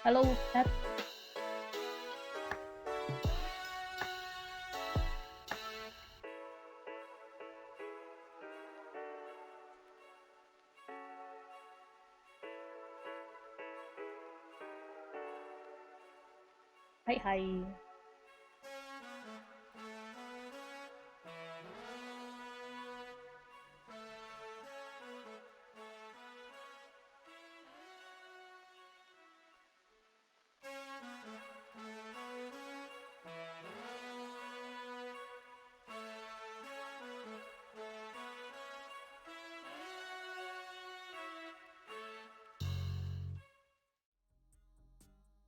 Hello, Ted. Hi, hi.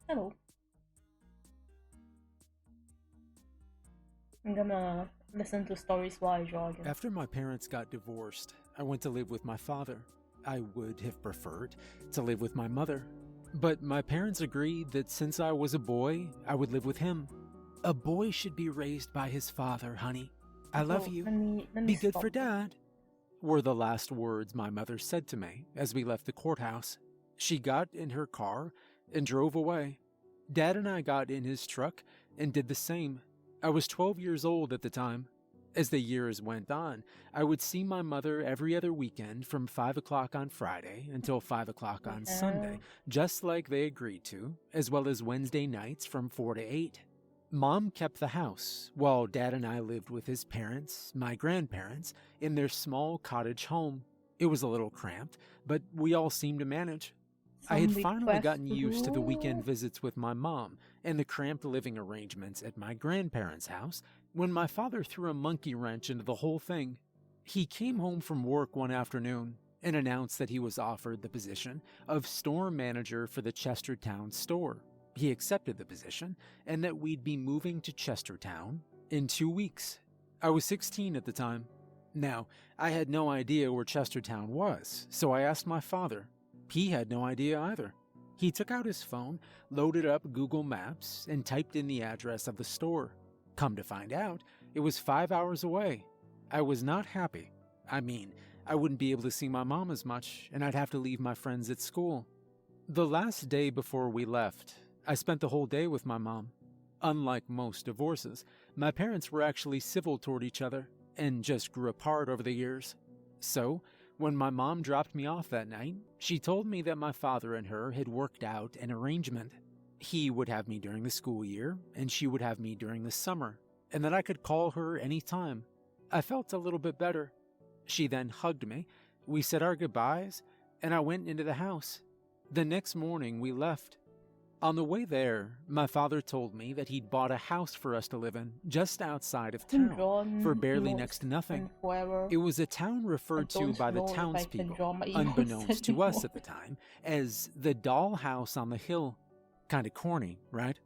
Hello. I'm gonna listen to stories while I draw again. After my parents got divorced, I went to live with my father. I would have preferred to live with my mother, but my parents agreed that since I was a boy, I would live with him. A boy should be raised by his father, honey. I love So, you. let me Be good stop for there. Dad, were the last words my mother said to me as we left the courthouse. She got in her car and drove away. Dad and I got in his truck and did the same. I was 12 years old at the time. As the years went on, I would see my mother every other weekend from 5 o'clock on Friday until 5 o'clock on Sunday, just like they agreed to, as well as Wednesday nights from 4 to 8. Mom kept the house, while Dad and I lived with his parents, my grandparents, in their small cottage home. It was a little cramped, but we all seemed to manage. I Some had finally requests gotten to used to the do. weekend visits with my mom and the cramped living arrangements at my grandparents' house when my father threw a monkey wrench into the whole thing. He came home from work one afternoon and announced that he was offered the position of store manager for the Chestertown store. He accepted the position and that we'd be moving to Chestertown in 2 weeks. I was 16 at the time. Now, I had no idea where Chestertown was, so I asked my father. He had no idea either. He took out his phone, loaded up Google Maps, and typed in the address of the store. Come to find out, it was 5 hours away. I was not happy. I mean, I wouldn't be able to see my mom as much, and I'd have to leave my friends at school. The last day before we left, I spent the whole day with my mom. Unlike most divorces, my parents were actually civil toward each other, and just grew apart over the years. So, when my mom dropped me off that night, she told me that my father and her had worked out an arrangement. He would have me during the school year, and she would have me during the summer, and that I could call her any time. I felt a little bit better. She then hugged me, we said our goodbyes, and I went into the house. The next morning, we left. On the way there, my father told me that he'd bought a house for us to live in just outside of Can town draw for barely emotes next to nothing. and forever. It was a town I referred to don't by the know if I can townspeople, draw my emotes unbeknownst to us anymore. at the time, as the dollhouse on the hill. Kinda corny, right?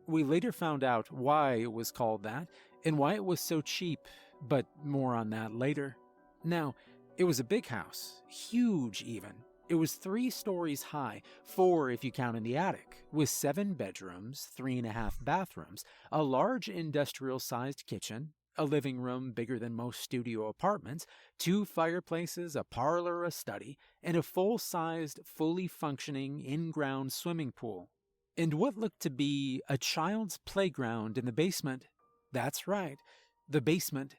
We later found out why it was called that and why it was so cheap, but more on that later. Now, it was a big house, huge even. It was 3 stories high, 4 if you count in the attic, with 7 bedrooms, 3.5 bathrooms, a large industrial-sized kitchen, a living room bigger than most studio apartments, 2 fireplaces, a parlor, a study, and a full-sized, fully functioning in-ground swimming pool. And what looked to be a child's playground in the basement. That's right, the basement.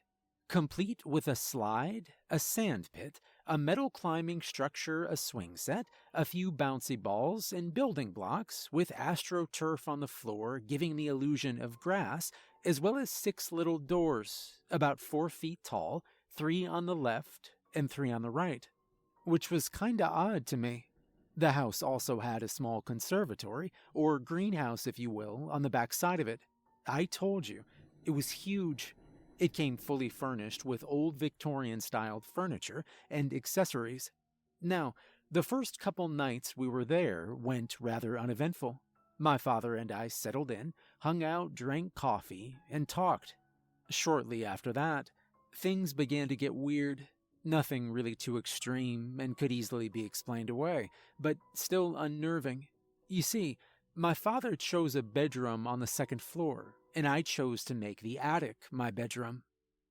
Complete with a slide, a sand pit, a metal climbing structure, a swing set, a few bouncy balls, and building blocks, with astroturf on the floor giving the illusion of grass, as well as 6 little doors, about 4 feet tall, 3 on the left and 3 on the right. Which was kinda odd to me. The house also had a small conservatory, or greenhouse if you will, on the back side of it. I told you, it was huge. It came fully furnished with old Victorian-styled furniture and accessories. Now, the first couple nights we were there went rather uneventful. My father and I settled in, hung out, drank coffee, and talked. Shortly after that, things began to get weird. Nothing really too extreme and could easily be explained away, but still unnerving. You see, my father chose a bedroom on the 2nd floor, and I chose to make the attic my bedroom.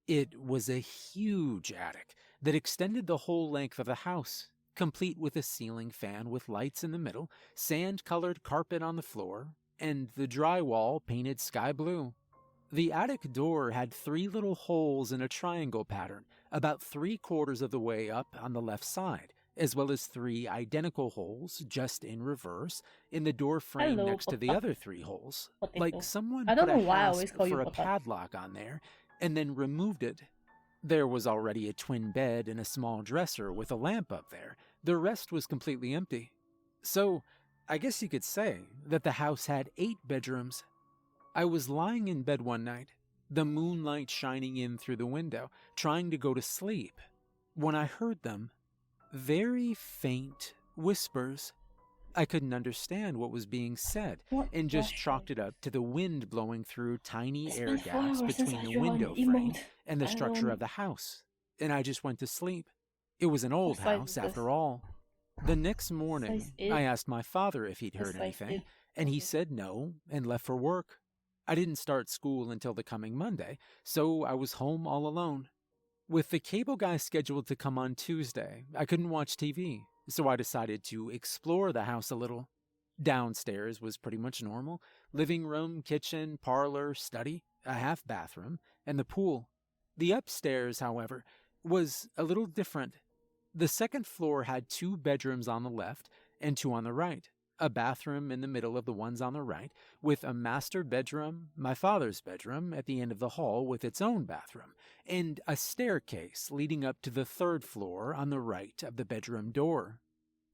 It was a huge attic that extended the whole length of the house. complete with a ceiling fan with lights in the middle, sand-colored carpet on the floor, and the drywall painted sky blue. The attic door had 3 little holes in a triangle pattern, about 3/4 of the way up on the left side, as well as 3 identical holes, just in reverse, in the door frame Hello, next to the potato. other 3 holes. Potato. Like someone I put don't a know why I hasp always call you for a potato. padlock on there, and then removed it. There was already a twin bed and a small dresser with a lamp up there. The rest was completely empty. So, I guess you could say that the house had 8 bedrooms. I was lying in bed one night, the moonlight shining in through the window, trying to go to sleep, when I heard them. Very faint whispers. I couldn't understand what was being said, and just chalked it up to the wind blowing through tiny air gaps between the window frame and the structure of the house, and I just went to sleep. It was an old house, after all. The next morning, I asked my father if he'd heard anything, and he said no, and left for work. I didn't start school until the coming Monday, so I was home all alone. With the cable guy scheduled to come on Tuesday, I couldn't watch TV, so I decided to explore the house a little. Downstairs was pretty much normal. Living room, kitchen, parlor, study, a half bathroom, and the pool. The upstairs, however, was a little different. The second floor had 2 bedrooms on the left and 2 on the right, a bathroom in the middle of the ones on the right, with a master bedroom, my father's bedroom, at the end of the hall with its own bathroom, and a staircase leading up to the 3rd floor on the right of the bedroom door.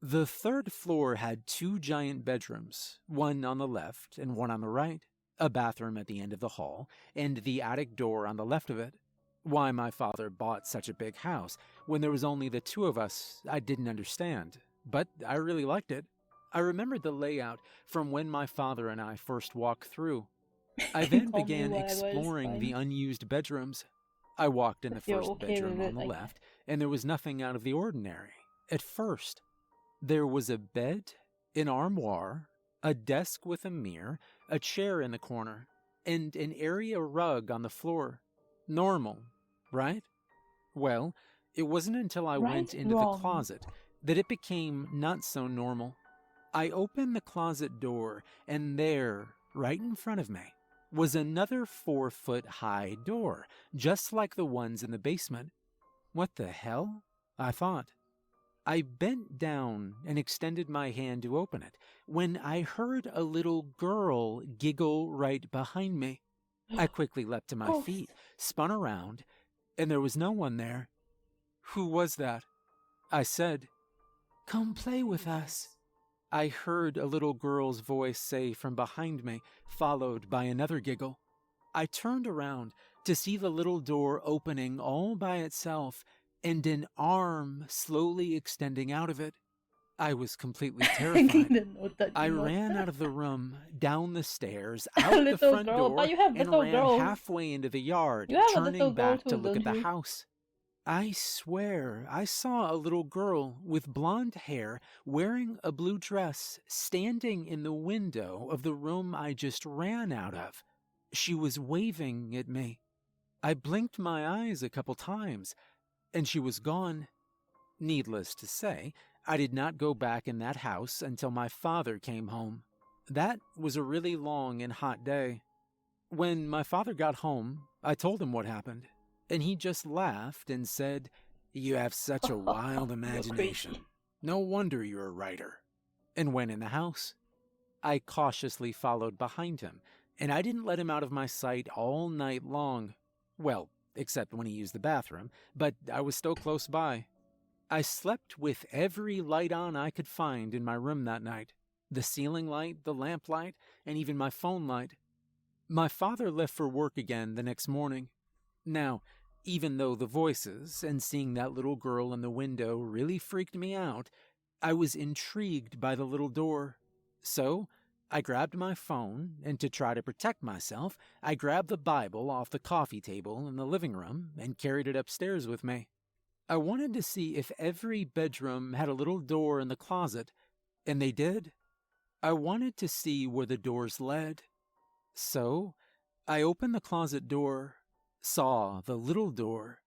The 3rd floor had 2 giant bedrooms, one on the left and one on the right, a bathroom at the end of the hall, and the attic door on the left of it. Why my father bought such a big house when there was only the 2 of us, I didn't understand, but I really liked it. I remembered the layout from when my father and I first walked through. I then began exploring the unused bedrooms. I walked in the first bedroom on the left, and there was nothing out of the ordinary. At first, there was a bed, an armoire, a desk with a mirror, a chair in the corner, and an area rug on the floor. Normal, right? Well, it wasn't until I went into the closet that it became not so normal. I opened the closet door, and there, right in front of me, was another 4-foot-high door, just like the ones in the basement. What the hell? I thought. I bent down and extended my hand to open it, when I heard a little girl giggle right behind me. I quickly leapt to my feet, spun around, and there was no one there. "Who was that?" I said. "Come play with us," I heard a little girl's voice say from behind me, followed by another giggle. I turned around to see the little door opening all by itself and an arm slowly extending out of it. I was completely terrified. I ran out of the room, down the stairs, out the front door, and ran halfway into the yard, turning back to look at the house. I swear I saw a little girl with blonde hair wearing a blue dress standing in the window of the room I just ran out of. She was waving at me. I blinked my eyes a couple times, and she was gone. Needless to say, I did not go back in that house until my father came home. That was a really long and hot day. When my father got home, I told him what happened. And he just laughed and said, "You have such a wild imagination. No wonder you're a writer," and went in the house. I cautiously followed behind him, and I didn't let him out of my sight all night long. Well, except when he used the bathroom, but I was still close by. I slept with every light on I could find in my room that night. The ceiling light, the lamp light, and even my phone light. My father left for work again the next morning. Now, even though the voices and seeing that little girl in the window really freaked me out, I was intrigued by the little door. So, I grabbed my phone, and to try to protect myself, I grabbed the Bible off the coffee table in the living room and carried it upstairs with me. I wanted to see if every bedroom had a little door in the closet, and they did. I wanted to see where the doors led. So, I opened the closet door, saw the little door,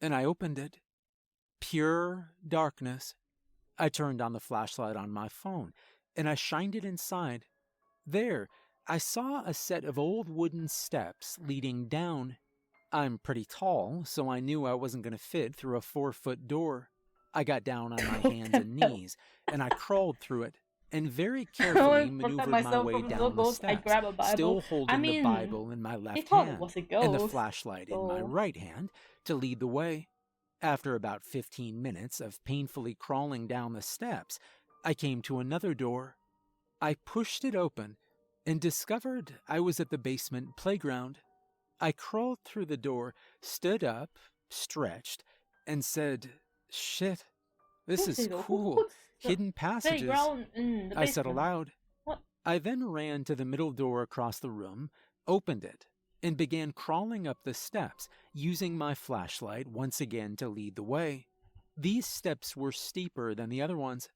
and I opened it. Pure darkness. I turned on the flashlight on my phone, and I shined it inside. There, I saw a set of old wooden steps leading down. I'm pretty tall, so I knew I wasn't going to fit through a 4-foot door. I got down on my What hands the and hell? knees, and I crawled through it, and very I carefully want to protect maneuvered my myself way from the down the ghost. I steps, grab a Bible. still I holding the mean, Bible in my they left thought it hand was a and the ghost. flashlight in my So right hand to lead the way. After about 15 minutes of painfully crawling down the steps, I came to another door. I pushed it open and discovered I was at the basement playground. I crawled through the door, stood up, stretched, and said, "Shit, this is who cool. puts the Hidden passages," playground in the I said basement? aloud. What? I then ran to the middle door across the room, opened it, and began crawling up the steps, using my flashlight once again to lead the way. These steps were steeper than the other ones.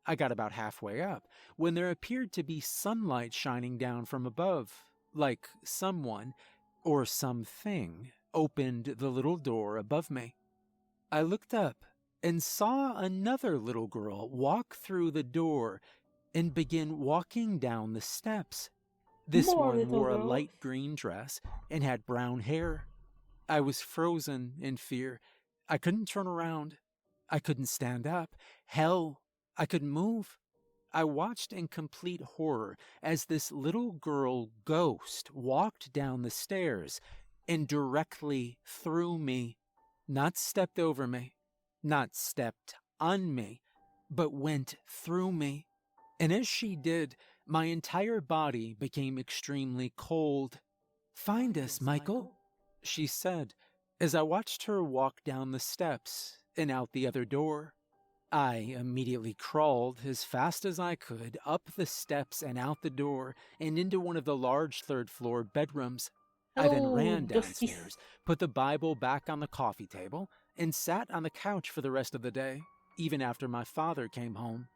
I got about halfway up when there appeared to be sunlight shining down from above, like someone or something opened the little door above me. I looked up and saw another little girl walk through the door and begin walking down the steps. This More one little wore a girls. light green dress and had brown hair. I was frozen in fear. I couldn't turn around. I couldn't stand up. Hell, I couldn't move. I watched in complete horror as this little girl ghost walked down the stairs and directly through me. Not stepped over me, not stepped on me, but went through me. And as she did, my entire body became extremely cold. "Find us, Michael," she said, as I watched her walk down the steps and out the other door. I immediately crawled as fast as I could up the steps and out the door and into one of the large third-floor bedrooms. I then ran downstairs, put the Bible back on the coffee table, and sat on the couch for the rest of the day, even after my father came home.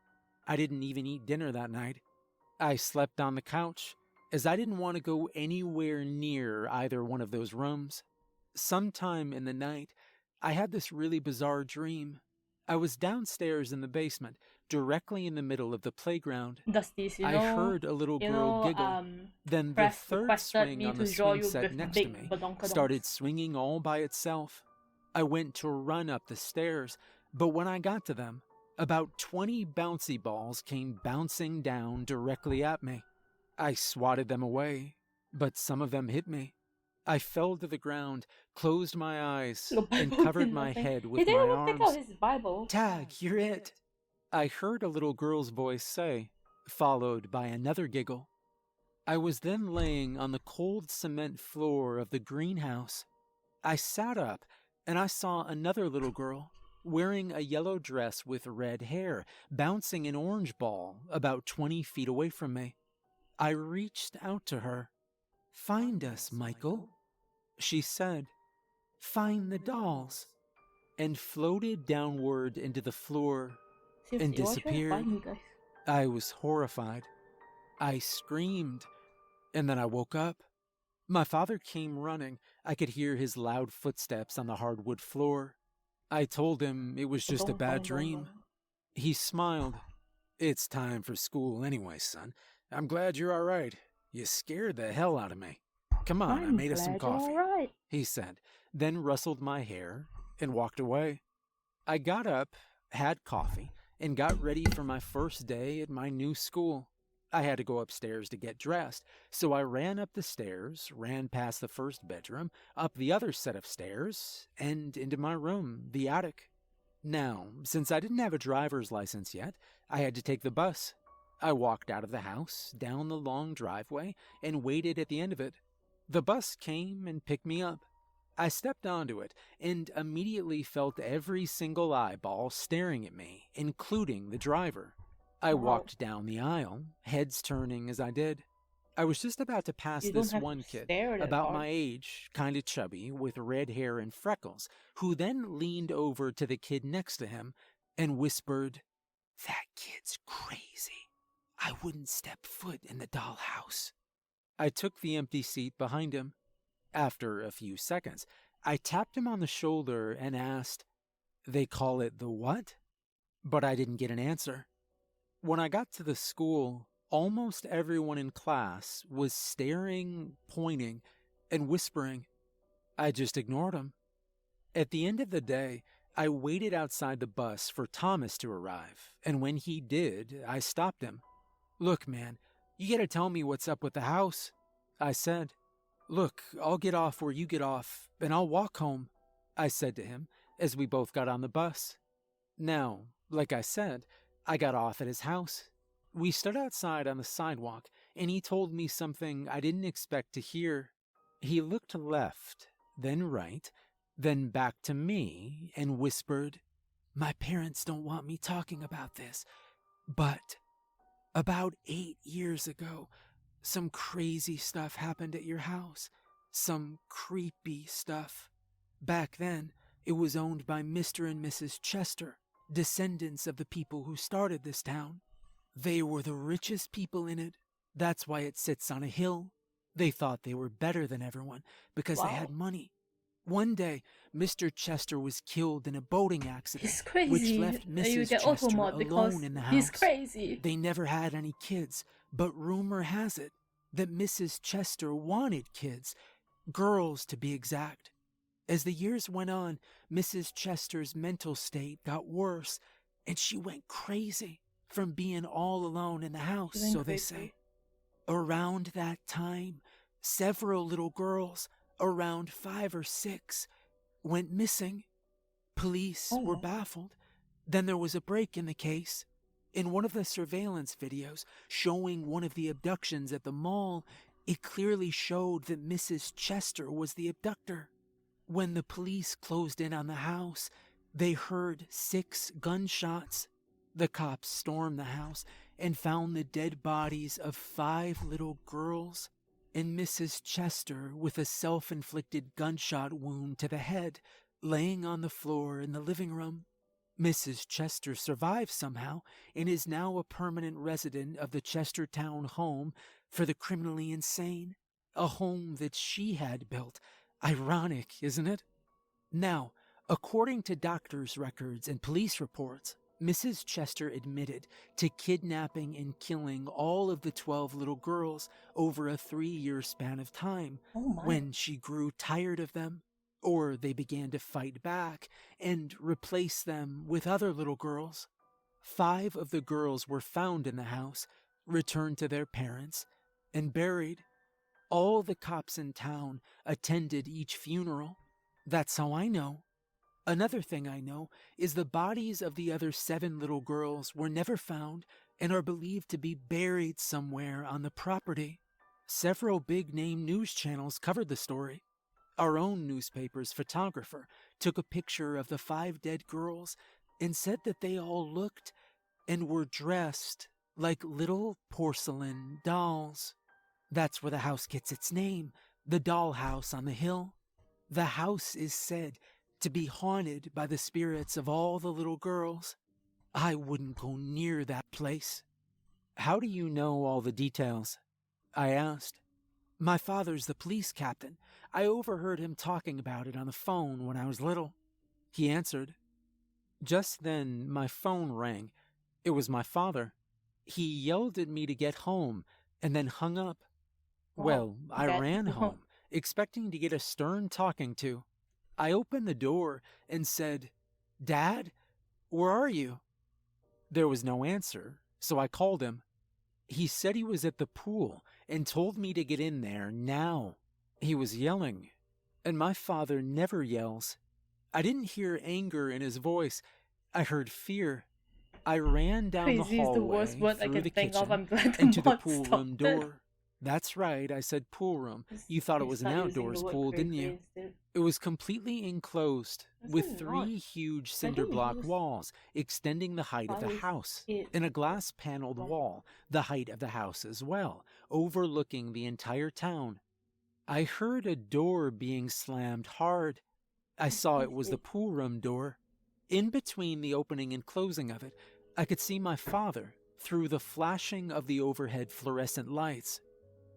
I didn't even eat dinner that night. I slept on the couch, as I didn't want to go anywhere near either one of those rooms. Sometime in the night, I had this really bizarre dream. I was downstairs in the basement, directly in the middle of the playground. Does this, I heard a little girl giggle. Then the Press third requested swing me on to the draw swing you set with next to big me badonkadonks. started swinging all by itself. I went to run up the stairs, but when I got to them, about 20 bouncy balls came bouncing down directly at me. I swatted them away, but some of them hit me. I fell to the ground, closed my eyes, The and Bible covered did my nothing. head He with didn't my even take out arms. his Bible. "Tag, you're it," I heard a little girl's voice say, followed by another giggle. I was then laying on the cold cement floor of the greenhouse. I sat up, and I saw another little girl, wearing a yellow dress with red hair, bouncing an orange ball about 20 feet away from me. I reached out to her. "Find us, Michael," she said. "Find the dolls," and floated downward into the floor and Seriously, why should I disappeared. find you guys? I was horrified. I screamed, and then I woke up. My father came running. I could hear his loud footsteps on the hardwood floor. I told him it was just a bad dream. He smiled. "It's time for school anyway, son. I'm glad you're all right. You scared the hell out of me. Come on, I made us some coffee," Alright. he said, then rustled my hair and walked away. I got up, had coffee, and got ready for my first day at my new school. I had to go upstairs to get dressed, so I ran up the stairs, ran past the first bedroom, up the other set of stairs, and into my room, the attic. Now, since I didn't have a driver's license yet, I had to take the bus. I walked out of the house, down the long driveway, and waited at the end of it. The bus came and picked me up. I stepped onto it and immediately felt every single eyeball staring at me, including the driver. I Wow. walked down the aisle, heads turning as I did. I was just about to pass You don't this have to one kid, stare that about hard. my age, kind of chubby, with red hair and freckles, who then leaned over to the kid next to him and whispered, "That kid's crazy. I wouldn't step foot in the dollhouse." I took the empty seat behind him. After a few seconds, I tapped him on the shoulder and asked, "They call it the what?" but I didn't get an answer. When I got to the school, almost everyone in class was staring, pointing, and whispering. I just ignored them. At the end of the day, I waited outside the bus for Thomas to arrive, and when he did, I stopped him. "Look, man, you gotta tell me what's up with the house," I said. "Look, I'll get off where you get off, and I'll walk home," I said to him as we both got on the bus. Now, like I said, I got off at his house. We stood outside on the sidewalk, and he told me something I didn't expect to hear. He looked left, then right, then back to me, and whispered, "My parents don't want me talking about this, but about 8 years ago, some crazy stuff happened at your house. Some creepy stuff. Back then, it was owned by Mr. and Mrs. Chester, descendants of the people who started this town. They were the richest people in it. That's why it sits on a hill. They thought they were better than everyone because they had money. One day, Mr. Chester was killed in a boating accident, He's crazy. which left Mrs. Chester alone in the house. He's crazy. They never had any kids, but rumor has it that Mrs. Chester wanted kids, girls to be exact. As the years went on, Mrs. Chester's mental state got worse, and she went crazy from being all alone in the house, so they say. Around that time, several little girls, around 5 or 6, went missing. Police were baffled. Then there was a break in the case. In one of the surveillance videos showing one of the abductions at the mall, it clearly showed that Mrs. Chester was the abductor. When the police closed in on the house, they heard 6 gunshots. The cops stormed the house and found the dead bodies of 5 little girls and Mrs. Chester with a self-inflicted gunshot wound to the head, laying on the floor in the living room. Mrs. Chester survived somehow and is now a permanent resident of the Chestertown home for the criminally insane, a home that she had built. Ironic, isn't it? Now, according to doctors' records and police reports, Mrs. Chester admitted to kidnapping and killing all of the 12 little girls over a 3-year span of time when she grew tired of them, or they began to fight back and replace them with other little girls. 5 of the girls were found in the house, returned to their parents, and buried. All the cops in town attended each funeral. That's how I know. Another thing I know is the bodies of the other 7 little girls were never found and are believed to be buried somewhere on the property. Several big-name news channels covered the story. Our own newspaper's photographer took a picture of the 5 dead girls and said that they all looked and were dressed like little porcelain dolls. That's where the house gets its name, the dollhouse on the hill. The house is said to be haunted by the spirits of all the little girls. I wouldn't go near that place. "How do you know all the details?" I asked. "My father's the police captain. I overheard him talking about it on the phone when I was little," he answered. Just then, my phone rang. It was my father. He yelled at me to get home and then hung up. Well, I ran home, expecting to get a stern talking to. I opened the door and said, "Dad, where are you?" There was no answer, so I called him. He said he was at the pool and told me to get in there now. He was yelling, and my father never yells. I didn't hear anger in his voice. I heard fear. I ran down the hallway through the kitchen and to the pool room door. That's right, I said pool room. You thought it was an outdoors pool, didn't you? It was completely enclosed with 3 huge cinder block walls extending the height of the house, and a glass-paneled wall the height of the house as well, overlooking the entire town. I heard a door being slammed hard. I saw it was the pool room door. In between the opening and closing of it, I could see my father through the flashing of the overhead fluorescent lights.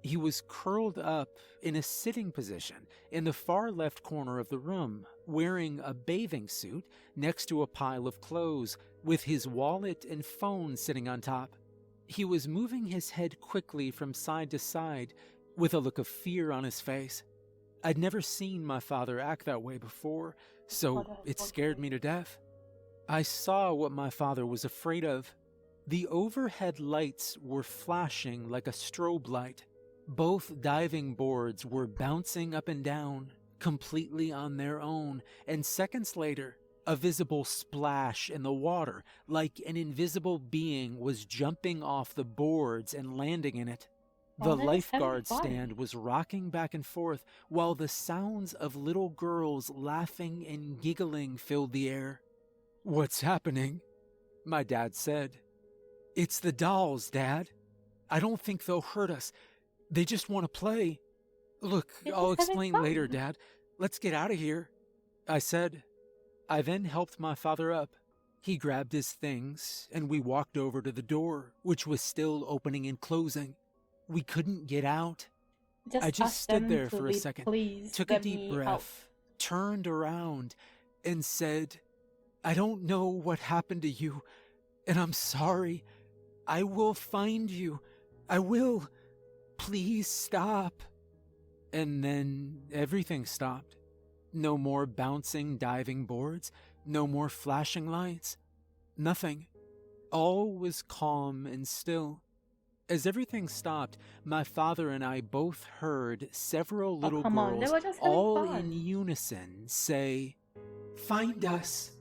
He was curled up in a sitting position in the far left corner of the room, wearing a bathing suit next to a pile of clothes, with his wallet and phone sitting on top. He was moving his head quickly from side to side, with a look of fear on his face. I'd never seen my father act that way before, so it scared me to death. I saw what my father was afraid of. The overhead lights were flashing like a strobe light. Both diving boards were bouncing up and down, completely on their own, and seconds later, a visible splash in the water, like an invisible being was jumping off the boards and landing in it. The lifeguard stand was rocking back and forth, while the sounds of little girls laughing and giggling filled the air. "What's happening?" my dad said. "It's the dolls, Dad. I don't think they'll hurt us. They just want to play. Look, I'll explain later, Dad. Let's get out of here," I said. I then helped my father up. He grabbed his things, and we walked over to the door, which was still opening and closing. We couldn't get out. I just stood there for a second, took a deep breath, turned around, and said, "I don't know what happened to you, and I'm sorry. I will find you. I will. Please stop." And then everything stopped. No more bouncing diving boards, no more flashing lights. Nothing. All was calm and still. As everything stopped, my father and I both heard several little girls, all in unison, say, "Find us."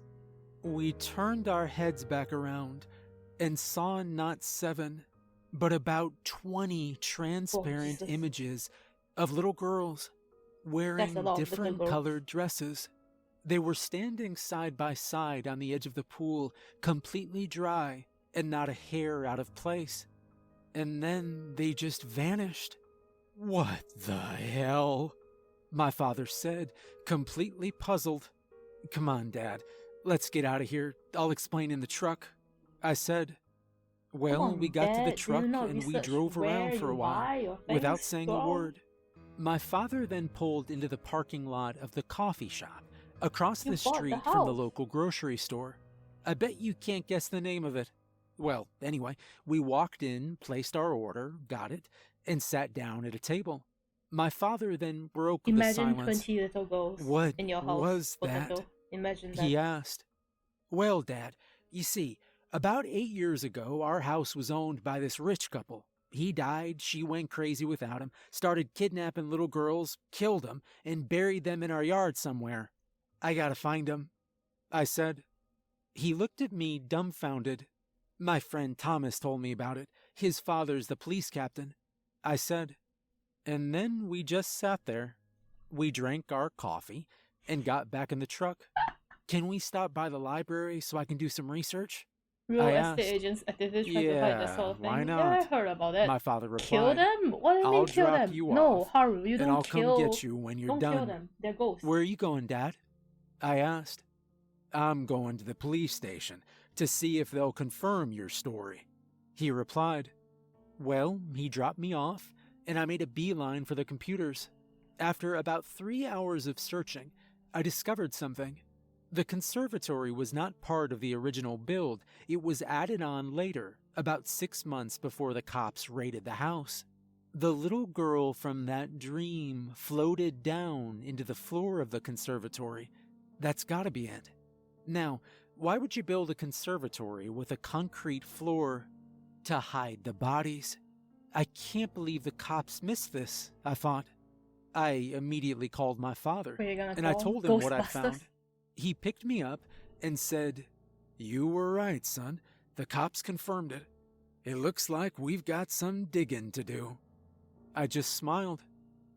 We turned our heads back around and saw not 7, but about 20 transparent images of little girls wearing different colored dresses. They were standing side by side on the edge of the pool, completely dry and not a hair out of place. And then they just vanished. "What the hell?" my father said, completely puzzled. "Come on, Dad. Let's get out of here. I'll explain in the truck," I said. Well, we got to the truck and we drove around for a while without saying a word. My father then pulled into the parking lot of the coffee shop across the street from the local grocery store. I bet you can't guess the name of it. Well, anyway, we walked in, placed our order, got it, and sat down at a table. My father then broke the silence. Imagine 20 little girls in your house. What was that? Imagine that. He asked. "Well, Dad, you see, about 8 years ago, our house was owned by this rich couple. He died, she went crazy without him, started kidnapping little girls, killed them, and buried them in our yard somewhere. I gotta find them," I said. He looked at me dumbfounded. "My friend Thomas told me about it. His father's the police captain," I said. And then we just sat there. We drank our coffee and got back in the truck. "Can we stop by the library so I can do some research?" Real estate agents actively trying to fight that sort of thing. Why not? Yeah, I heard about it. My father replied. "Kill them? What do you mean kill them? No, Haru, you don't kill. And I'll come get you when you're done. Don't kill them. They're ghosts." "Where are you going, Dad?" I asked. "I'm going to the police station to see if they'll confirm your story," he replied. Well, he dropped me off, and I made a beeline for the computers. After about 3 hours of searching, I discovered something. The conservatory was not part of the original build. It was added on later, about 6 months before the cops raided the house. The little girl from that dream floated down into the floor of the conservatory. That's gotta be it. Now, why would you build a conservatory with a concrete floor? To hide the bodies. I can't believe the cops missed this, I thought. I immediately called my father, and I told him what I found. He picked me up and said, "You were right, son. The cops confirmed it. It looks like we've got some digging to do." I just smiled.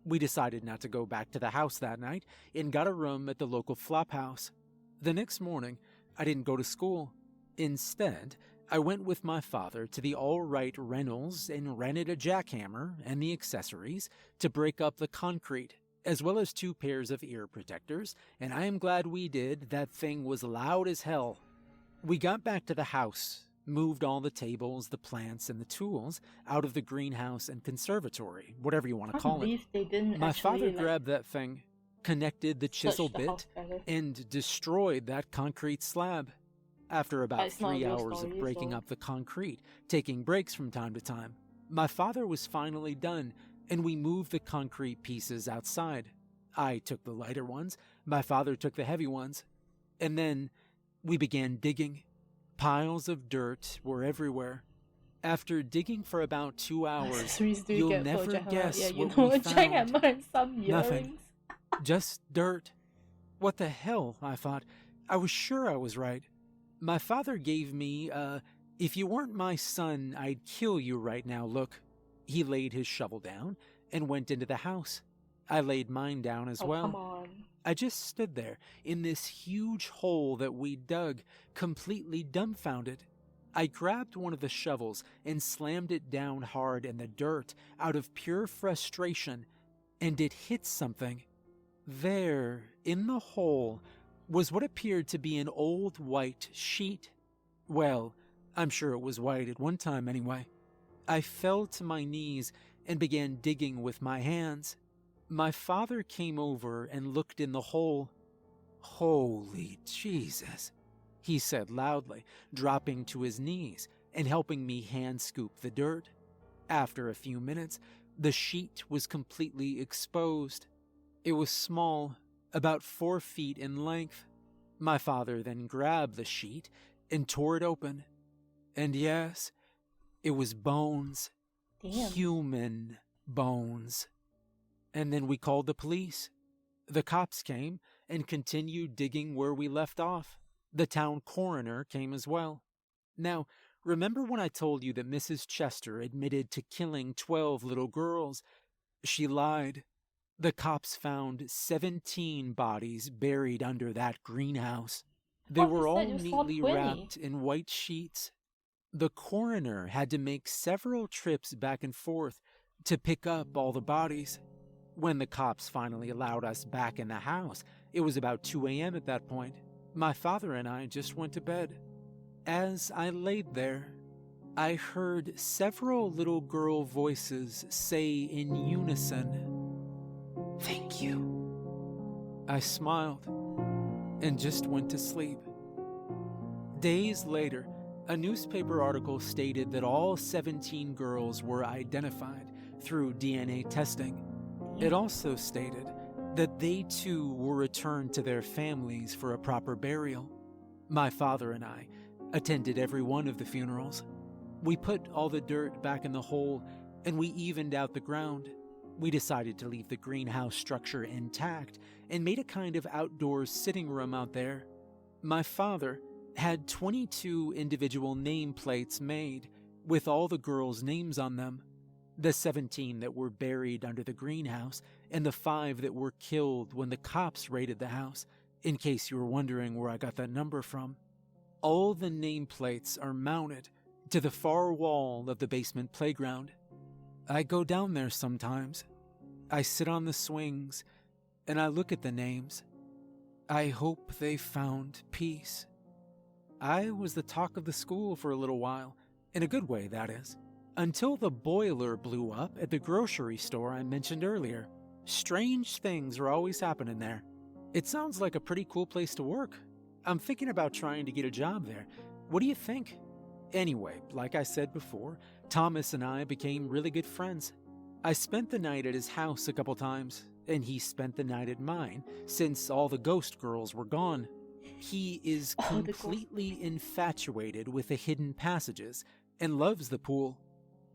We decided not to go back to the house that night and got a room at the local flop house. The next morning, I didn't go to school. Instead, I went with my father to the All Right Reynolds and rented a jackhammer and the accessories to break up the concrete, as well as 2 pairs of ear protectors, and I am glad we did. That thing was loud as hell. We got back to the house. moved all the tables, the plants, and the tools out of the greenhouse and conservatory, whatever you want to call it. They didn't My father actually, grabbed that thing, connected the chisel search the house bit, better. and destroyed that concrete slab. After about It's not a 3 real hours of story, breaking so- up the concrete, taking breaks from time to time, my father was finally done, and we moved the concrete pieces outside. I took the lighter ones, my father took the heavy ones, and then we began digging. Piles of dirt were everywhere. After digging for about 2 hours, Accessories do you'll get never jackhammer. guess Yeah, you what know, we a jackhammer found. and some earrings. Nothing. Just dirt. What the hell, I thought. I was sure I was right. My father gave me, if you weren't my son, I'd kill you right now look. He laid his shovel down and went into the house. I laid mine down as well. Come on. I just stood there in this huge hole that we dug, completely dumbfounded. I grabbed one of the shovels and slammed it down hard in the dirt out of pure frustration, and it hit something. There, in the hole, was what appeared to be an old white sheet. Well, I'm sure it was white at one time anyway. I fell to my knees and began digging with my hands. My father came over and looked in the hole. "Holy Jesus," he said loudly, dropping to his knees and helping me hand scoop the dirt. After a few minutes, the sheet was completely exposed. It was small, about 4 feet in length. My father then grabbed the sheet and tore it open. And yes, it was bones. Damn. Human bones. And then we called the police. The cops came and continued digging where we left off. The town coroner came as well. Now, remember when I told you that Mrs. Chester admitted to killing 12 little girls? She lied. The cops found 17 bodies buried under that greenhouse. They What were is all that? You saw neatly 20. wrapped in white sheets. The coroner had to make several trips back and forth to pick up all the bodies. When the cops finally allowed us back in the house, it was about 2 a.m. at that point. My father and I just went to bed. As I laid there, I heard several little girl voices say in unison, "Thank you." I smiled and just went to sleep. Days later, a newspaper article stated that all 17 girls were identified through DNA testing. It also stated that they too were returned to their families for a proper burial. My father and I attended every one of the funerals. We put all the dirt back in the hole and we evened out the ground. We decided to leave the greenhouse structure intact and made a kind of outdoor sitting room out there. My father had 22 individual nameplates made with all the girls' names on them. The 17 that were buried under the greenhouse and the 5 that were killed when the cops raided the house, in case you were wondering where I got that number from. All the nameplates are mounted to the far wall of the basement playground. I go down there sometimes. I sit on the swings and I look at the names. I hope they found peace. I was the talk of the school for a little while, in a good way, that is, until the boiler blew up at the grocery store I mentioned earlier. Strange things are always happening there. It sounds like a pretty cool place to work. I'm thinking about trying to get a job there. What do you think? Anyway, like I said before, Thomas and I became really good friends. I spent the night at his house a couple times, and he spent the night at mine, since all the ghost girls were gone. He is completely infatuated with the hidden passages and loves the pool.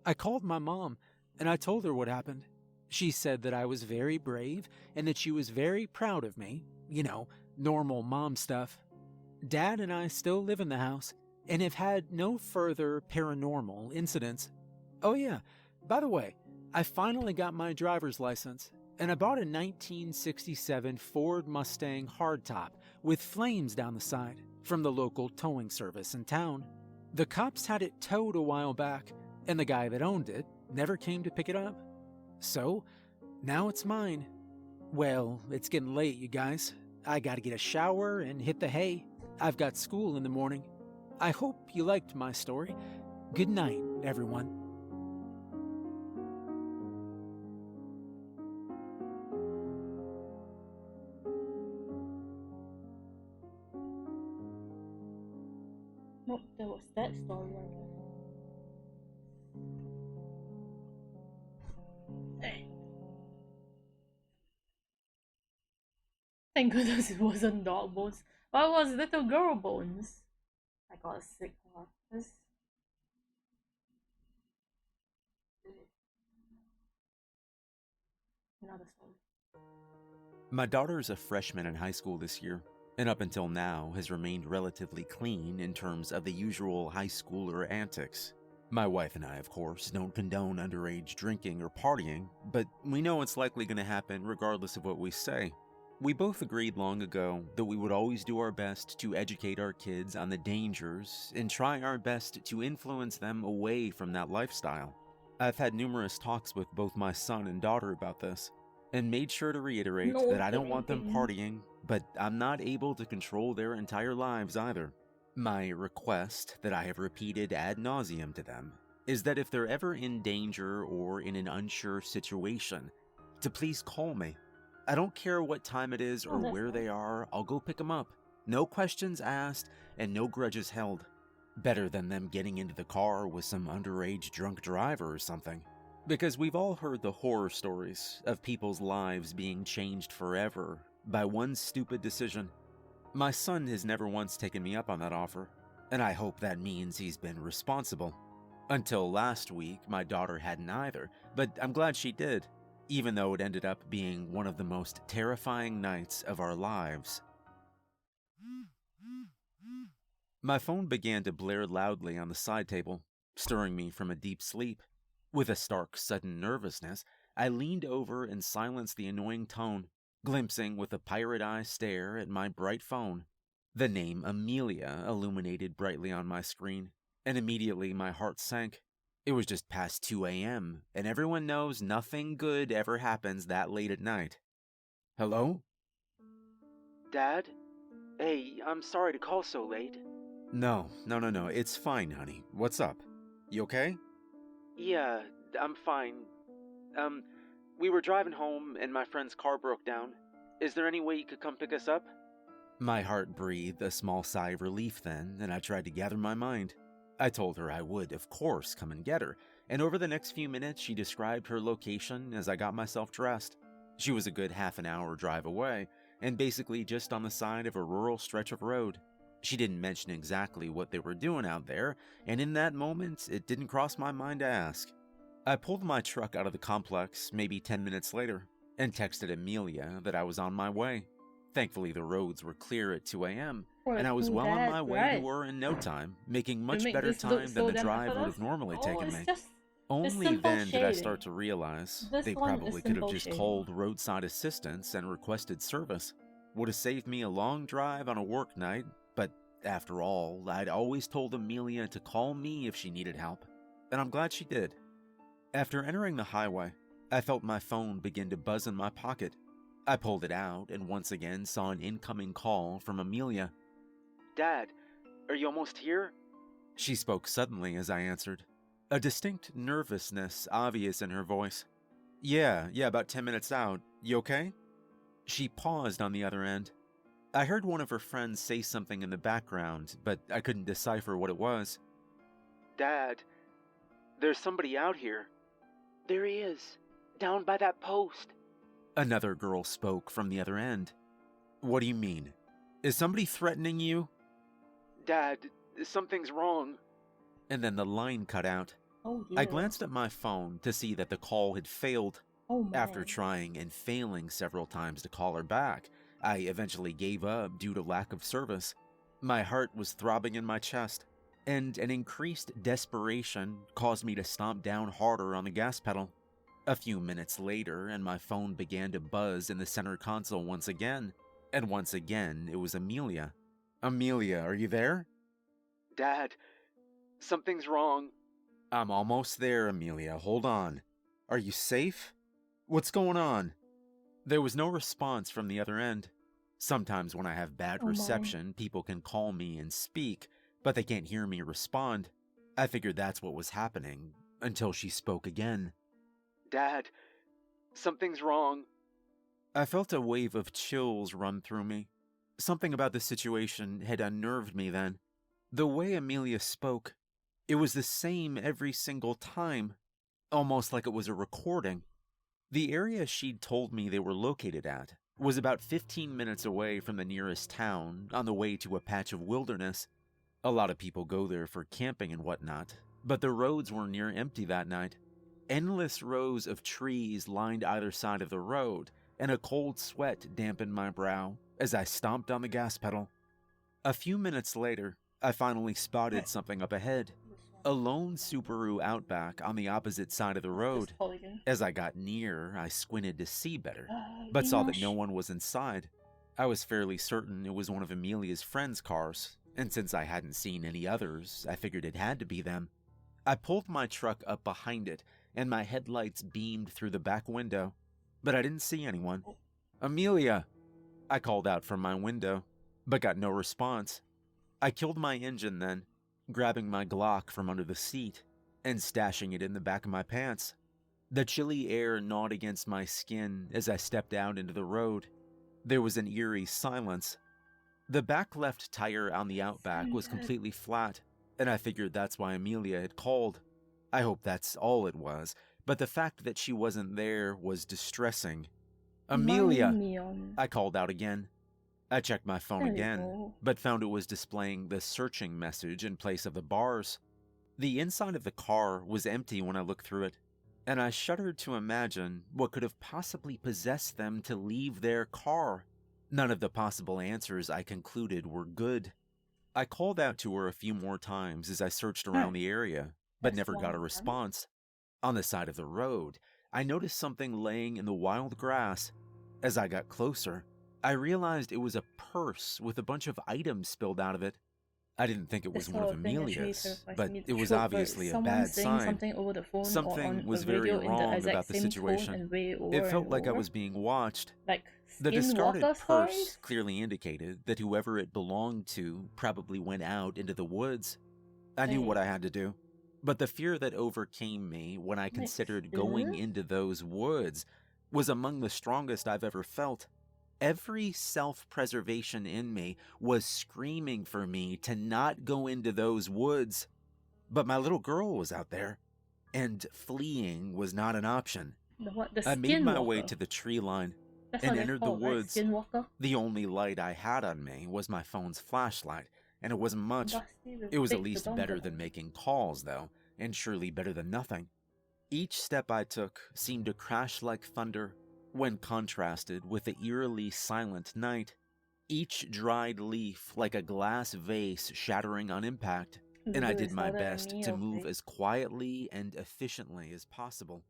I called my mom, and I told her what happened. She said that I was very brave and that she was very proud of me. You know, normal mom stuff. Dad and I still live in the house and have had no further paranormal incidents. Oh yeah, by the way, I finally got my driver's license, and I bought a 1967 Ford Mustang hardtop with flames down the side from the local towing service in town. The cops had it towed a while back, and the guy that owned it never came to pick it up. So, now it's mine. Well, it's getting late, you guys. I gotta get a shower and hit the hay. I've got school in the morning. I hope you liked my story. Good night, everyone. Nope, there was that story again. Thank goodness it wasn't dog bones. Why was little girl bones? I got a sick heart. Another story. My daughter is a freshman in high school this year, and up until now has remained relatively clean in terms of the usual high schooler antics. My wife and I, of course, don't condone underage drinking or partying, but we know it's likely going to happen regardless of what we say. We both agreed long ago that we would always do our best to educate our kids on the dangers and try our best to influence them away from that lifestyle. I've had numerous talks with both my son and daughter about this, and made sure to reiterate that I don't want them partying, but I'm not able to control their entire lives either. My request, that I have repeated ad nauseum to them, is that if they're ever in danger or in an unsure situation, to please call me. I don't care what time it is or where they are, I'll go pick them up. No questions asked and no grudges held. Better than them getting into the car with some underage drunk driver or something. Because we've all heard the horror stories of people's lives being changed forever by one stupid decision. My son has never once taken me up on that offer, and I hope that means he's been responsible. Until last week, my daughter hadn't either, but I'm glad she did, even though it ended up being one of the most terrifying nights of our lives. My phone began to blare loudly on the side table, stirring me from a deep sleep. With a stark, sudden nervousness, I leaned over and silenced the annoying tone, glimpsing with a pirate eye stare at my bright phone. The name Amelia illuminated brightly on my screen, and immediately my heart sank. It was just past 2 a.m., and everyone knows nothing good ever happens that late at night. Hello? Dad? Hey, I'm sorry to call so late. No, it's fine, honey. What's up? You okay? Yeah, I'm fine. We were driving home and my friend's car broke down. Is there any way you could come pick us up? My heart breathed a small sigh of relief then, and I tried to gather my mind. I told her I would, of course, come and get her, and over the next few minutes she described her location as I got myself dressed. She was a good half an hour drive away, and basically just on the side of a rural stretch of road. She didn't mention exactly what they were doing out there, and in that moment, it didn't cross my mind to ask. I pulled my truck out of the complex maybe 10 minutes later, and texted Amelia that I was on my way. Thankfully, the roads were clear at 2 a.m., and I was well on my way to her in no time, making much better time than the drive would have normally taken me. Only then did I start to realize they probably could have just called roadside assistance and requested service. Would have saved me a long drive on a work night, but after all, I'd always told Amelia to call me if she needed help, and I'm glad she did. After entering the highway, I felt my phone begin to buzz in my pocket. I pulled it out and once again saw an incoming call from Amelia. Dad, are you almost here? She spoke suddenly as I answered, a distinct nervousness obvious in her voice. Yeah, about 10 minutes out. You okay? She paused on the other end. I heard one of her friends say something in the background, but I couldn't decipher what it was. Dad, there's somebody out here. There he is, down by that post. Another girl spoke from the other end. What do you mean? Is somebody threatening you? Dad, something's wrong. And then the line cut out. Oh, I glanced at my phone to see that the call had failed. Oh, After trying and failing several times to call her back, I eventually gave up due to lack of service. My heart was throbbing in my chest, and an increased desperation caused me to stomp down harder on the gas pedal. A few minutes later, and my phone began to buzz in the center console once again, and once again it was Amelia. Amelia, are you there? Dad, something's wrong. I'm almost there, Amelia. Hold on. Are you safe? What's going on? There was no response from the other end. Sometimes when I have bad reception, people can call me and speak, but they can't hear me respond. I figured that's what was happening until she spoke again. Dad, something's wrong. I felt a wave of chills run through me. Something about the situation had unnerved me then. The way Amelia spoke, it was the same every single time, almost like it was a recording. The area she'd told me they were located at was about 15 minutes away from the nearest town, on the way to a patch of wilderness. A lot of people go there for camping and whatnot, but the roads were near empty that night. Endless rows of trees lined either side of the road, and a cold sweat dampened my brow as I stomped on the gas pedal. A few minutes later, I finally spotted something up ahead. A lone Subaru Outback on the opposite side of the road. As I got near, I squinted to see better, but saw that no one was inside. I was fairly certain it was one of Amelia's friends' cars, and since I hadn't seen any others, I figured it had to be them. I pulled my truck up behind it, and my headlights beamed through the back window, but I didn't see anyone. "Amelia!" I called out from my window, but got no response. I killed my engine then, grabbing my Glock from under the seat and stashing it in the back of my pants. The chilly air gnawed against my skin as I stepped out into the road. There was an eerie silence. The back left tire on the Outback was completely flat, and I figured that's why Amelia had called. I hope that's all it was, but the fact that she wasn't there was distressing. "Amelia!" I called out again. I checked my phone again, but found it was displaying the searching message in place of the bars. The inside of the car was empty when I looked through it, and I shuddered to imagine what could have possibly possessed them to leave their car. None of the possible answers, I concluded, were good. I called out to her a few more times as I searched around the area, but never got a response. On the side of the road, I noticed something laying in the wild grass. As I got closer, I realized it was a purse with a bunch of items spilled out of it. I didn't think it was one of Amelia's, but it was obviously a bad sign. Something was very wrong about the situation. It felt like I was being watched. The discarded purse clearly indicated that whoever it belonged to probably went out into the woods. I knew what I had to do, but the fear that overcame me when I considered going into those woods was among the strongest I've ever felt. Every self-preservation in me was screaming for me to not go into those woods. But my little girl was out there, and fleeing was not an option. I made my way to the tree line and entered the woods. The only light I had on me was my phone's flashlight, and it wasn't much. It was at least better than making calls, though, and surely better than nothing. Each step I took seemed to crash like thunder when contrasted with the eerily silent night. Each dried leaf like a glass vase shattering on impact, and I did my best to move as quietly and efficiently as possible.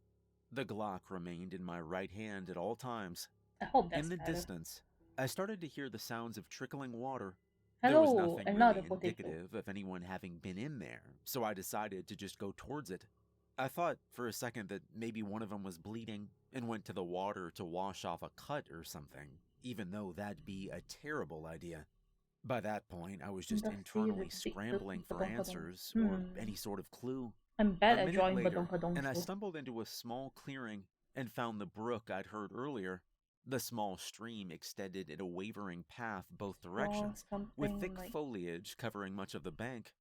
The Glock remained in my right hand at all times. In the distance, I started to hear the sounds of trickling water. There was nothing really indicative of anyone having been in there, so I decided to just go towards it. I thought for a second that maybe one of them was bleeding and went to the water to wash off a cut or something, even though that'd be a terrible idea. By that point, I was just internally scrambling for answers or any sort of clue. I'm bad A at minute drawing later, badong and I stumbled into a small clearing and found the brook I'd heard earlier. The small stream extended in a wavering path both directions, with thick foliage covering much of the bank.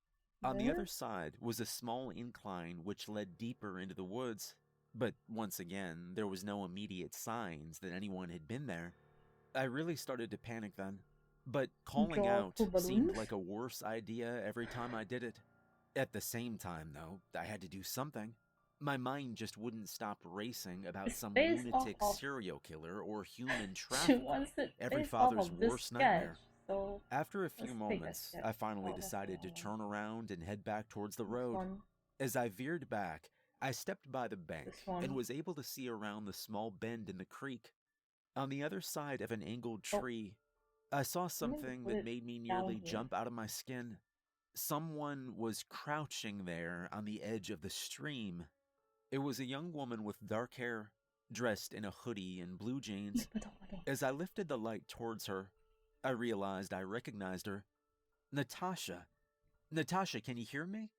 On the other side was a small incline which led deeper into the woods, but once again, there was no immediate signs that anyone had been there. I really started to panic then, but calling out seemed like a worse idea every time I did it. At the same time, though, I had to do something. My mind just wouldn't stop racing about some lunatic serial killer or human trafficker, every father's worst nightmare. After a few moments, I finally decided to turn around and head back towards the road. As I veered back, I stepped by the bank and was able to see around the small bend in the creek. On the other side of an angled tree, I saw something that made me nearly jump out of my skin. Someone was crouching there on the edge of the stream. It was a young woman with dark hair, dressed in a hoodie and blue jeans. As I lifted the light towards her, I realized I recognized her. Natasha. Natasha, can you hear me?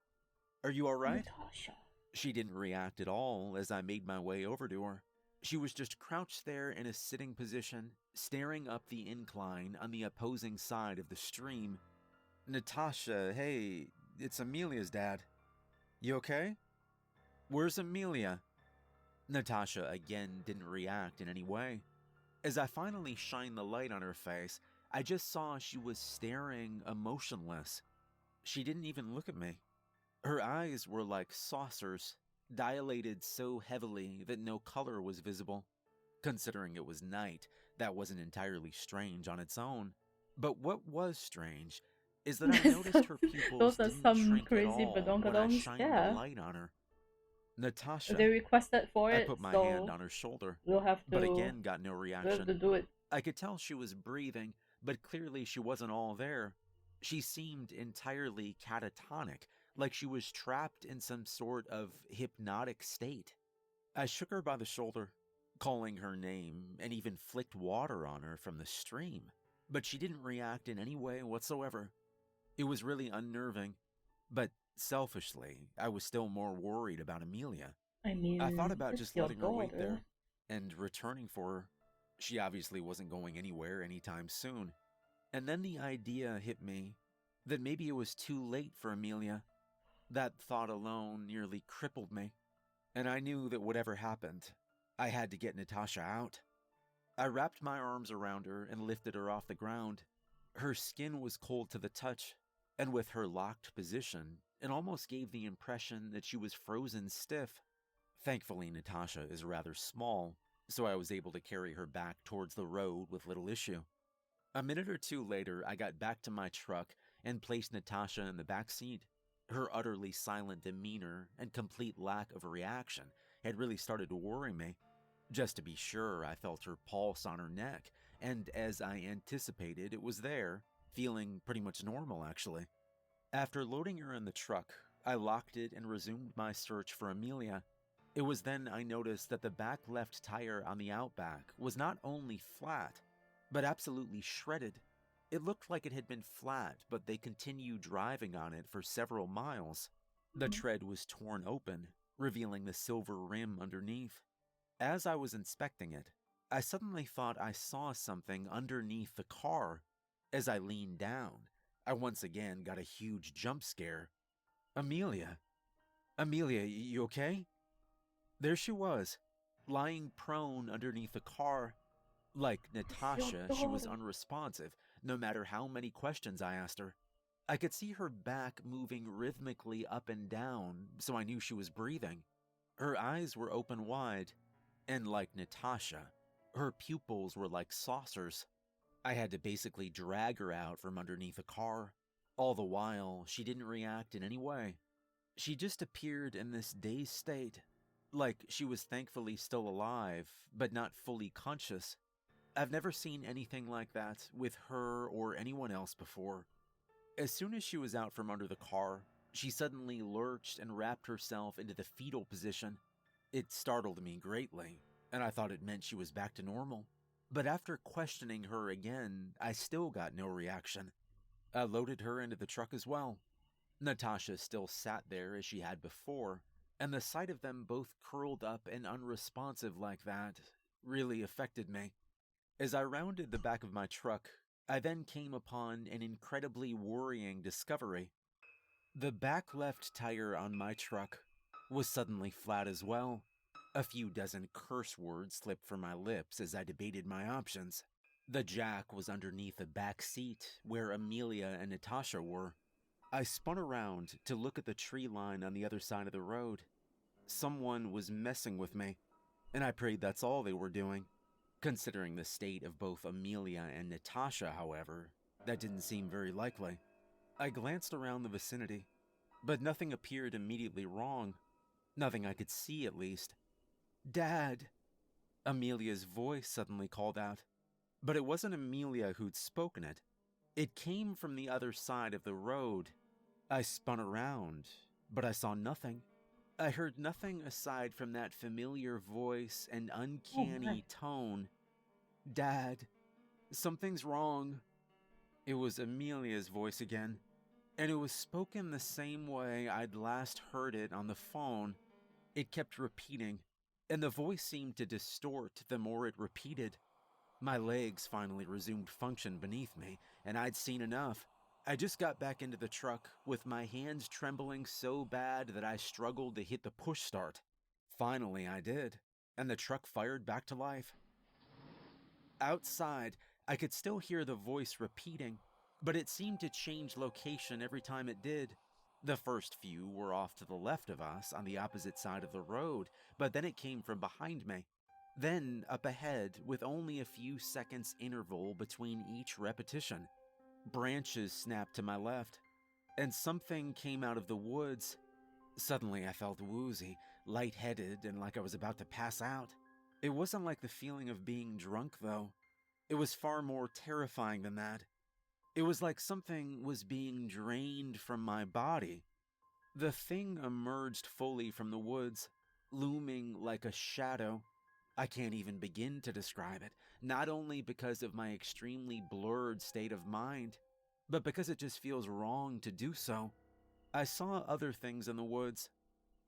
Are you alright? Natasha. She didn't react at all as I made my way over to her. She was just crouched there in a sitting position, staring up the incline on the opposing side of the stream. Natasha, hey, it's Amelia's dad. You okay? Where's Amelia? Natasha again didn't react in any way. As I finally shined the light on her face, I just saw she was staring emotionless. She didn't even look at me. Her eyes were like saucers, dilated so heavily that no color was visible. Considering it was night, that wasn't entirely strange on its own. But what was strange is that I noticed her pupils Those are didn't some shrink at crazy all when I badonkadonks, shined yeah. the light on her. Natasha, They requested for I it, put my so hand on her shoulder, we'll have to, but again got no we'll have reaction. to do it. I could tell she was breathing, but clearly she wasn't all there. She seemed entirely catatonic, like she was trapped in some sort of hypnotic state. I shook her by the shoulder, calling her name, and even flicked water on her from the stream, but she didn't react in any way whatsoever. It was really unnerving, but selfishly, I was still more worried about Amelia. I mean, I thought about it's just your letting her wait daughter. there and returning for her. She obviously wasn't going anywhere anytime soon. And then the idea hit me that maybe it was too late for Amelia. That thought alone nearly crippled me, and I knew that whatever happened, I had to get Natasha out. I wrapped my arms around her and lifted her off the ground. Her skin was cold to the touch, and with her locked position, it almost gave the impression that she was frozen stiff. Thankfully, Natasha is rather small, so I was able to carry her back towards the road with little issue. A minute or two later, I got back to my truck and placed Natasha in the back seat. Her utterly silent demeanor and complete lack of reaction had really started to worry me. Just to be sure, I felt her pulse on her neck, and as I anticipated, it was there, feeling pretty much normal actually. After loading her in the truck, I locked it and resumed my search for Amelia. It was then I noticed that the back left tire on the Outback was not only flat, but absolutely shredded. It looked like it had been flat, but they continued driving on it for several miles. The tread was torn open, revealing the silver rim underneath. As I was inspecting it, I suddenly thought I saw something underneath the car. As I leaned down, I once again got a huge jump scare. Amelia, you okay? There she was, lying prone underneath the car. Like Natasha, she was unresponsive, no matter how many questions I asked her. I could see her back moving rhythmically up and down, so I knew she was breathing. Her eyes were open wide, and like Natasha, her pupils were like saucers. I had to basically drag her out from underneath the car. All the while, she didn't react in any way. She just appeared in this dazed state, like she was thankfully still alive, but not fully conscious. I've never seen anything like that with her or anyone else before. As soon as she was out from under the car, she suddenly lurched and wrapped herself into the fetal position. It startled me greatly, and I thought it meant she was back to normal. But after questioning her again, I still got no reaction. I loaded her into the truck as well. Natasha still sat there as she had before, and the sight of them both curled up and unresponsive like that really affected me. As I rounded the back of my truck, I then came upon an incredibly worrying discovery. The back left tire on my truck was suddenly flat as well. A few dozen curse words slipped from my lips as I debated my options. The jack was underneath the back seat where Amelia and Natasha were. I spun around to look at the tree line on the other side of the road. Someone was messing with me, and I prayed that's all they were doing. Considering the state of both Amelia and Natasha, however, that didn't seem very likely. I glanced around the vicinity, but nothing appeared immediately wrong. Nothing I could see, at least. "Dad!" Amelia's voice suddenly called out. But it wasn't Amelia who'd spoken it. It came from the other side of the road. I spun around, but I saw nothing. I heard nothing aside from that familiar voice and uncanny tone. "Dad, something's wrong." It was Amelia's voice again. and it was spoken the same way I'd last heard it on the phone. It kept repeating, and the voice seemed to distort the more it repeated. My legs finally resumed function beneath me, and I'd seen enough. I just got back into the truck, with my hands trembling so bad that I struggled to hit the push start. Finally, I did, and the truck fired back to life. Outside, I could still hear the voice repeating, but it seemed to change location every time it did. The first few were off to the left of us on the opposite side of the road, but then it came from behind me. Then up ahead, with only a few seconds interval between each repetition. Branches snapped to my left, and something came out of the woods. Suddenly I felt woozy, lightheaded, and like I was about to pass out. It wasn't like the feeling of being drunk, though. It was far more terrifying than that. It was like something was being drained from my body. The thing emerged fully from the woods, looming like a shadow. I can't even begin to describe it, not only because of my extremely blurred state of mind, but because it just feels wrong to do so. I saw other things in the woods,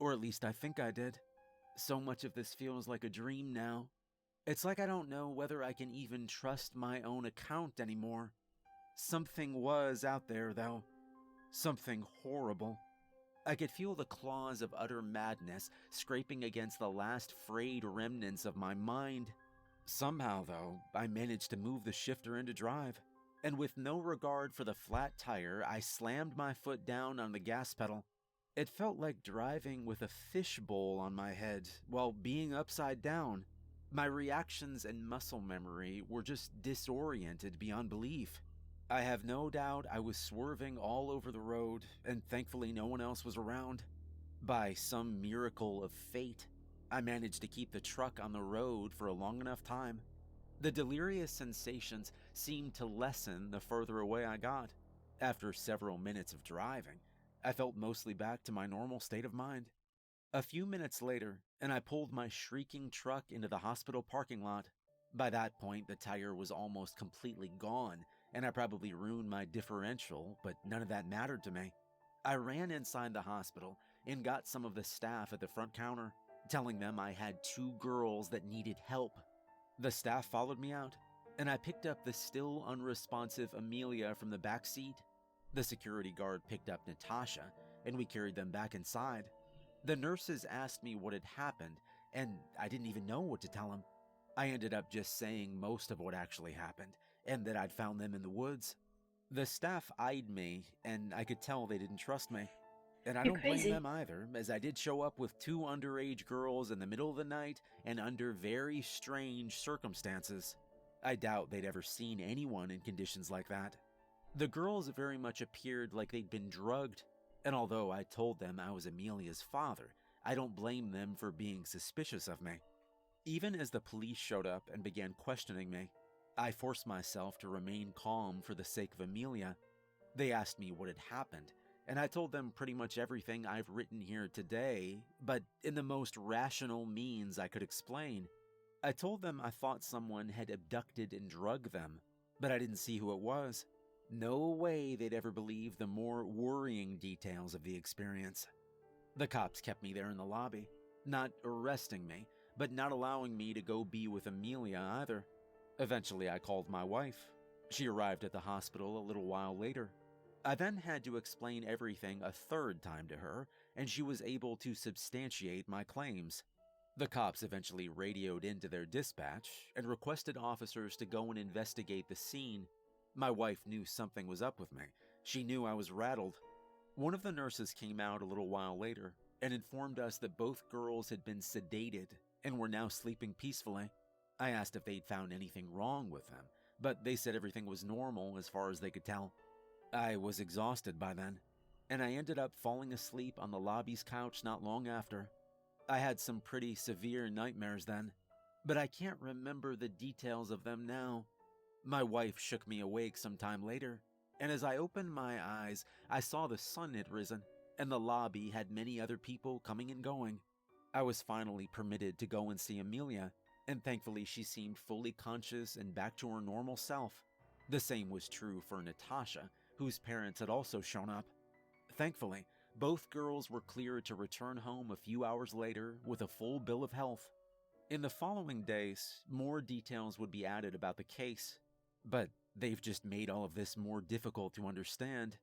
or at least I think I did. So much of this feels like a dream now. It's like I don't know whether I can even trust my own account anymore. Something was out there, though. Something horrible. I could feel the claws of utter madness scraping against the last frayed remnants of my mind. Somehow, though, I managed to move the shifter into drive, and with no regard for the flat tire, I slammed my foot down on the gas pedal. It felt like driving with a fishbowl on my head while being upside down. My reactions and muscle memory were just disoriented beyond belief. I have no doubt I was swerving all over the road, and thankfully no one else was around. By some miracle of fate, I managed to keep the truck on the road for a long enough time. The delirious sensations seemed to lessen the further away I got. After several minutes of driving, I felt mostly back to my normal state of mind. A few minutes later, and I pulled my shrieking truck into the hospital parking lot. By that point, the tire was almost completely gone, and I probably ruined my differential, but none of that mattered to me. I ran inside the hospital and got some of the staff at the front counter, telling them I had 2 girls that needed help. The staff followed me out, and I picked up the still unresponsive Amelia from the back seat. The security guard picked up Natasha, and we carried them back inside. The nurses asked me what had happened, and I didn't even know what to tell them. I ended up just saying most of what actually happened, and that I'd found them in the woods. The staff eyed me, and I could tell they didn't trust me. And I You're don't blame crazy. them either, as I did show up with 2 underage girls in the middle of the night and under very strange circumstances. I doubt they'd ever seen anyone in conditions like that. The girls very much appeared like they'd been drugged, and although I told them I was Amelia's father, I don't blame them for being suspicious of me. Even as the police showed up and began questioning me, I forced myself to remain calm for the sake of Amelia. They asked me what had happened, and I told them pretty much everything I've written here today, but in the most rational means I could explain. I told them I thought someone had abducted and drugged them, but I didn't see who it was. No way they'd ever believe the more worrying details of the experience. The cops kept me there in the lobby, not arresting me, but not allowing me to go be with Amelia either. Eventually, I called my wife. She arrived at the hospital a little while later. I then had to explain everything a 3rd time to her, and she was able to substantiate my claims. The cops eventually radioed into their dispatch and requested officers to go and investigate the scene. My wife knew something was up with me. She knew I was rattled. One of the nurses came out a little while later and informed us that both girls had been sedated and were now sleeping peacefully. I asked if they'd found anything wrong with them, but they said everything was normal as far as they could tell. I was exhausted by then, and I ended up falling asleep on the lobby's couch not long after. I had some pretty severe nightmares then, but I can't remember the details of them now. My wife shook me awake some time later, and as I opened my eyes, I saw the sun had risen, and the lobby had many other people coming and going. I was finally permitted to go and see Amelia, and thankfully she seemed fully conscious and back to her normal self. The same was true for Natasha, whose parents had also shown up. Thankfully, both girls were cleared to return home a few hours later with a full bill of health. In the following days, more details would be added about the case, but they've just made all of this more difficult to understand.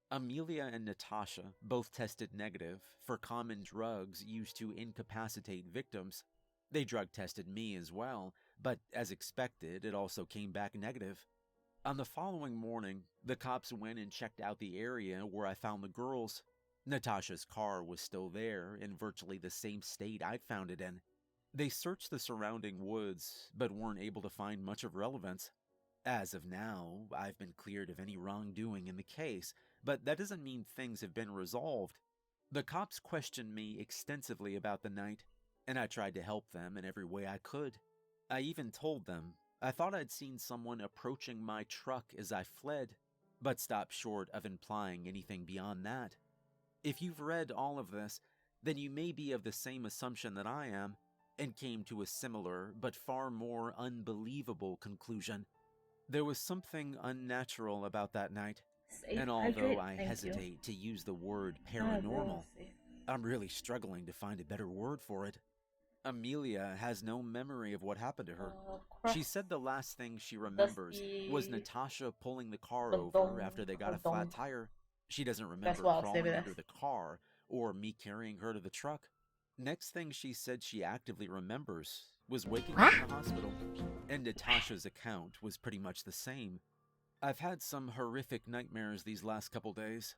Amelia and Natasha both tested negative for common drugs used to incapacitate victims. They drug tested me as well, but as expected, it also came back negative. On the following morning, the cops went and checked out the area where I found the girls. Natasha's car was still there, in virtually the same state I'd found it in. They searched the surrounding woods, but weren't able to find much of relevance. As of now, I've been cleared of any wrongdoing in the case, but that doesn't mean things have been resolved. The cops questioned me extensively about the night, and I tried to help them in every way I could. I even told them I thought I'd seen someone approaching my truck as I fled, but stopped short of implying anything beyond that. If you've read all of this, then you may be of the same assumption that I am, and came to a similar but far more unbelievable conclusion. There was something unnatural about that night, and although I hesitate to use the word paranormal, I'm really struggling to find a better word for it. Amelia has no memory of what happened to her. She said the last thing she remembers was Natasha pulling the car over after they got a flat tire. She doesn't remember crawling under the car or me carrying her to the truck. Next thing she said she actively remembers was waking up in the hospital, and Natasha's account was pretty much the same. I've had some horrific nightmares these last couple days.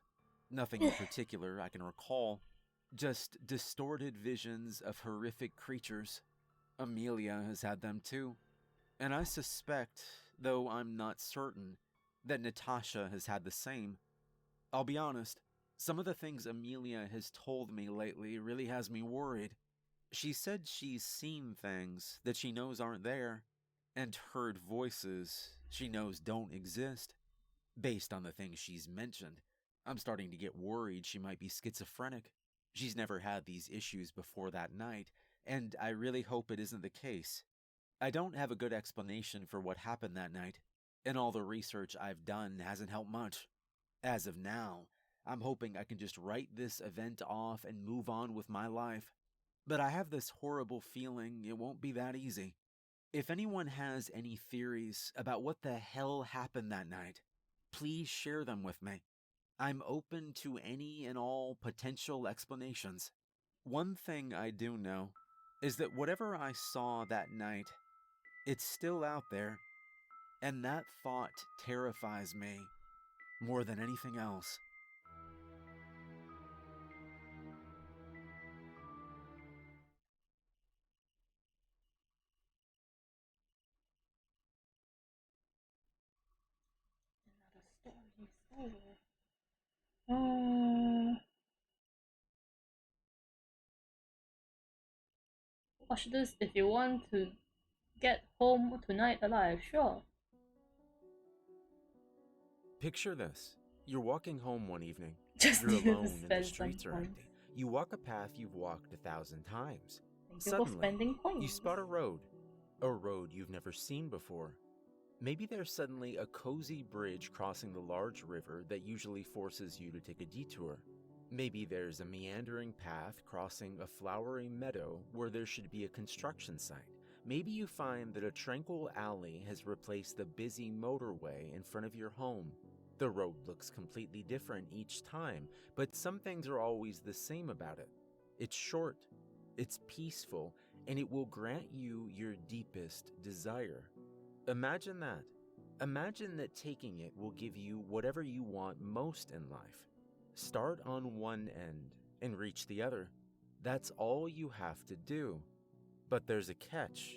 Nothing in particular I can recall, just distorted visions of horrific creatures. Amelia has had them too, and I suspect, though I'm not certain, that Natasha has had the same. I'll be honest, some of the things Amelia has told me lately really has me worried. She said she's seen things that she knows aren't there, and heard voices she knows don't exist. Based on the things she's mentioned, I'm starting to get worried she might be schizophrenic. She's never had these issues before that night, and I really hope it isn't the case. I don't have a good explanation for what happened that night, and all the research I've done hasn't helped much. As of now, I'm hoping I can just write this event off and move on with my life. But I have this horrible feeling it won't be that easy. If anyone has any theories about what the hell happened that night, please share them with me. I'm open to any and all potential explanations. One thing I do know is that whatever I saw that night, it's still out there, and that thought terrifies me more than anything else. Another story is over. Watch this if you want to get home tonight alive, sure. Picture this. You're walking home one evening. Just You're need to alone and the spend streets some are points. empty. You walk a path you've walked 1,000 times. Thank you for Suddenly, spending points. you spot a road you've never seen before. Maybe there's suddenly a cozy bridge crossing the large river that usually forces you to take a detour. Maybe there's a meandering path crossing a flowery meadow where there should be a construction site. Maybe you find that a tranquil alley has replaced the busy motorway in front of your home. The road looks completely different each time, but some things are always the same about it. It's short, it's peaceful, and it will grant you your deepest desire. Imagine that. Imagine that taking it will give you whatever you want most in life. Start on one end and reach the other. That's all you have to do. But there's a catch.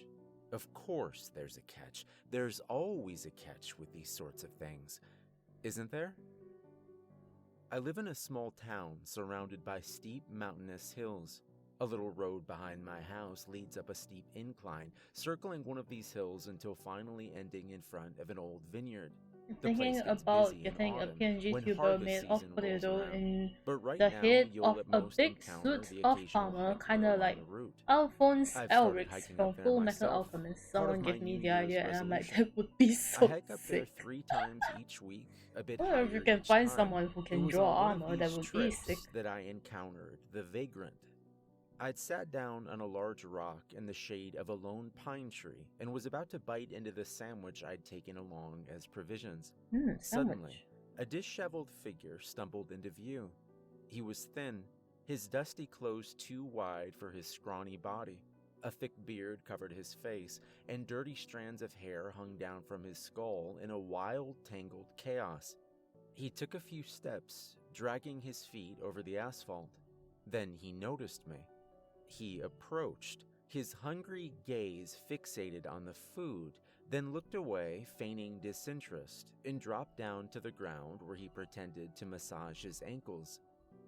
Of course there's a catch. There's always a catch with these sorts of things. Isn't there? I live in a small town surrounded by steep mountainous hills. A little road behind my house leads up a steep incline, circling one of these hills until finally ending in front of an old vineyard. The Thinking place gets about busy in getting a autumn PNG when tuber harvest made of season rolls potato around, in but right the now head you'll of at a most big encounter suit the of occasional farmer, hiker kinda along like the route. Alphonse I've started Elric's hiking from up there Full Metal myself, Alchemist. part Someone of my gave me New the Year's idea and I'm like, resolution. that would be I so hike up there sick. 3 times each week, a bit Well, if you higher can each find time. someone who It can was draw on one of armor, that these would be sick. trips that I encountered the vagrant. I'd sat down on a large rock in the shade of a lone pine tree and was about to bite into the sandwich I'd taken along as provisions. Suddenly, Sandwich. a disheveled figure stumbled into view. He was thin, his dusty clothes too wide for his scrawny body. A thick beard covered his face, and dirty strands of hair hung down from his skull in a wild, tangled chaos. He took a few steps, dragging his feet over the asphalt. Then he noticed me. He approached, his hungry gaze fixated on the food, then looked away, feigning disinterest, and dropped down to the ground where he pretended to massage his ankles.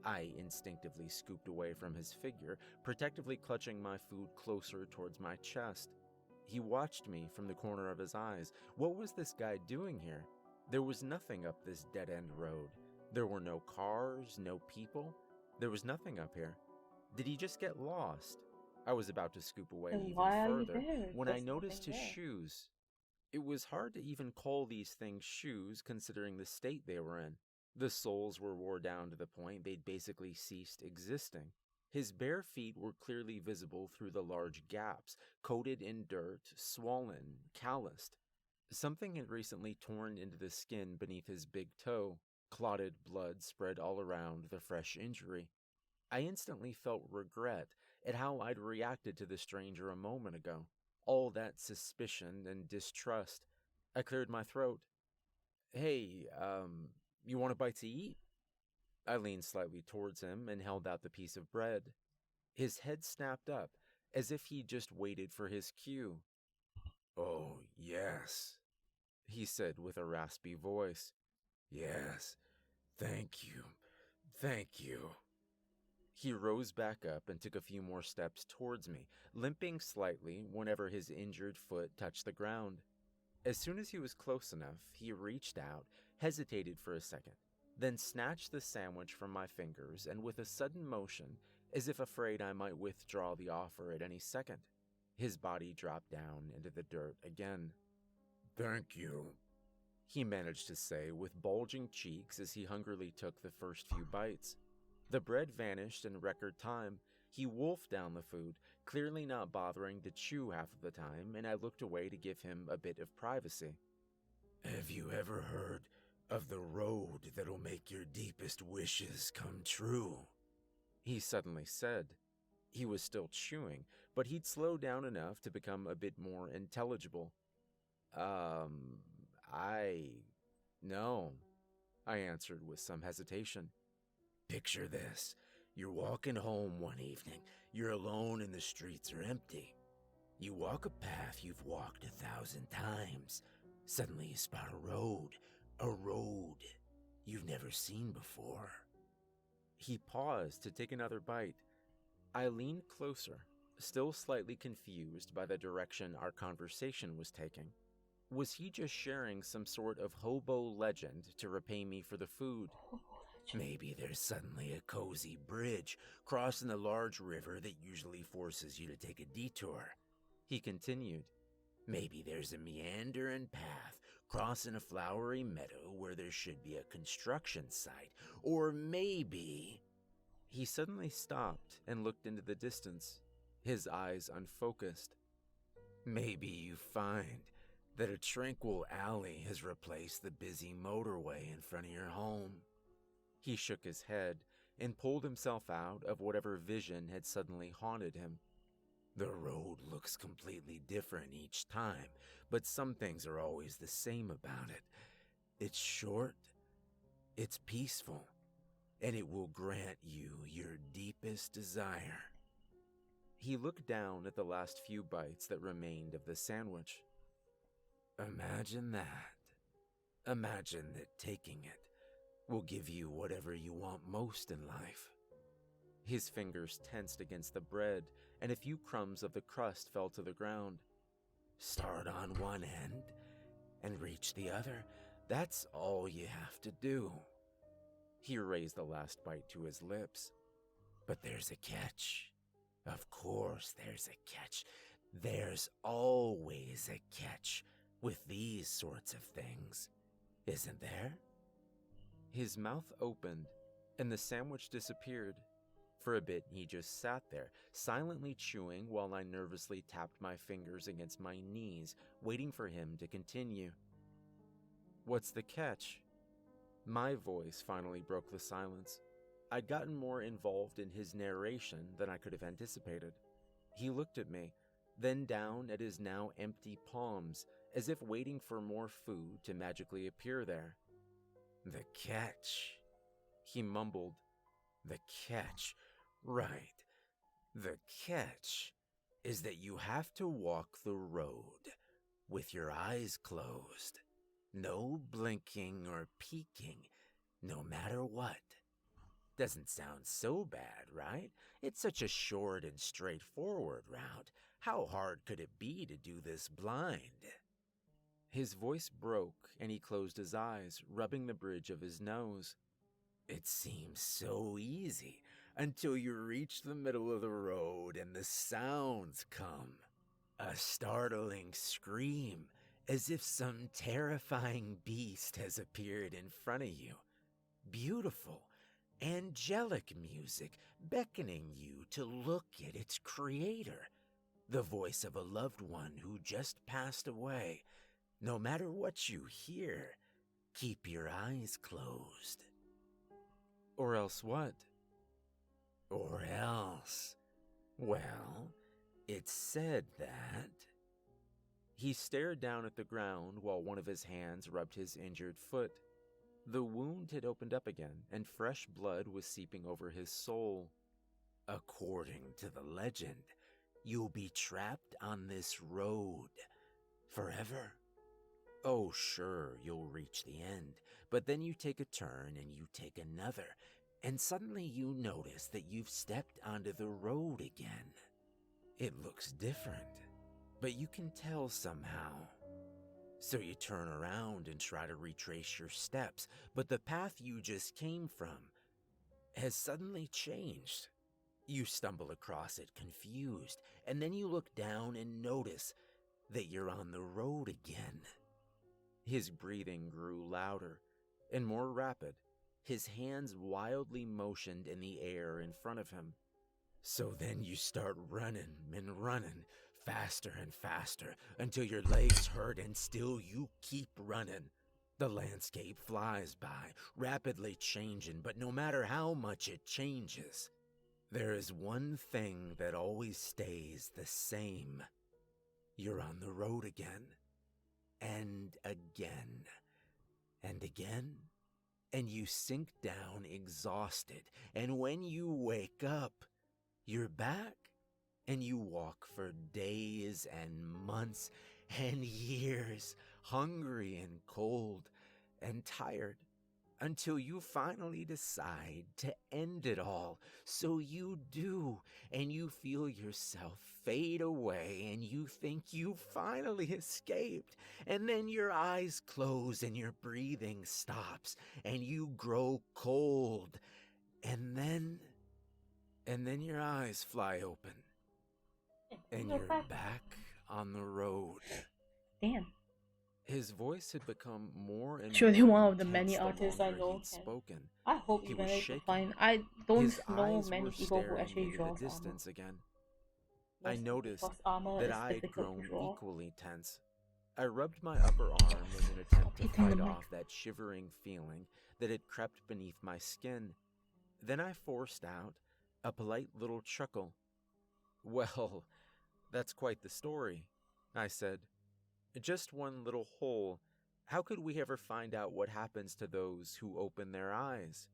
I instinctively scooped away from his figure, protectively clutching my food closer towards my chest. He watched me from the corner of his eyes. What was this guy doing here? There was nothing up this dead-end road. There were no cars, no people. There was nothing up here. Did he just get lost? I was about to scoop away Then even why are you further there? when I There's noticed nothing his there. shoes. It was hard to even call these things shoes considering the state they were in. The soles were wore down to the point they'd basically ceased existing. His bare feet were clearly visible through the large gaps, coated in dirt, swollen, calloused. Something had recently torn into the skin beneath his big toe. Clotted blood spread all around the fresh injury. I instantly felt regret at how I'd reacted to the stranger a moment ago. All that suspicion and distrust. I cleared my throat. Hey, you want a bite to eat? I leaned slightly towards him and held out the piece of bread. His head snapped up, as if he'd just waited for his cue. Oh, yes, he said with a raspy voice. Yes, thank you, thank you. He rose back up and took a few more steps towards me, limping slightly whenever his injured foot touched the ground. As soon as he was close enough, he reached out, hesitated for a second, then snatched the sandwich from my fingers and with a sudden motion, as if afraid I might withdraw the offer at any second, his body dropped down into the dirt again. Thank you, he managed to say with bulging cheeks as he hungrily took the first few bites. The bread vanished in record time. He wolfed down the food, clearly not bothering to chew half of the time, and I looked away to give him a bit of privacy. Have you ever heard of the road that'll make your deepest wishes come true? He suddenly said. He was still chewing, but he'd slowed down enough to become a bit more intelligible. No, I answered with some hesitation. Picture this. You're walking home one evening. You're alone and the streets are empty. You walk a path you've walked 1,000 times. Suddenly you spot a road you've never seen before. He paused to take another bite. I leaned closer, still slightly confused by the direction our conversation was taking. Was he just sharing some sort of hobo legend to repay me for the food? Maybe there's suddenly a cozy bridge crossing a large river that usually forces you to take a detour. He continued. Maybe there's a meandering path crossing a flowery meadow where there should be a construction site. Or maybe... He suddenly stopped and looked into the distance, his eyes unfocused. Maybe you find that a tranquil alley has replaced the busy motorway in front of your home. He shook his head and pulled himself out of whatever vision had suddenly haunted him. The road looks completely different each time, but some things are always the same about it. It's short, it's peaceful, and it will grant you your deepest desire. He looked down at the last few bites that remained of the sandwich. Imagine that. Imagine that taking it will give you whatever you want most in life. His fingers tensed against the bread, and a few crumbs of the crust fell to the ground. Start on one end and reach the other, That's all you have to do. He raised the last bite to his lips. But there's a catch. Of course there's a catch. There's always a catch with these sorts of things, isn't there? His mouth opened, and the sandwich disappeared. For a bit, he just sat there, silently chewing while I nervously tapped my fingers against my knees, waiting for him to continue. What's the catch? My voice finally broke the silence. I'd gotten more involved in his narration than I could have anticipated. He looked at me, then down at his now empty palms, as if waiting for more food to magically appear there. The catch, he mumbled. The catch, right. The catch is that you have to walk the road with your eyes closed. No blinking or peeking, no matter what. Doesn't sound so bad, right? It's such a short and straightforward route. How hard could it be to do this blind? His voice broke, and he closed his eyes, rubbing the bridge of his nose. It seems so easy until you reach the middle of the road and the sounds come. A startling scream, as if some terrifying beast has appeared in front of you. Beautiful, angelic music beckoning you to look at its creator. The voice of a loved one who just passed away. No matter what you hear, keep your eyes closed. Or else what? Or else, well, it said that. He stared down at the ground while one of his hands rubbed his injured foot. The wound had opened up again, and fresh blood was seeping over his soul. According to the legend, you'll be trapped on this road forever. Oh, sure, you'll reach the end, but then you take a turn and you take another, and suddenly you notice that you've stepped onto the road again. It looks different, but you can tell somehow. So you turn around and try to retrace your steps, but the path you just came from has suddenly changed. You stumble across it confused, and then you look down and notice that you're on the road again. His breathing grew louder and more rapid. His hands wildly motioned in the air in front of him. So then you start running and running, faster and faster, until your legs hurt and still you keep running. The landscape flies by, rapidly changing, but no matter how much it changes, there is one thing that always stays the same. You're on the road again, and again, and again, and you sink down exhausted, and when you wake up, you're back, and you walk for days and months and years, hungry and cold and tired, until you finally decide to end it all. So you do, and you feel yourself fade away, and you think you finally escaped, and then your eyes close and your breathing stops, and you grow cold, and then your eyes fly open, and you're back on the road. Damn. His voice had become more and Surely more one of the many intense artists the I longer know he'd can. spoken. I hope He you was manage to shaking. find. I don't His know eyes many were people who staring actually into draw the armor. distance again. I Mostly noticed because armor that is I had difficult grown to draw. equally tense. I rubbed my upper arm in an attempt to hitting the fight mic. off that shivering feeling that had crept beneath my skin. Then I forced out a polite little chuckle. Well, that's quite the story, I said. Just one little hole. How could we ever find out what happens to those who open their eyes?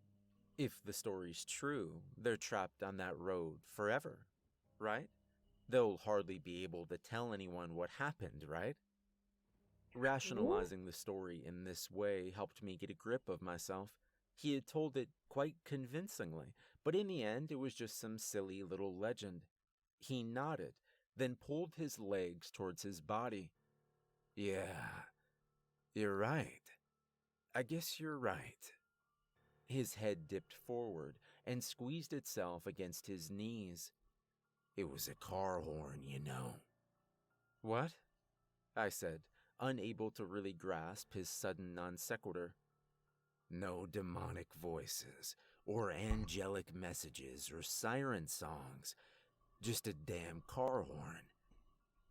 If the story's true, they're trapped on that road forever, right? They'll hardly be able to tell anyone what happened, right? Rationalizing the story in this way helped me get a grip of myself. He had told it quite convincingly, but in the end it was just some silly little legend. He nodded, then pulled his legs towards his body. Yeah, you're right. I guess you're right. His head dipped forward and squeezed itself against his knees. It was a car horn, you know. What? I said, unable to really grasp his sudden non sequitur. No demonic voices, or angelic messages, or siren songs. Just a damn car horn.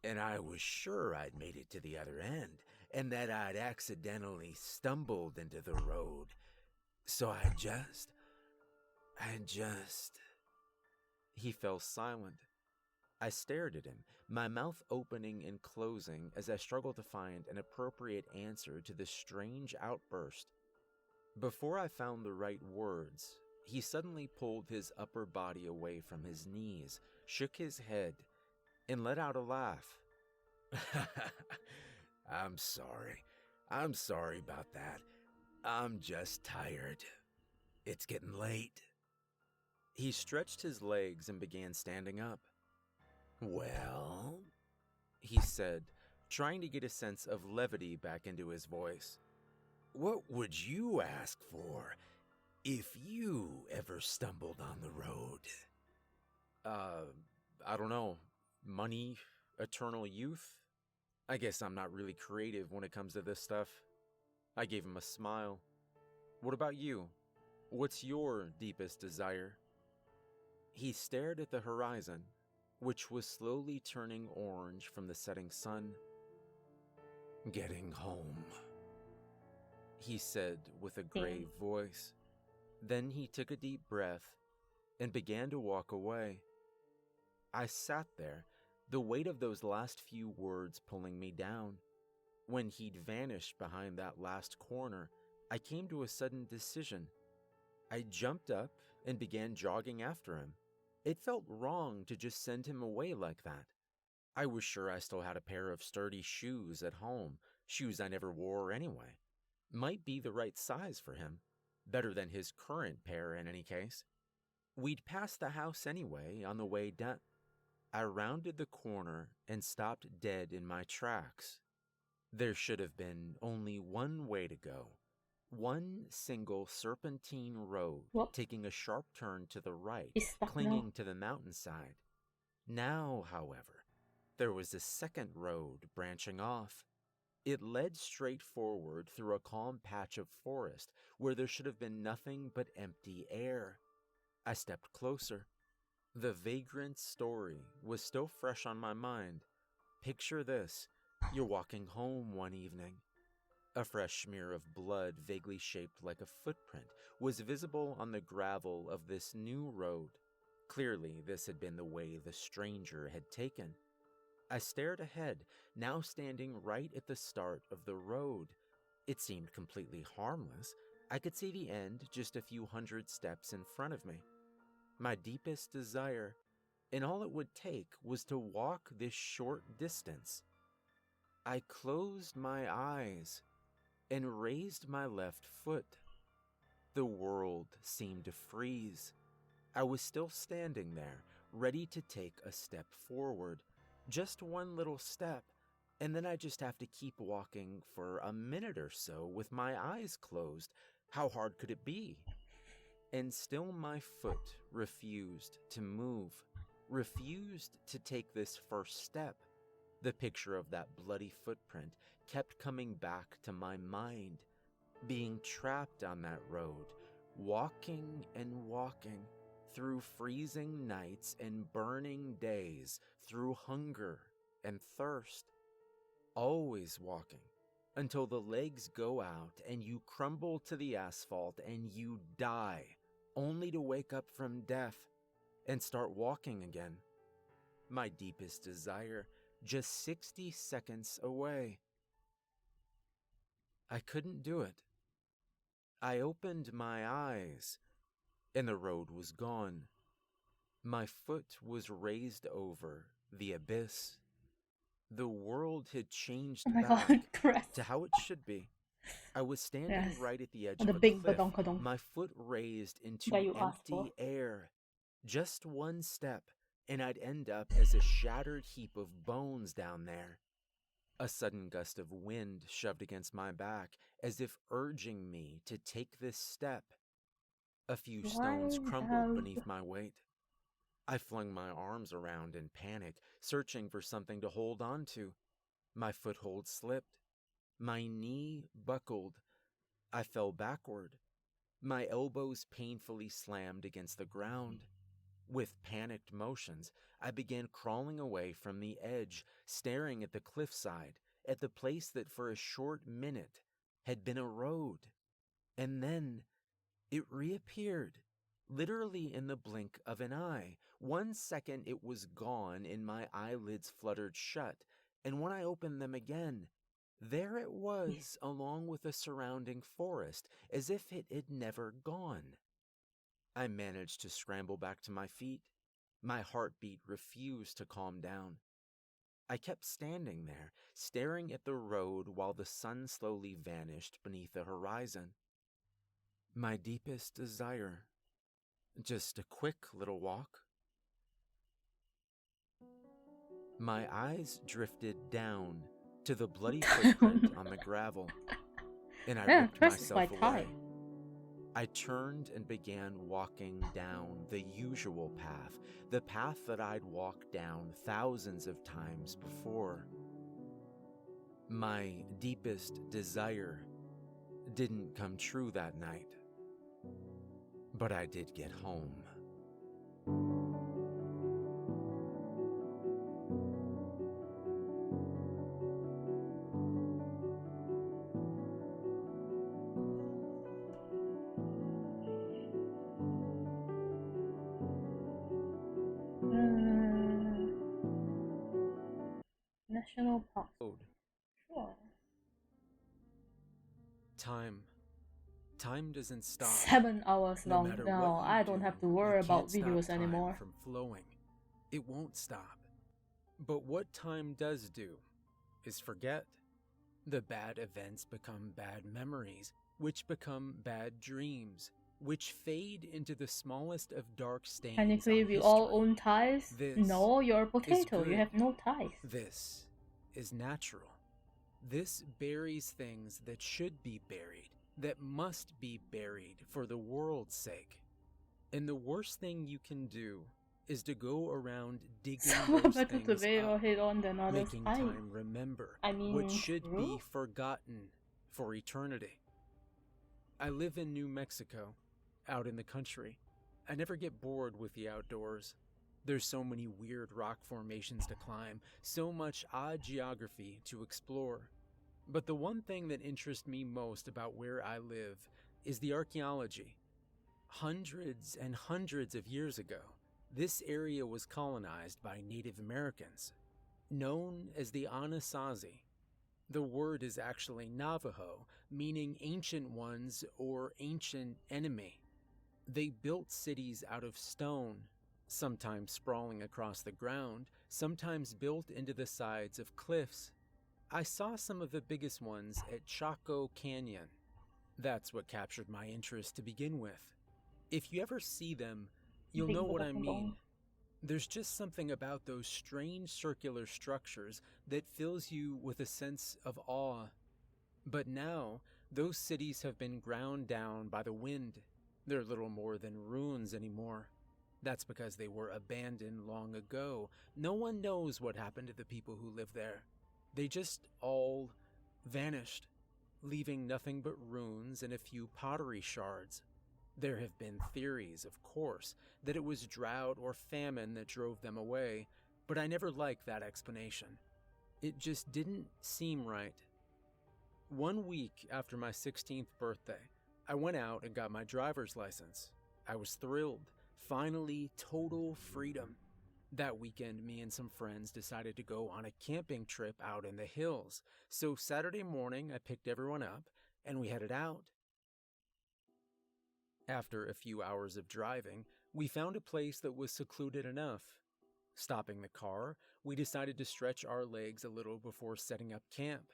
And I was sure I'd made it to the other end, and that I'd accidentally stumbled into the road. So I just... He fell silent. I stared at him, my mouth opening and closing as I struggled to find an appropriate answer to this strange outburst. Before I found the right words, he suddenly pulled his upper body away from his knees, shook his head, and let out a laugh. I'm sorry. I'm sorry about that. I'm just tired. It's getting late. He stretched his legs and began standing up. Well, he said, trying to get a sense of levity back into his voice. What would you ask for if you ever stumbled on the road? I don't know. Money, eternal youth? I guess I'm not really creative when it comes to this stuff. I gave him a smile. What about you? What's your deepest desire? He stared at the horizon, which was slowly turning orange from the setting sun. Getting home, he said with a grave voice. Then he took a deep breath and began to walk away. I sat there, the weight of those last few words pulling me down. When he'd vanished behind that last corner, I came to a sudden decision. I jumped up and began jogging after him. It felt wrong to just send him away like that. I was sure I still had a pair of sturdy shoes at home, shoes I never wore anyway. Might be the right size for him. Better than his current pair in any case. We'd passed the house anyway on the way down. I rounded the corner and stopped dead in my tracks. There should have been only one way to go. One single serpentine road taking a sharp turn to the right, clinging to the mountainside. Now, however, there was a second road branching off. It led straight forward through a calm patch of forest where there should have been nothing but empty air. I stepped closer. The vagrant story was still fresh on my mind. Picture this. You're walking home one evening. A fresh smear of blood, vaguely shaped like a footprint, was visible on the gravel of this new road. Clearly, this had been the way the stranger had taken. I stared ahead, now standing right at the start of the road. It seemed completely harmless. I could see the end just a few hundred steps in front of me. My deepest desire, and all it would take, was to walk this short distance. I closed my eyes and raised my left foot. The world seemed to freeze. I was still standing there, ready to take a step forward. Just one little step, and then I just have to keep walking for a minute or so with my eyes closed. How hard could it be? And still my foot refused to move, refused to take this first step. The picture of that bloody footprint kept coming back to my mind, being trapped on that road, walking and walking, through freezing nights and burning days, through hunger and thirst, always walking, until the legs go out and you crumble to the asphalt and you die, only to wake up from death and start walking again. My deepest desire, just 60 seconds away. I couldn't do it. I opened my eyes, and the road was gone. My foot was raised over the abyss. The world had changed Oh my back god, Chris. to how it should be. I was standing Yes. right at the edge On of the a big cliff, badonk-a-donk my foot raised into that you asked for. empty air. Just one step, and I'd end up as a shattered heap of bones down there. A sudden gust of wind shoved against my back, as if urging me to take this step. A few stones Why crumbled have beneath my weight. I flung my arms around in panic, searching for something to hold on to. My foothold slipped. My knee buckled. I fell backward. My elbows painfully slammed against the ground. With panicked motions, I began crawling away from the edge, staring at the cliffside, at the place that for a short minute had been a road. And then it reappeared, literally in the blink of an eye. 1 second it was gone and my eyelids fluttered shut, and when I opened them again, there it was along with the surrounding forest, as if it had never gone. I managed to scramble back to my feet. My heartbeat refused to calm down. I kept standing there, staring at the road while the sun slowly vanished beneath the horizon. My deepest desire. Just a quick little walk. My eyes drifted down to the bloody footprint on the gravel, and I yeah, ripped first is my myself tie. away. I turned and began walking down the usual path, the path that I'd walked down thousands of times before. My deepest desire didn't come true that night, but I did get home. National Park. Sure. Time doesn't stop. 7 hours No long. matter No, what you I don't do, have to you worry about can't stop videos time anymore. from flowing. It won't stop. But what time does do is forget. The bad events become bad memories, which become bad dreams, which fade into the smallest of dark stains Technically, on we history. all own ties. This No, you're a potato. good. You have no ties. This is natural. This buries things that should be buried, that must be buried for the world's sake. And the worst thing you can do is to go around digging Some those better to things wait or up, hit on than others. making Fine. time remember I mean, what should true? be forgotten for eternity. I live in New Mexico, out in the country. I never get bored with the outdoors. There's so many weird rock formations to climb, so much odd geography to explore. But the one thing that interests me most about where I live is the archaeology. Hundreds and hundreds of years ago, this area was colonized by Native Americans, known as the Anasazi. The word is actually Navajo, meaning ancient ones or ancient enemy. They built cities out of stone, sometimes sprawling across the ground, sometimes built into the sides of cliffs. I saw some of the biggest ones at Chaco Canyon. That's what captured my interest to begin with. If you ever see them, you'll know what I mean. There's just something about those strange circular structures that fills you with a sense of awe. But now, those cities have been ground down by the wind. They're little more than ruins anymore. That's because they were abandoned long ago. No one knows what happened to the people who live there. They just all vanished, leaving nothing but ruins and a few pottery shards. There have been theories, of course, that it was drought or famine that drove them away, but I never liked that explanation. It just didn't seem right. 1 week after my 16th birthday, I went out and got my driver's license. I was thrilled. Finally, total freedom. That weekend, me and some friends decided to go on a camping trip out in the hills. So Saturday morning, I picked everyone up and we headed out. After a few hours of driving, we found a place that was secluded enough. Stopping the car, we decided to stretch our legs a little before setting up camp.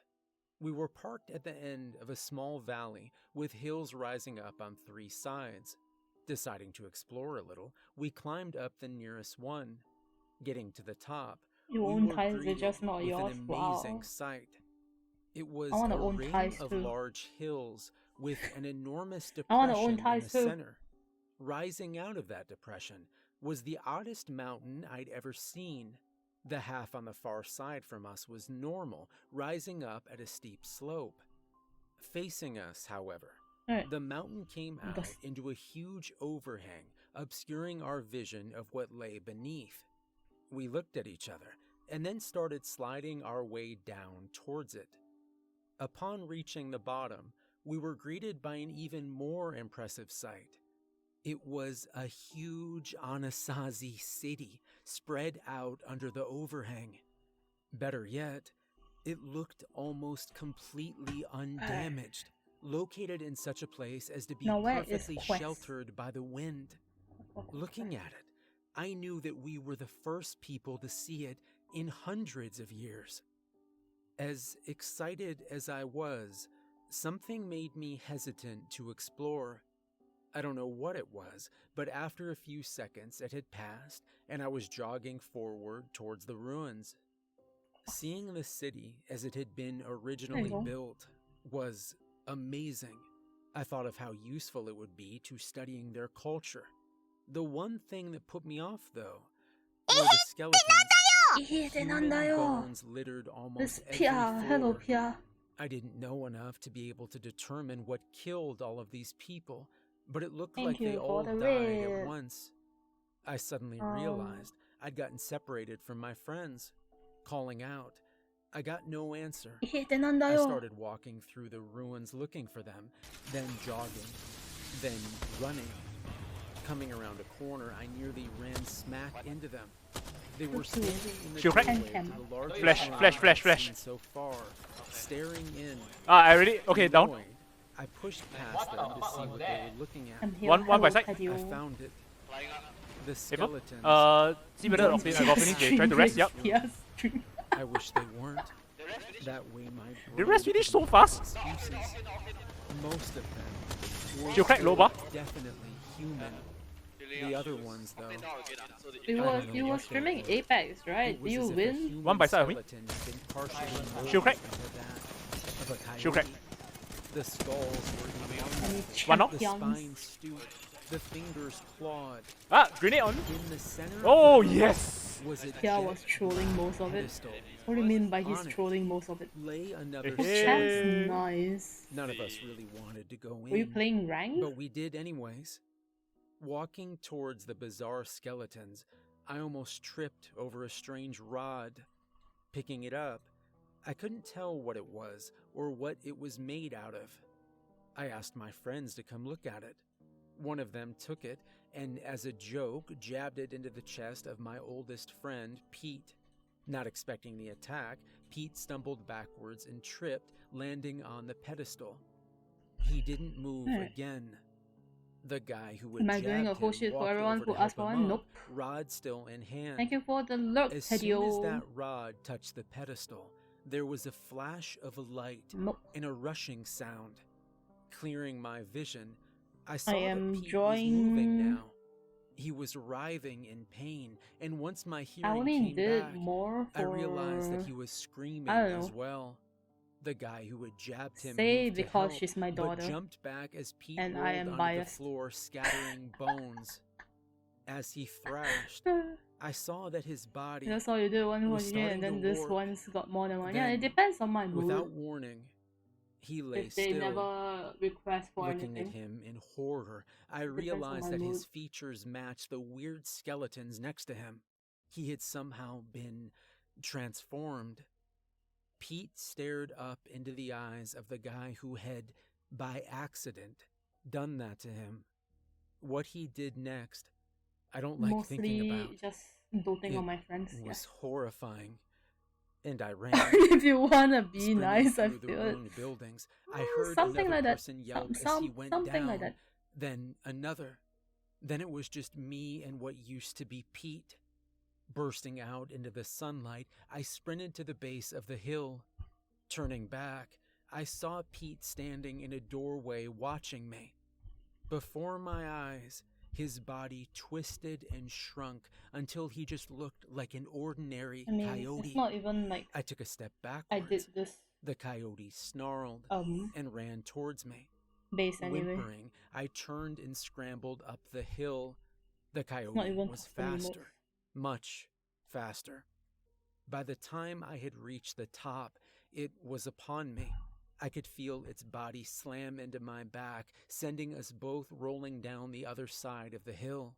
We were parked at the end of a small valley with hills rising up on 3 sides. Deciding to explore a little, we climbed up the nearest one. Getting to the top, You we own were ties, they're greeted just not with yours. an amazing Wow. sight. It I was wanna a own ring ties of too. large hills with an enormous I wanna own depression in the ties too. center. Rising out of that depression was the oddest mountain I'd ever seen. The half on the far side from us was normal, rising up at a steep slope. Facing us, however, Alright. the mountain came out into a huge overhang, obscuring our vision of what lay beneath. We looked at each other and then started sliding our way down towards it. Upon reaching the bottom, we were greeted by an even more impressive sight. It was a huge Anasazi city spread out under the overhang. Better yet, it looked almost completely undamaged, located in such a place as to be Now where is perfectly Quest? sheltered by the wind. Looking at it, I knew that we were the first people to see it in hundreds of years. As excited as I was, something made me hesitant to explore. I don't know what it was, but after a few seconds it had passed and I was jogging forward towards the ruins. Seeing the city as it had been originally go. built was amazing. I thought of how useful it would be to studying their culture. The one thing that put me off, though, were the skeletons. Human bones littered almost every Hello, floor. Pia. I didn't know enough to be able to determine what killed all of these people, but it looked Thank like you they for all the died at rib. once. I suddenly realized I'd gotten separated from my friends. Calling out, I got no answer. I started walking through the ruins looking for them, then jogging, then running. Coming around a corner, I nearly ran smack into them. They were standing in the Shield crack? doorway to the largest Flash, room flash, I'd flash, flash. seen so far, staring in. I already. Okay, down. Annoyed, I pushed past them to see what they were looking at. I'm here. One by Hello, side. I found it. The Paper. skeletons. See whether I got finish. They try to rest. Yup. Yes. I wish they weren't. That way my The brain rest finished so could fast. make excuses. Most of them were Shield crack, low bar. definitely human. The other ones, though, You were streaming Apex, right? it Do was you as if a win? human One by side of me. skeleton had been partially molded Shield crack. into that of a Shield crack. coyote. The skulls were elongated, One knock. the spine stooped, the fingers clawed. Grenade on. In the center Oh of the yes. was a Pia was jet trolling most of it. pedestal. What do you mean by he's On it trolling most of it? Lay another Hey. That's nice. None of us really wanted to go in. Were you playing ranked? But we did anyways. Walking towards the bizarre skeletons, I almost tripped over a strange rod. Picking it up, I couldn't tell what it was or what it was made out of. I asked my friends to come look at it. One of them took it and, as a joke, jabbed it into the chest of my oldest friend, Pete. Not expecting the attack, Pete stumbled backwards and tripped, landing on the pedestal. He didn't move again. The guy who Am had I doing a jabbed whole him shit for walked everyone over who to help asked for him one? up, Nope. rod still in hand. Thank you for the lurk, As soon as Hedio. that rod touched the pedestal, there was a flash of light Nope. and a rushing sound. Clearing my vision, I saw am that Pete drawing- was moving now. He was writhing in pain, and once my I hearing only came did back, more for... I realized that he was screaming I don't as know. well. The guy who had jabbed him Say moved to because help, she's my but daughter. jumped back as Pete And rolled I am onto biased. the floor, scattering bones. As he thrashed, I saw that his body, That's all you do, one was was starting and then to this warp. one's got more than one. Yeah, it Then, depends on my without mood. warning, he lay If they still. never request for Looking anything. at him in horror, I on realized my that his mood. features matched the weird skeletons next to him. He had somehow been transformed. Pete stared up into the eyes of the guy who had, by accident, done that to him. What he did next, I don't like thinking Mostly about. just doting It on my friends. was Yes. horrifying. And I ran. If you wanna be sprinting nice, I through the feel it. ruined buildings. I heard Something another like that. person yell as he went Something down. like that. Then another. Then it was just me and what used to be Pete. Bursting out into the sunlight, I sprinted to the base of the hill. Turning back, I saw Pete standing in a doorway watching me. Before my eyes, His body twisted and shrunk until he just looked like an ordinary I mean, coyote. it's not even like I took a step I did backwards. this The coyote snarled and ran towards me. base anyway. Whimpering, I turned and scrambled up the hill. The It's not coyote even was custom remote. faster, much faster. By the time I had reached the top, it was upon me. I could feel its body slam into my back, sending us both rolling down the other side of the hill.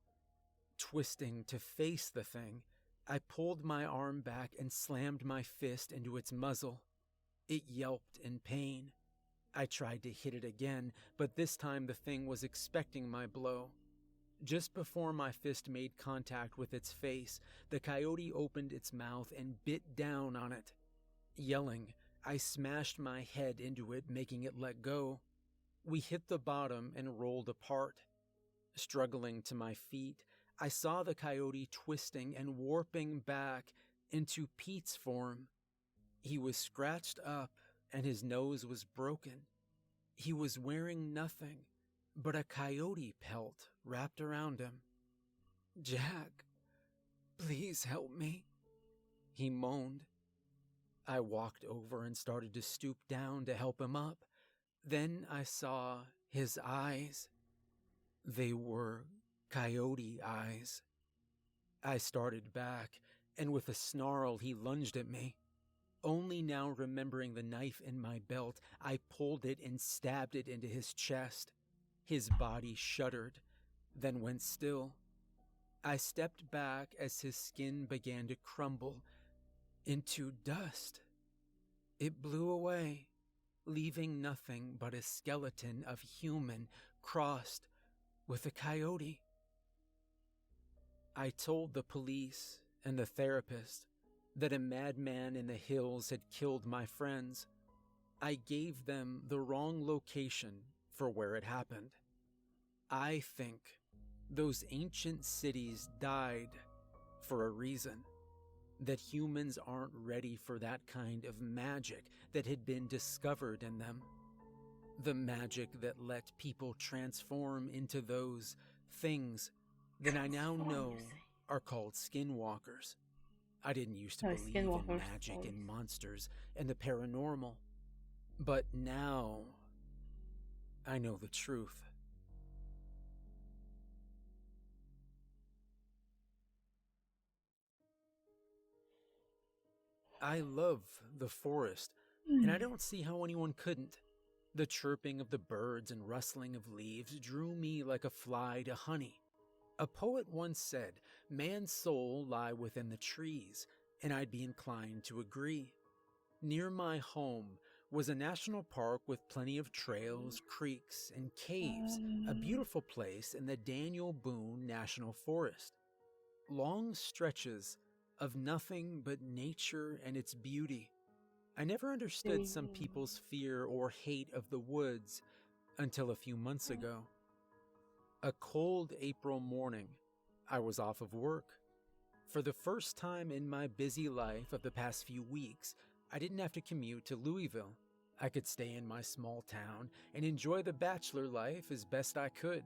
Twisting to face the thing, I pulled my arm back and slammed my fist into its muzzle. It yelped in pain. I tried to hit it again, but this time the thing was expecting my blow. Just before my fist made contact with its face, the coyote opened its mouth and bit down on it. Yelling, I smashed my head into it, making it let go. We hit the bottom and rolled apart. Struggling to my feet, I saw the coyote twisting and warping back into Pete's form. He was scratched up and his nose was broken. He was wearing nothing but a coyote pelt wrapped around him. "Jack, please help me," he moaned. I walked over and started to stoop down to help him up. Then I saw his eyes. They were coyote eyes. I started back, and with a snarl he lunged at me. Only now remembering the knife in my belt, I pulled it and stabbed it into his chest. His body shuddered, then went still. I stepped back as his skin began to crumble into dust. It blew away, leaving nothing but a skeleton of human crossed with a coyote. I told the police and the therapist that a madman in the hills had killed my friends. I gave them the wrong location for where it happened. I think those ancient cities died for a reason. That humans aren't ready for that kind of magic that had been discovered in them. The magic that let people transform into those things that I now know are called skinwalkers. I didn't used to believe in magic and monsters and the paranormal, but now I know the truth. I love the forest, and I don't see how anyone couldn't. The chirping of the birds and rustling of leaves drew me like a fly to honey. A poet once said, "Man's soul lie within the trees," and I'd be inclined to agree. Near my home was a national park with plenty of trails, creeks, and caves, a beautiful place in the Daniel Boone National Forest. Long stretches of nothing but nature and its beauty. I never understood some people's fear or hate of the woods until a few months ago. A cold April morning, I was off of work. For the first time in my busy life of the past few weeks, I didn't have to commute to Louisville. I could stay in my small town and enjoy the bachelor life as best I could.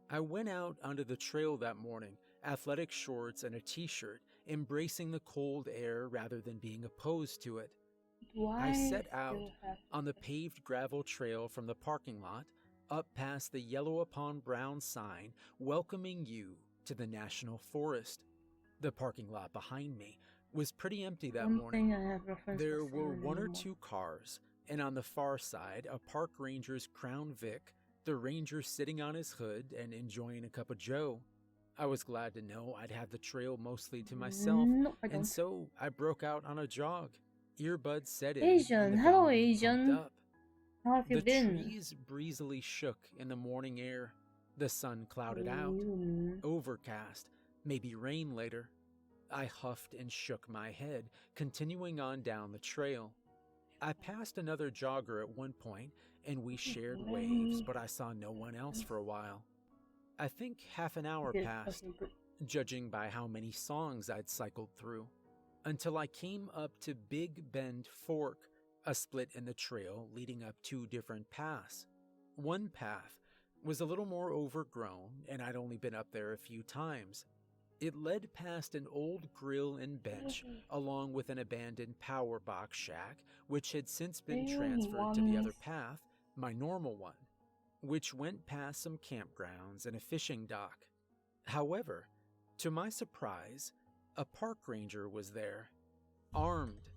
I went out onto the trail that morning, athletic shorts and a t-shirt, embracing the cold air rather than being opposed to it. I set out on the paved gravel trail from the parking lot, up past the yellow upon brown sign welcoming you to the National Forest. The parking lot behind me was pretty empty that morning. There were one or two cars, and on the far side, a park ranger's Crown Vic, the ranger sitting on his hood and enjoying a cup of joe. I was glad to know I'd have the trail mostly to myself, and so I broke out on a jog. Earbuds set in. Asian, hello Asian. How have you been? The trees breezily shook in the morning air. The sun clouded out, overcast, maybe rain later. I huffed and shook my head, continuing on down the trail. I passed another jogger at one point, and we shared waves, but I saw no one else for a while. I think half an hour passed, judging by how many songs I'd cycled through, until I came up to Big Bend Fork, a split in the trail leading up two different paths. One path was a little more overgrown, and I'd only been up there a few times. It led past an old grill and bench, along with an abandoned power box shack, which had since been transferred to the other path, my normal one, which went past some campgrounds and a fishing dock. However, to my surprise, a park ranger was there, armed,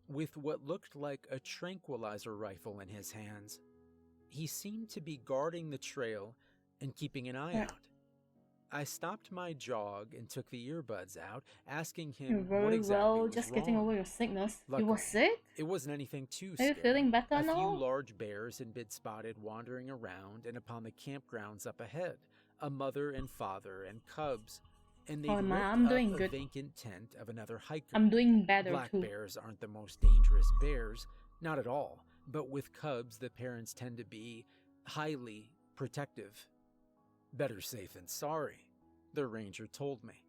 with what looked like a tranquilizer rifle in his hands. He seemed to be guarding the trail and keeping an eye out. I stopped my jog and took the earbuds out, asking him You're what very exactly well, was just wrong. getting over your sickness. You Luckily, were sick? it wasn't anything too Are you scary. feeling better A now? few large bears had been spotted wandering around, and upon the campgrounds up ahead, a mother and father and cubs, and they Oh man, ripped I'm up doing a good. vacant tent of another hiker. I'm doing better Black too. bears aren't the most dangerous bears, not at all, but with cubs, the parents tend to be highly protective. Better safe than sorry, the ranger told me,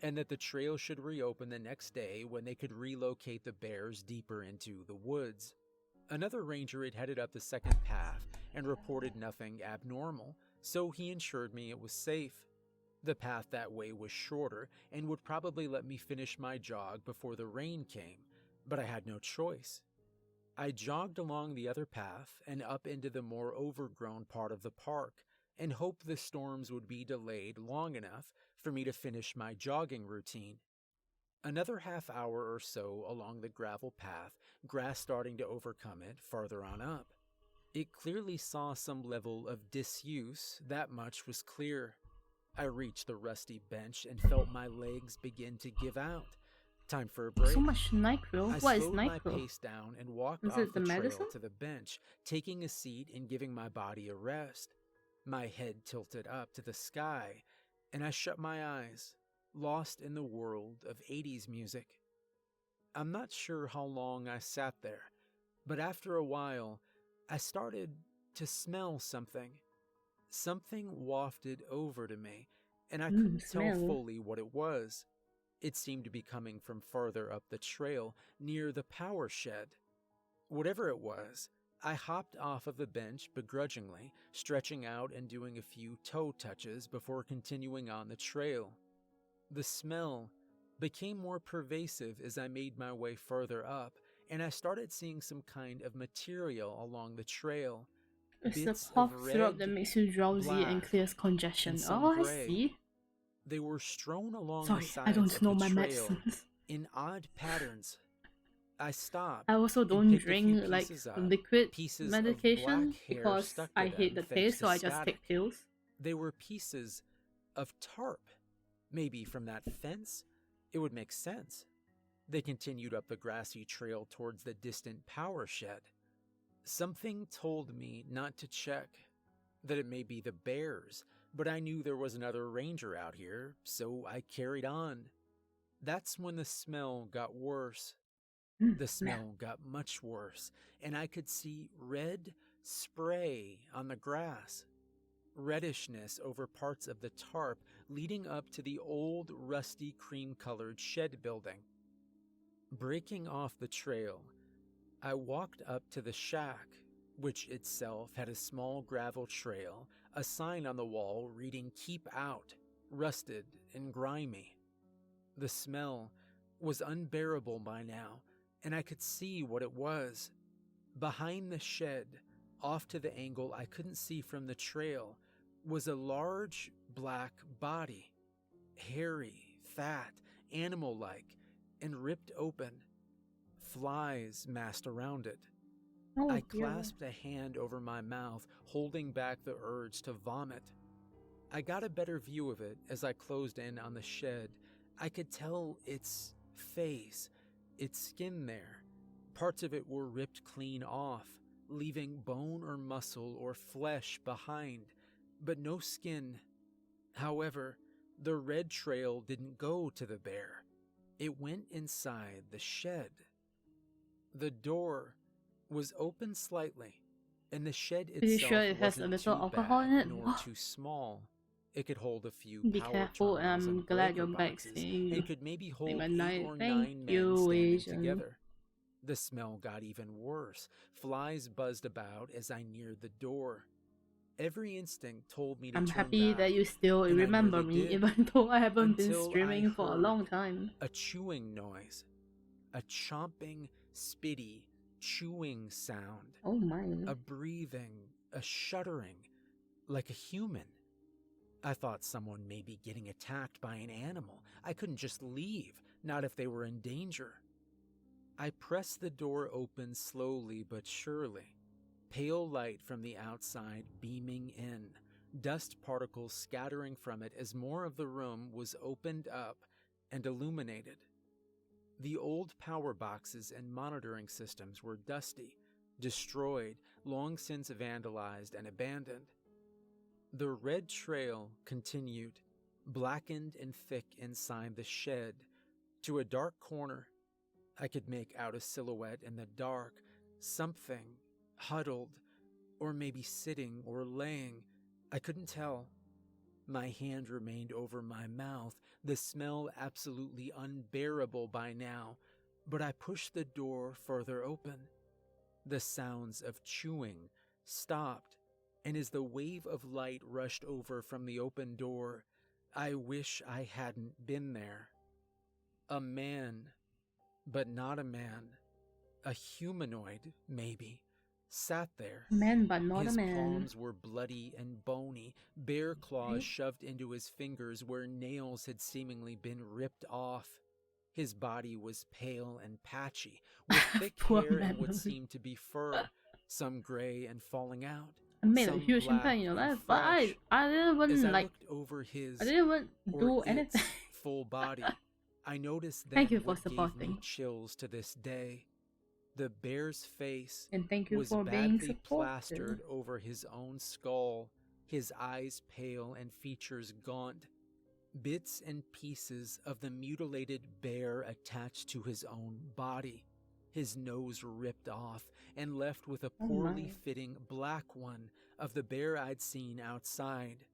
and that the trail should reopen the next day when they could relocate the bears deeper into the woods. Another ranger had headed up the second path and reported nothing abnormal, so he ensured me it was safe. The path that way was shorter and would probably let me finish my jog before the rain came, but I had no choice. I jogged along the other path and up into the more overgrown part of the park and hoped the storms would be delayed long enough for me to finish my jogging routine. Another half hour or so along the gravel path, grass starting to overcome it farther on up. It clearly saw some level of disuse, that much was clear. I reached the rusty bench and felt my legs begin to give out. Time for a break. So much NyQuil. I What is slowed my NyQuil? pace down and walked Is off it the the trail medicine? to the bench, taking a seat and giving my body a rest. My head tilted up to the sky, and I shut my eyes, lost in the world of 80s music. I'm not sure how long I sat there, but after a while, I started to smell something. Something wafted over to me, and I couldn't tell Smell. fully what it was. It seemed to be coming from farther up the trail, near the power shed. Whatever it was, I hopped off of the bench begrudgingly, stretching out and doing a few toe touches before continuing on the trail. The smell became more pervasive as I made my way further up, and I started seeing some kind of material along the trail. It's the Bits cough of syrup red, that makes you drowsy and black, clears congestion. and some Oh, I gray. see. They were strewn along Sorry, the sides I don't of know the my trail medicines. in odd patterns. I stopped. I also and don't picked a few drink like pieces up, liquid pieces medication of black hair because stuck to I hate the them thanks taste, to so I just static. take pills. They were pieces of tarp, maybe from that fence. It would make sense. They continued up the grassy trail towards the distant power shed. Something told me not to check, that it may be the bears, but I knew there was another ranger out here, so I carried on. That's when the smell got worse. The smell got much worse, and I could see red spray on the grass. Reddishness over parts of the tarp leading up to the old, rusty, cream-colored shed building. Breaking off the trail, I walked up to the shack, which itself had a small gravel trail, a sign on the wall reading "Keep Out," rusted and grimy. The smell was unbearable by now, and I could see what it was. Behind the shed, off to the angle I couldn't see from the trail, was a large black body, hairy, fat, animal-like, and ripped open. Flies massed around it. Oh, I dear. clasped a hand over my mouth, holding back the urge to vomit. I got a better view of it as I closed in on the shed. I could tell its face, its skin there. Parts of it were ripped clean off, leaving bone or muscle or flesh behind, but no skin. However, the red trail didn't go to the bear. It went inside the shed. The door was open slightly, and the shed Are you itself sure it has a wasn't little too alcohol bad in it? nor too small. It could hold a few Be power careful, terminals I'm and glad breaker you're back boxes, seeing you. and could maybe hold my 8 night. or Thank 9 men you, standing Asian. together. The smell got even worse. Flies buzzed about as I neared the door. Every instinct told me to I'm turn happy back, that you still and I remember nearly me, did, even though I haven't been until I streaming for a heard long time. a chewing noise, a chomping, spitty, chewing sound, Oh my. a breathing, a shuddering, like a human. I thought someone may be getting attacked by an animal. I couldn't just leave, not if they were in danger. I pressed the door open slowly but surely, pale light from the outside beaming in, dust particles scattering from it as more of the room was opened up and illuminated. The old power boxes and monitoring systems were dusty, destroyed, long since vandalized and abandoned. The red trail continued, blackened and thick inside the shed, to a dark corner. I could make out a silhouette in the dark, something huddled, or maybe sitting or laying. I couldn't tell. My hand remained over my mouth, the smell absolutely unbearable by now, but I pushed the door further open. The sounds of chewing stopped, and as the wave of light rushed over from the open door, I wish I hadn't been there. A man, but not a man, a humanoid, maybe, sat there. Man, but not His a man. palms were bloody and bony, bare claws shoved into his fingers where nails had seemingly been ripped off. His body was pale and patchy, with thick Poor hair and memory. what seemed to be fur, some gray and falling out, I made a some huge black impact in your and life, but fresh. I didn't As even I like, looked over his I didn't even or do its anything. full body, I noticed then Thank you for what gave me supporting. chills to this day. The bear's face And thank you was for being badly supportive. plastered over his own skull, his eyes pale and features gaunt. Bits and pieces of the mutilated bear attached to his own body, his nose ripped off and left with a Oh poorly my. fitting black one of the bear I'd seen outside.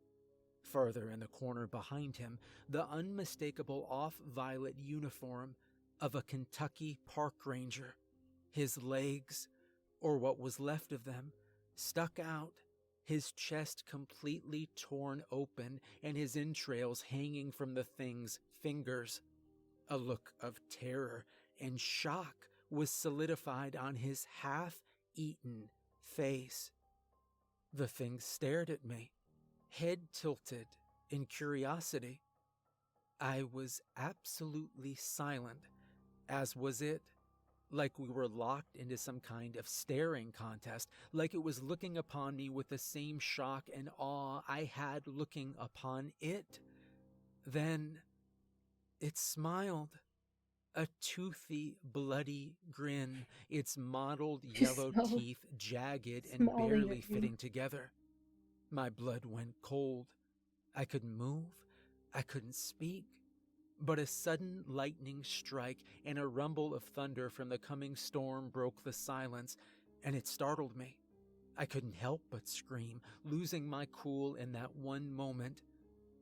Further in the corner behind him, the unmistakable off-violet uniform of a Kentucky park ranger. His legs, or what was left of them, stuck out, his chest completely torn open and his entrails hanging from the thing's fingers. A look of terror and shock was solidified on his half-eaten face. The thing stared at me, head tilted in curiosity. I was absolutely silent, as was it. Like we were locked into some kind of staring contest, like it was looking upon me with the same shock and awe I had looking upon it. Then it smiled, a toothy, bloody grin, its mottled yellow Smell- teeth jagged and smiling barely at you. fitting together. My blood went cold. I couldn't move. I couldn't speak. But a sudden lightning strike and a rumble of thunder from the coming storm broke the silence, and it startled me. I couldn't help but scream, losing my cool in that one moment.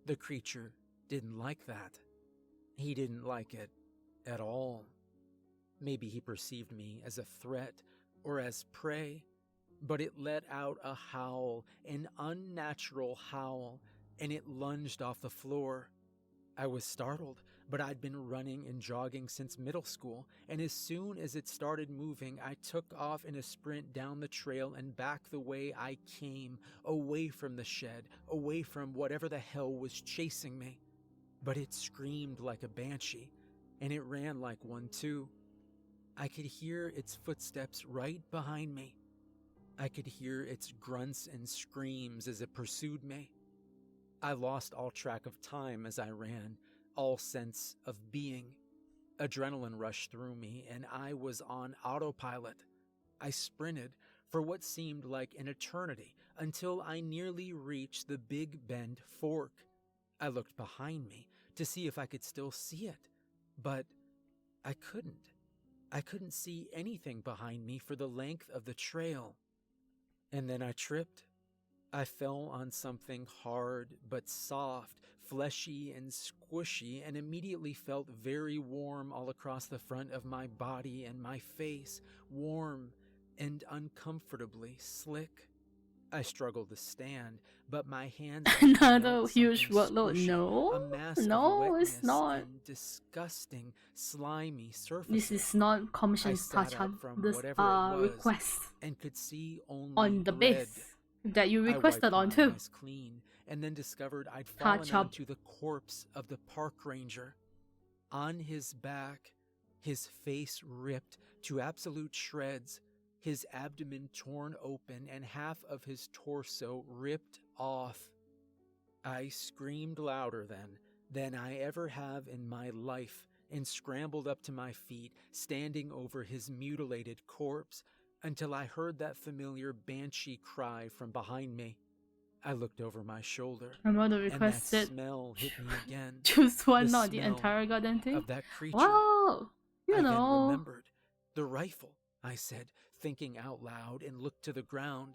The creature didn't like that. He didn't like it at all. Maybe he perceived me as a threat or as prey, but it let out a howl, an unnatural howl, and it lunged off the floor. I was startled, but I'd been running and jogging since middle school, and as soon as it started moving, I took off in a sprint down the trail and back the way I came, away from the shed, away from whatever the hell was chasing me. But it screamed like a banshee, and it ran like one too. I could hear its footsteps right behind me. I could hear its grunts and screams as it pursued me. I lost all track of time as I ran, all sense of being. Adrenaline rushed through me, and I was on autopilot. I sprinted for what seemed like an eternity until I nearly reached the Big Bend Fork. I looked behind me to see if I could still see it, but I couldn't. I couldn't see anything behind me for the length of the trail. And then I tripped. I fell on something hard but soft, fleshy and squishy, and immediately felt very warm all across the front of my body and my face, warm and uncomfortably slick. I struggled to stand, but my hands Another felt huge something workload. squishy, No, a mass no, of it's wetness not. and disgusting, slimy This surfaces. is not I commission sat Tachan. up from This whatever it was request and could see only on the red. base that you I requested wiped on my too. eyes clean and then discovered I'd fallen Touch up. onto the corpse of the park ranger. On his back, his face ripped to absolute shreds, his abdomen torn open and half of his torso ripped off. I screamed louder than I ever have in my life and scrambled up to my feet, standing over his mutilated corpse until I heard that familiar banshee cry from behind me. I looked over my shoulder, I'm going to and that request it. smell hit me again. Choose one, The not the smell entire goddamn thing. Of that creature. Wow, you I then know. remembered. The rifle, I said, thinking out loud, and looked to the ground.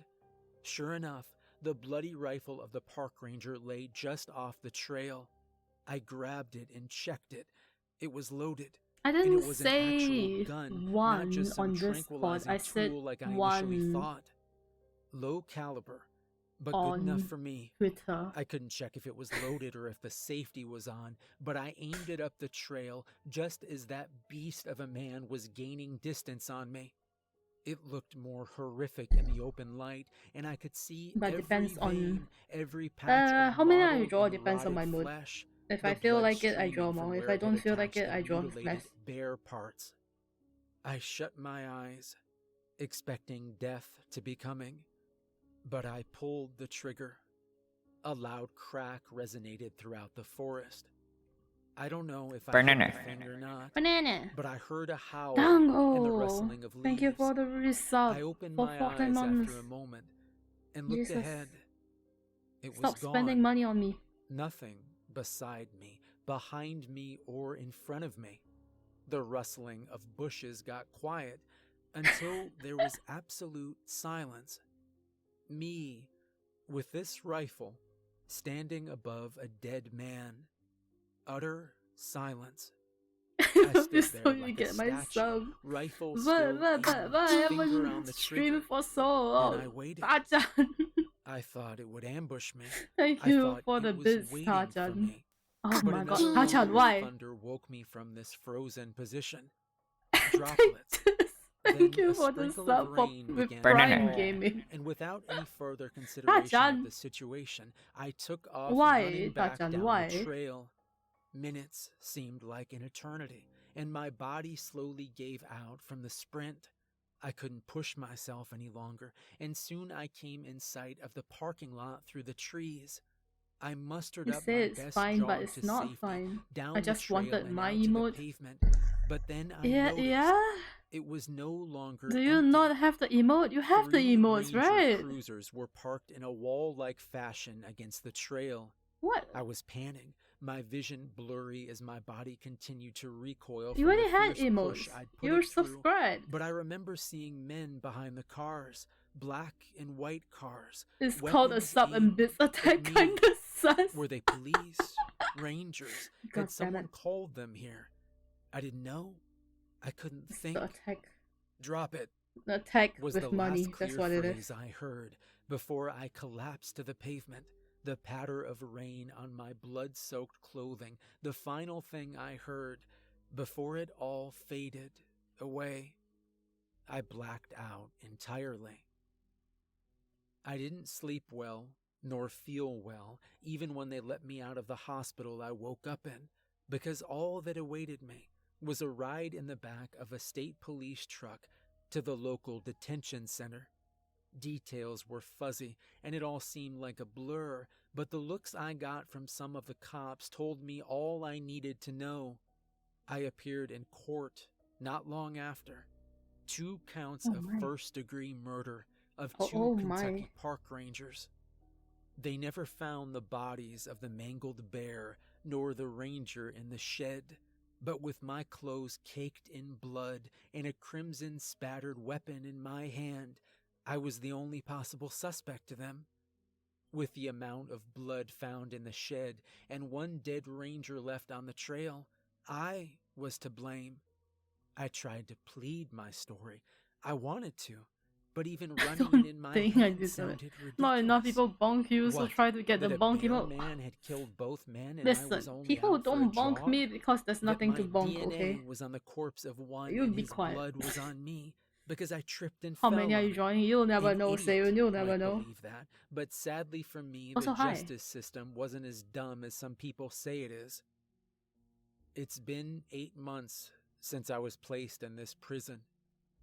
Sure enough, the bloody rifle of the park ranger lay just off the trail. I grabbed it and checked it. It was loaded. I And didn't it was say an actual gun, one not just some on this pod. tranquilizing I said tool like I one initially thought. Low caliber, but good enough on for me. Twitter. I couldn't check if it was loaded or if the safety was on, but I aimed it up the trail just as that beast of a man was gaining distance on me. It looked more horrific in the open light, and I could see But every depends on vein, every patch of how many I mottled draw and depends on my rotted mood. flesh, If the I feel blood like it, I draw streaming more. from If where I it don't had feel like attached it, the I draw mutilated less. bare parts. I shut my eyes, expecting death to be coming, but I pulled the trigger. A loud crack resonated throughout the forest. I don't know if I hit Banana. the thing or not, Banana. but I heard a howl and the Dango. rustling of leaves. Thank you for the resub. I opened For my 14 eyes months. after a moment and looked Jesus. ahead. It Stop was gone. spending money on me. Nothing beside me, behind me, or in front of me. The rustling of bushes got quiet until there was absolute silence. Me, with this rifle, standing above a dead man. Utter silence. I stood Just there so like you a get my statue, sub. rifle But still aimed, I finger on haven't the streamed trigger, for so and I long. waited. Tachan. I thought it would ambush me. Thank I you thought for it the was bits, waiting for Tachan. me. Oh But my god, another Tachan, roar of why? thunder woke me from this frozen position. Droplets. Thank Then you a for the sprinkle sub of for rain with began to Prime fall, Gaming. and without any further consideration Tachan. of the situation, I took off Why, running back Tachan, down why? the trail. Minutes seemed like an eternity, and my body slowly gave out from the sprint. I couldn't push myself any longer, and soon I came in sight of the parking lot through the trees. I mustered You up say my it's best fine, but jog it's to not safety, fine. down I the just trail wanted and my out to emote. the pavement. But then I Yeah, noticed yeah. it was no longer Do you empty. not have the emote? You have the 3 emotes, Ranger right? cruisers were parked in a wall-like fashion against the trail. What? I was panting, my vision blurry as my body continued to recoil You from already the had fierce emotes. push I'd put You're it through. subscribed. But I remember seeing men behind the cars, black and white cars. It's called a weapons sub and aimed bits at attack, me. kinda sus. Were they police? Rangers? God Had damn someone it. called them here? I didn't know. I couldn't It's think. the attack. Drop it. The attack Was with the money. last That's clear what it phrase is. I heard before I collapsed to the pavement. The patter of rain on my blood-soaked clothing, the final thing I heard before it all faded away. I blacked out entirely. I didn't sleep well, nor feel well, even when they let me out of the hospital I woke up in, because all that awaited me was a ride in the back of a state police truck to the local detention center. Details were fuzzy, and it all seemed like a blur, but the looks I got from some of the cops told me all I needed to know. I appeared in court not long after. 2 counts Oh of my. first-degree murder of Oh, 2 oh my. Kentucky park rangers. They never found the bodies of the mangled bear nor the ranger in the shed, but with my clothes caked in blood and a crimson-spattered weapon in my hand, I was the only possible suspect to them. With the amount of blood found in the shed and 1 dead ranger left on the trail, I was to blame. I tried to plead my story. I wanted to. But even I running don't it in my think I head deserve it. sounded ridiculous. Not enough people bonk you, so What? try to get the That a bonk bear people. man had killed both men and I was Listen, only people out for a don't bonk jog? me because there's That nothing my to bonk, DNA okay? was on the corpse of one You and be his quiet. blood was on me because I tripped and How fell many are on you it. joining? You'll never An know, idiot Syun. You'll never might know. believe that, but sadly for me, Also, the hi. justice system wasn't as dumb as some people say it is. It's been 8 months since I was placed in this prison.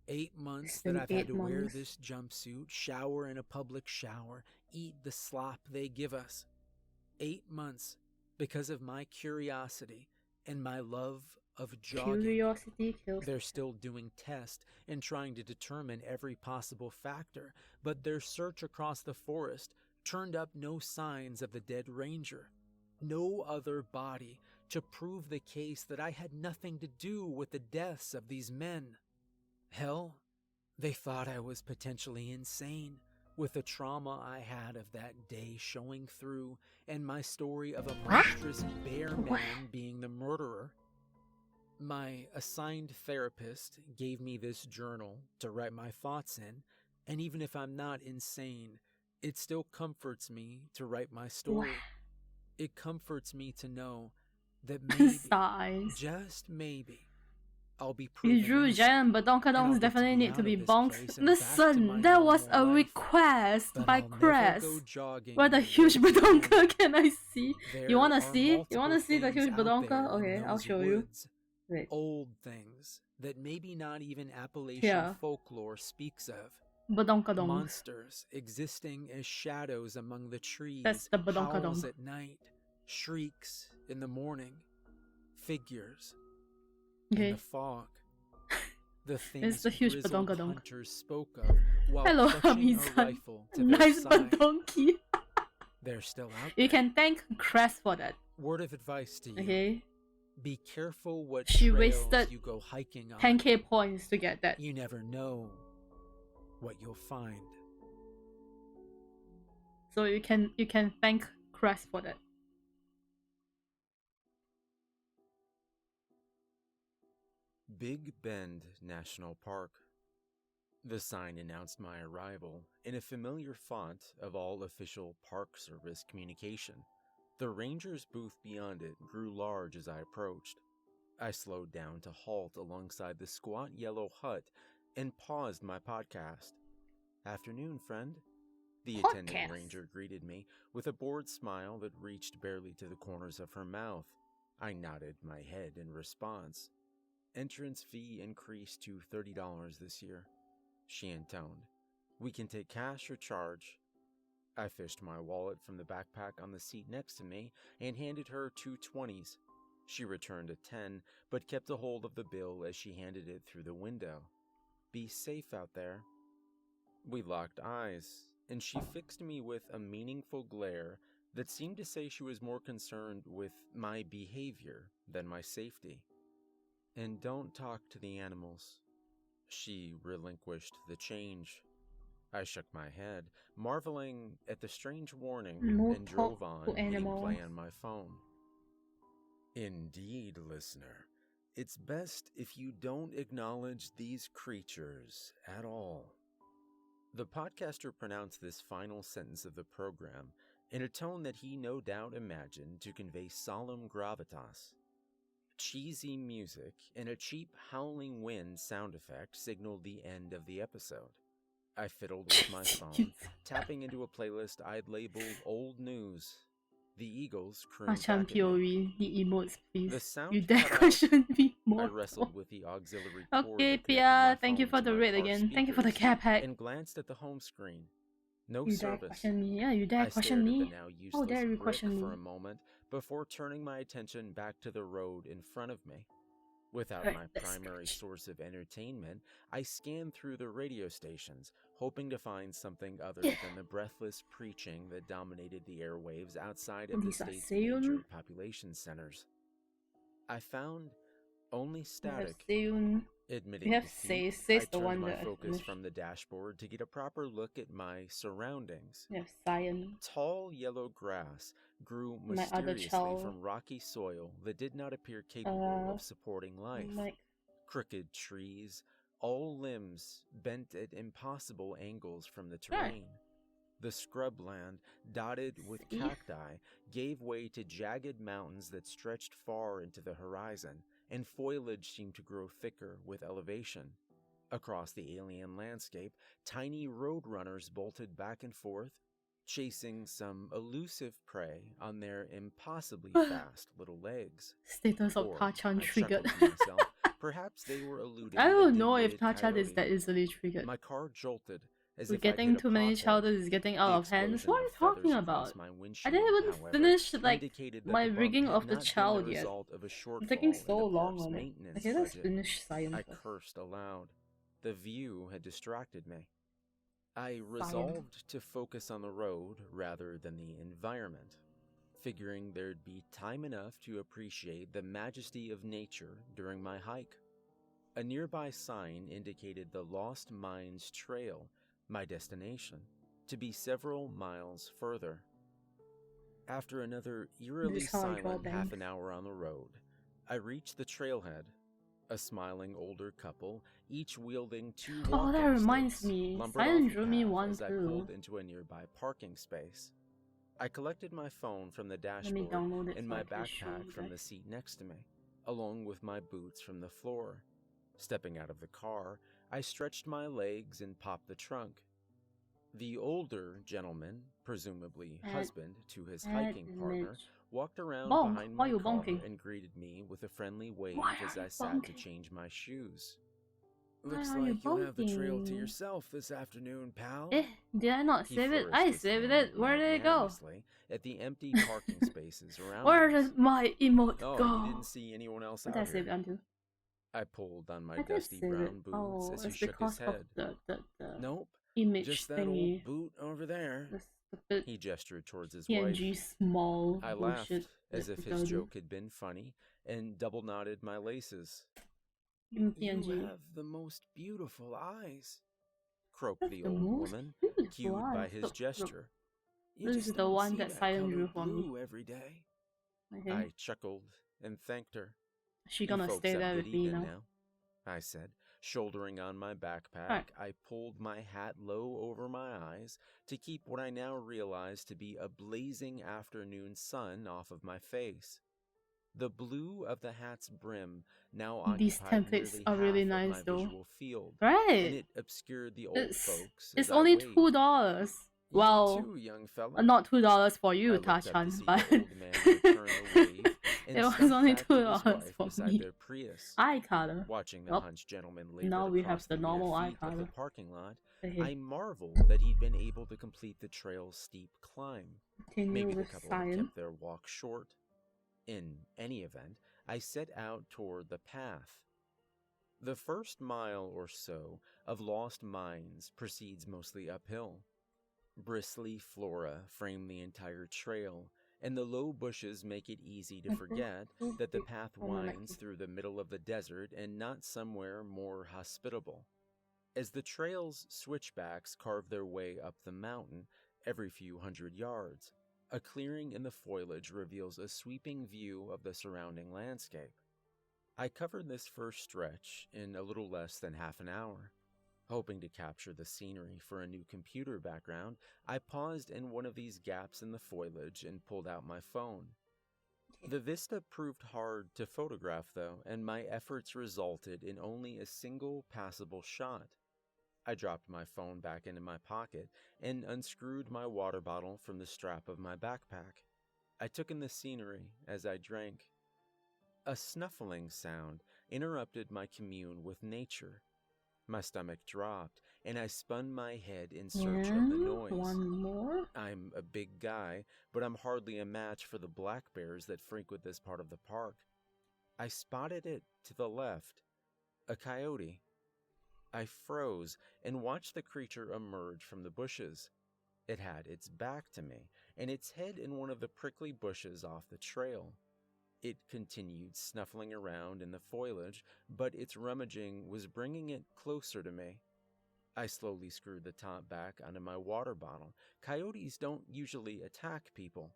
8 months It's that been I've had 8 to wear months. this jumpsuit, shower in a public shower, eat the slop they give us. 8 months because of my curiosity and my love of jogging. Curiosity kills. They're still doing tests and trying to determine every possible factor, but their search across the forest turned up no signs of the dead ranger. No other body to prove the case that I had nothing to do with the deaths of these men. Hell, they thought I was potentially insane, with the trauma I had of that day showing through, and my story of a monstrous bear man being the murderer. My assigned therapist gave me this journal to write my thoughts in, and even if I'm not insane, it still comforts me to write my story. It comforts me to know that maybe, Size. just maybe, I'll be You proven drew innocent, giant badonkadonks get to definitely be need out to of be this bonked. place and back to Listen, my that was a normal life. request But by I'll never Cress. go jogging Where the in huge woods again. badonka can I see? There You wanna are see? You wanna multiple see the things huge out badonka? there in Okay, I'll those show you. woods. Wait. Old things that maybe not even Appalachian Here. folklore speaks of. Badonkadong. Monsters existing as shadows among the trees, That's the howls badonkadong. at night, shrieks in the morning, figures in Okay. the fog. The It's things the huge grizzled badonkadong. hunters spoke of while Hello, clutching a Hamizan. rifle to their Nice side. badonki. They're still out You there. can thank Cress for that. Word of advice to you. Okay. Be careful what She trails wasted you go hiking on. 10k points to get that. You never know what you'll find. So you can thank Cress for that. Big Bend National Park. The sign announced my arrival in a familiar font of all official Park Service communication. The ranger's booth beyond it grew large as I approached. I slowed down to halt alongside the squat yellow hut and paused my podcast. "Afternoon, friend." The attendant Podcast. ranger greeted me with a bored smile that reached barely to the corners of her mouth. I nodded my head in response. "Entrance fee increased to $30 this year," she intoned. "We can take cash or charge." I fished my wallet from the backpack on the seat next to me and handed her 2 20s. She returned a 10, but kept a hold of the bill as she handed it through the window. "Be safe out there." We locked eyes, and she fixed me with a meaningful glare that seemed to say she was more concerned with my behavior than my safety. "And don't talk to the animals." She relinquished the change. I shook my head, marveling at the strange warning, No and drove talk on, to hitting animals. play on my phone. "Indeed, listener. It's best if you don't acknowledge these creatures at all." The podcaster pronounced this final sentence of the program in a tone that he no doubt imagined to convey solemn gravitas. Cheesy music and a cheap howling wind sound effect signaled the end of the episode. I fiddled with my phone, tapping into a playlist I'd labeled Old News. The Eagles crooned Macam back at me. POV, the emotes, The please. sound You dare cut out. question me I more. wrestled with the auxiliary cord Okay, that connected Pia, my thank you phone for to the my raid car again. Thank you for the speakers care pack. and glanced at the home screen. No You dare service. question me? Yeah, you dare I question stared at me? the now How useless dare you brick question me? for a moment before turning my attention back to the road in front of me. Without Alright, my let's primary switch. source of entertainment, I scanned through the radio stations, hoping to find something other than the breathless preaching that dominated the airwaves outside of the These are state's Syun. major population centers. I found only We have static. Syun. Admitting We have defeat, Say's I the one turned my that I focus finished. from the dashboard to get a proper look at my surroundings. We have Syun. Tall yellow grass grew My other mysteriously child. from rocky soil that did not appear capable of supporting life. Like, Crooked trees, all limbs bent at impossible angles from the Right. terrain. The scrubland, dotted with See? cacti, gave way to jagged mountains that stretched far into the horizon, and foliage seemed to grow thicker with elevation. Across the alien landscape, tiny roadrunners bolted back and forth, chasing some elusive prey on their impossibly fast little legs. Status of Or, Tachan I triggered. chuckled to myself, perhaps they were eluding I the don't know if dim-witted Tachan is coyote. that easily triggered. My car jolted as We're if I'd hit getting a too many pothole. childhood is getting out The of hands. explosion What are you of feathers talking across about? my I windshield, didn't even however, finish like indicated that my the bump rigging had of the not been child the yet. result of a I'm shortfall taking in so the long park's on it. maintenance Okay, let's budget. finish science I first. cursed aloud. The view had distracted me. I resolved to focus on the road rather than the environment, figuring there'd be time enough to appreciate the majesty of nature during my hike. A nearby sign indicated the Lost Mines Trail, my destination, to be several miles further. After another eerily This is how I draw silent half bangs. an hour on the road, I reached the trailhead. A smiling older couple, each wielding two Oh, walking that reminds sticks, me. lumbered Syun off the drew me path one as I too. pulled into a nearby parking space. I collected my phone from the Let me dashboard download it and so my I can show backpack you from the guys. seat next to me, along with my boots from the floor. Stepping out of the car, I stretched my legs and popped the trunk. The older gentleman, presumably husband to his hiking partner, walked around Bonk, behind why my you car bonking? and greeted me with a friendly wave Why as are I you sat to bonking? change my shoes. Why Looks are you like you'll have the trail to bonking? yourself this afternoon, pal. Eh, did I not He save it? flourished I his saved hand it. Where did it go? magnanimously at the empty parking spaces around Where us. did my emote Oh, go? you didn't see anyone else What did I out save it here? onto? I pulled on my I did dusty save it. brown boots Oh, as he it's shook his because of head. the Nope, image just that thingy. old boot over there. The stupid He gestured towards his PNG wife. small I bullshit. laughed as if his joke had been funny and double knotted my laces. In You PNG. have the most beautiful eyes, croaked That's the the old most woman, beautiful cued by eyes. his Look, gesture. You this just is the don't one see that that Syun color drew for me. blue every day. Okay. I chuckled and thanked her. She You gonna folks stay have there good with me evening now. I said, shouldering on my backpack. Right. I pulled my hat low over my eyes to keep what I now realized to be a blazing afternoon sun off of my face. The blue of the hat's brim now These occupied templates nearly are really half nice of my though. visual field, Right. and it obscured the old It's folks it's as I only waved. $2. Well, You too, young fella. not $2 for I you, looked up to Tachan, see but the old man return the wave and it was stalk only back to his $2 wife for beside me. their Prius. Eye color. Watching the Well, hunched gentleman labor now we have across the the normal bare eye feet of color. the parking lot, Okay. I marveled that he'd been able to complete the trail's steep climb. Continue Maybe the with couple had science. kept their walk short. In any event, I set out toward the path. The first mile or so of Lost Mines proceeds mostly uphill. Bristly flora frame the entire trail, and the low bushes make it easy to forget that the path winds through the middle of the desert and not somewhere more hospitable. As the trail's switchbacks carve their way up the mountain every few hundred yards, a clearing in the foliage reveals a sweeping view of the surrounding landscape. I covered this first stretch in a little less than half an hour. Hoping to capture the scenery for a new computer background, I paused in one of these gaps in the foliage and pulled out my phone. The vista proved hard to photograph, though, and my efforts resulted in only a single passable shot. I dropped my phone back into my pocket and unscrewed my water bottle from the strap of my backpack. I took in the scenery as I drank. A snuffling sound interrupted my commune with nature. My stomach dropped, and I spun my head in search of the noise. One more? I'm a big guy, but I'm hardly a match for the black bears that frequent this part of the park. I spotted it to the left, a coyote. I froze and watched the creature emerge from the bushes. It had its back to me, and its head in one of the prickly bushes off the trail. It continued snuffling around in the foliage, but its rummaging was bringing it closer to me. I slowly screwed the top back onto my water bottle. Coyotes don't usually attack people.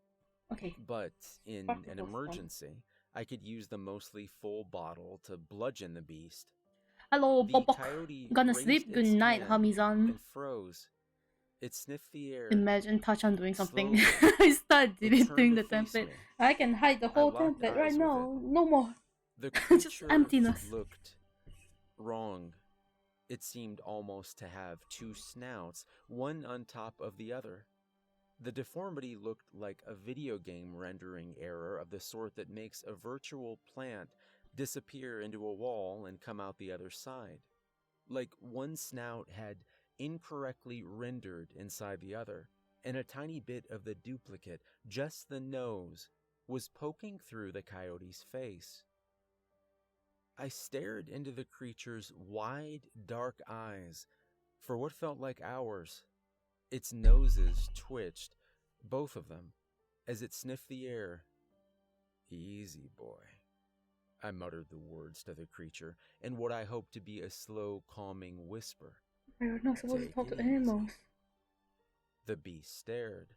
Okay. But in an emergency, I could use the mostly full bottle to bludgeon the beast. Hello, The Bobok. coyote Gonna raised sleep. Good its night, hand Hamizan. and froze. It sniffed the air. Imagine Tachan doing something. Slowly, I start it deleting turned the to face template. me. I can hide the I whole locked template right eyes with now. it. No more. The Just creature emptiness. looked wrong. It seemed almost to have two snouts, one on top of the other. The deformity looked like a video game rendering error of the sort that makes a virtual plant disappear into a wall and come out the other side. Like one snout had incorrectly rendered inside the other, and a tiny bit of the duplicate, just the nose, was poking through the coyote's face. I stared into the creature's wide, dark eyes for what felt like hours. Its noses twitched, both of them, as it sniffed the air. "Easy, boy." I muttered the words to the creature in what I hoped to be a slow, calming whisper. You're not supposed to "Take talk it to animals. easy." The beast stared.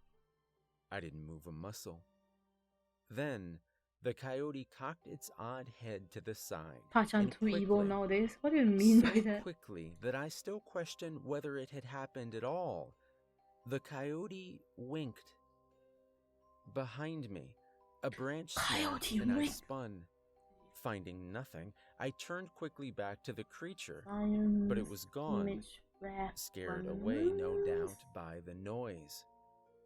I didn't move a muscle. Then the coyote cocked its odd head to the side. Tachan and too evil quickly, nowadays. What do you mean so by that? quickly that I still question whether it had happened at all, the coyote winked. Behind me, a branch snapped Coyote and I winked. spun. Finding nothing, I turned quickly back to the creature, Science but it was gone, image scared away, no doubt, by the noise.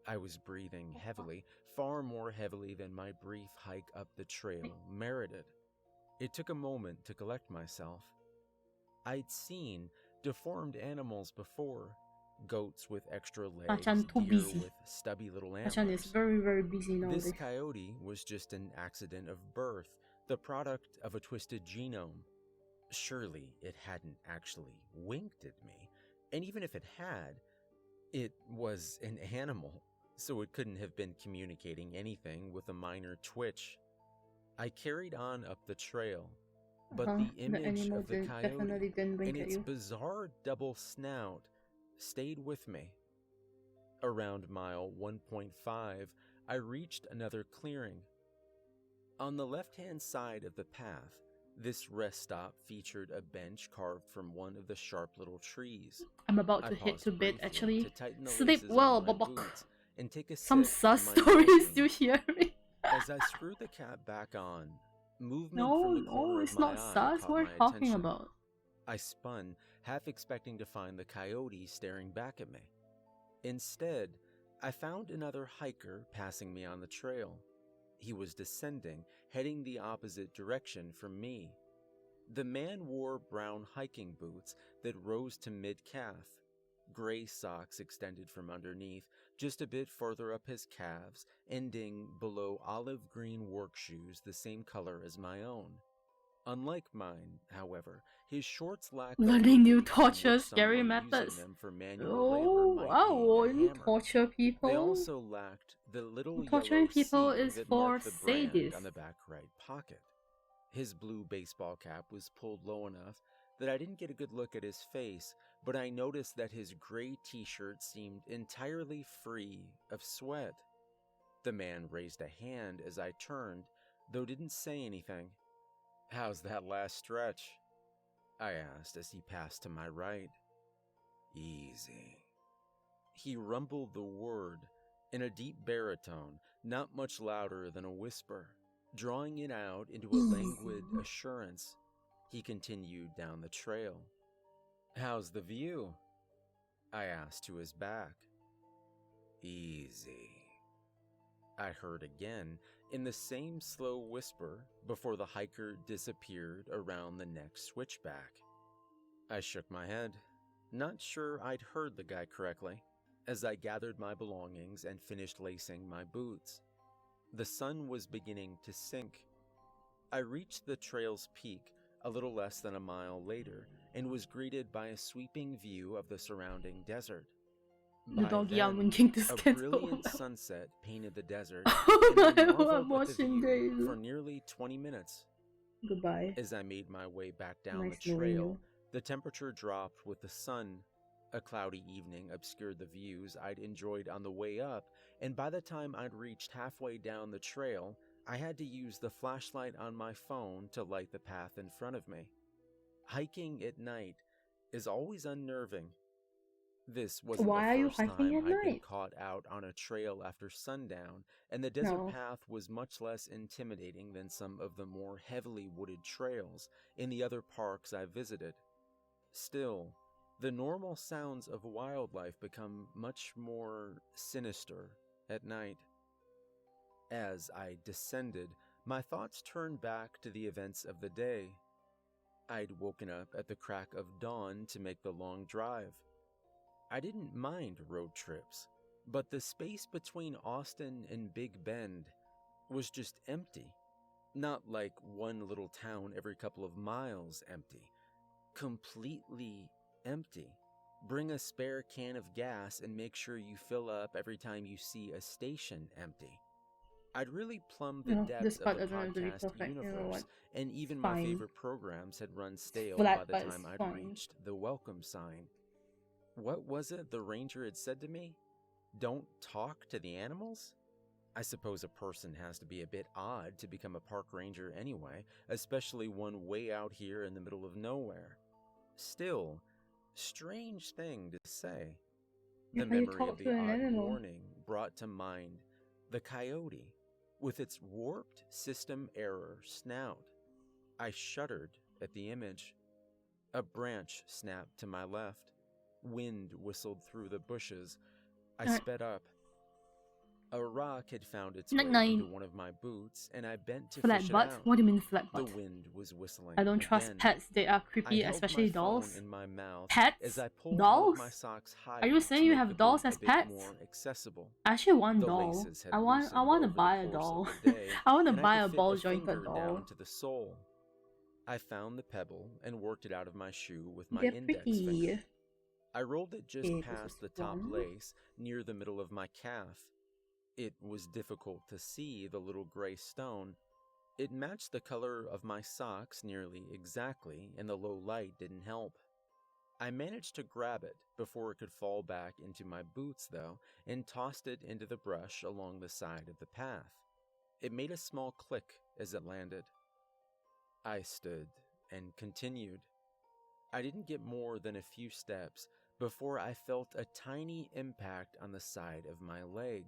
I was breathing heavily, far more heavily than my brief hike up the trail merited. It took a moment to collect myself. I'd seen deformed animals before, goats with extra legs, Tachan too deer busy. with stubby little Tachan is antlers. very, very busy nowadays. This coyote was just an accident of birth, the product of a twisted genome. Surely it hadn't actually winked at me, and even if it had, it was an animal, so it couldn't have been communicating anything with a minor twitch. I carried on up the trail, but the image animal of the definitely coyote didn't wink and at its you. bizarre double snout stayed with me. Around mile 1.5, I reached another clearing. On the left-hand side of the path, this rest stop featured a bench carved from one of the sharp little trees. I'm about I to hit paused to bed briefly actually. to tighten the Sleep laces well, on my Bobok. boots and take a Some sip sus from my stories Mountain you Dew. hearing. As I screwed the cap back on, movement No, from the corner no, of it's my not eye sus caught we're my talking attention. about. I spun, half expecting to find the coyote staring back at me. Instead, I found another hiker passing me on the trail. He was descending, heading the opposite direction from me. The man wore brown hiking boots that rose to mid-calf. Gray socks extended from underneath, just a bit further up his calves, ending below olive green work shoes the same color as my own. Unlike mine, however, his shorts lacked the Learning new loop from which torture, scary someone methods. using them for manual Oh, labor might I aim a wouldn't hammer. torture people. They also lacked the little Torturing yellow people C is that for marked the brand sadists. on the back right pocket. His blue baseball cap was pulled low enough that I didn't get a good look at his face, but I noticed that his gray t-shirt seemed entirely free of sweat. The man raised a hand as I turned, though didn't say anything. "How's that last stretch?" I asked as he passed to my right. "Easy." He rumbled the word in a deep baritone, not much louder than a whisper, drawing it out into a languid assurance. He continued down the trail. "How's the view?" I asked to his back. "Easy," I heard again in the same slow whisper before the hiker disappeared around the next switchback. I shook my head, not sure I'd heard the guy correctly, as I gathered my belongings and finished lacing my boots. The sun was beginning to sink. I reached the trail's peak a little less than a mile later and was greeted by a sweeping view of the surrounding desert. The By dog then, winking to a schedule. brilliant sunset painted the desert, Oh and I my, marveled I'm at the watching view days. for nearly 20 minutes. Goodbye. As I made my way back down Nice the knowing trail, you. the temperature dropped with the sun. A cloudy evening obscured the views I'd enjoyed on the way up, and by the time I'd reached halfway down the trail, I had to use the flashlight on my phone to light the path in front of me. Hiking at night is always unnerving. This wasn't Why the are you first hiking time at I'd been night? caught out on a trail after sundown, and the desert No. path was much less intimidating than some of the more heavily wooded trails in the other parks I visited. Still, the normal sounds of wildlife become much more sinister at night. As I descended, my thoughts turned back to the events of the day. I'd woken up at the crack of dawn to make the long drive. I didn't mind road trips, but the space between Austin and Big Bend was just empty. Not like one little town every couple of miles empty. Completely empty. Bring a spare can of gas and make sure you fill up every time you see a station empty. I'd really plumbed the No, this depths of part the doesn't have to be podcast perfect. You know universe, what? and even It's my fine. favorite programs had run stale Flat, by the but time it's I'd fine. reached the welcome sign. What was it the ranger had said to me? Don't talk to the animals? I suppose a person has to be a bit odd to become a park ranger anyway, especially one way out here in the middle of nowhere. Still, strange thing to say. The If you memory talk of to the an odd animal. warning brought to mind the coyote with its warped system error snout. I shuddered at the image. A branch snapped to my left. Wind whistled through the bushes. I sped up. A rock had found its way into one of my boots, and I bent to Flat fish it butt? out. What do you mean flat The butt? wind was whistling I don't trust again. pets. They are I creepy, held especially my phone dolls. in my mouth Pets? as I pulled Dolls? one of my socks higher Are you saying to you make have the dolls boot as a bit pets? more accessible. I actually want The doll. laces had I want loosened to over buy the a course doll. of the day, I want to and buy I a could fit ball a jointed finger doll. down to the sole. I found the pebble and worked it out of my shoe with my They're index pretty. finger. I rolled it just Okay, this past is the top one. lace near the middle of my calf. It was difficult to see the little gray stone. It matched the color of my socks nearly exactly, and the low light didn't help. I managed to grab it before it could fall back into my boots, though, and tossed it into the brush along the side of the path. It made a small click as it landed. I stood and continued. I didn't get more than a few steps before I felt a tiny impact on the side of my leg.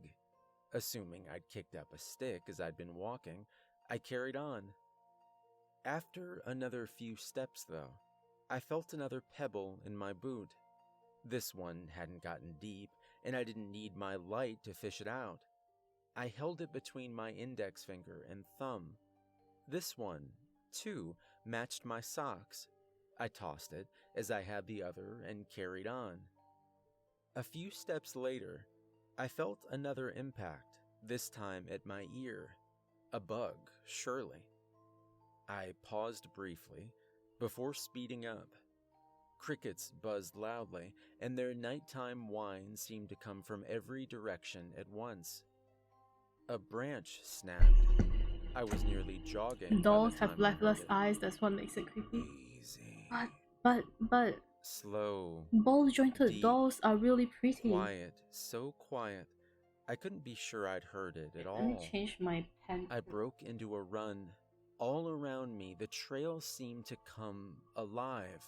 Assuming I'd kicked up a stick as I'd been walking, I carried on. After another few steps, though, I felt another pebble in my boot. This one hadn't gotten deep, and I didn't need my light to fish it out. I held it between my index finger and thumb. This one, too, matched my socks. I tossed it as I had the other and carried on. A few steps later, I felt another impact, this time at my ear. A bug, surely. I paused briefly before speeding up. Crickets buzzed loudly, and their nighttime whine seemed to come from every direction at once. A branch snapped. I was nearly jogging. Dolls have lifeless eyes, that's what makes it creepy. Easy. But Slow. ball jointed Deep. dolls are really pretty. Quiet. So quiet. I couldn't be sure I'd heard it at Let me all. change my pen. I broke into a run. All around me, the trail seemed to come alive.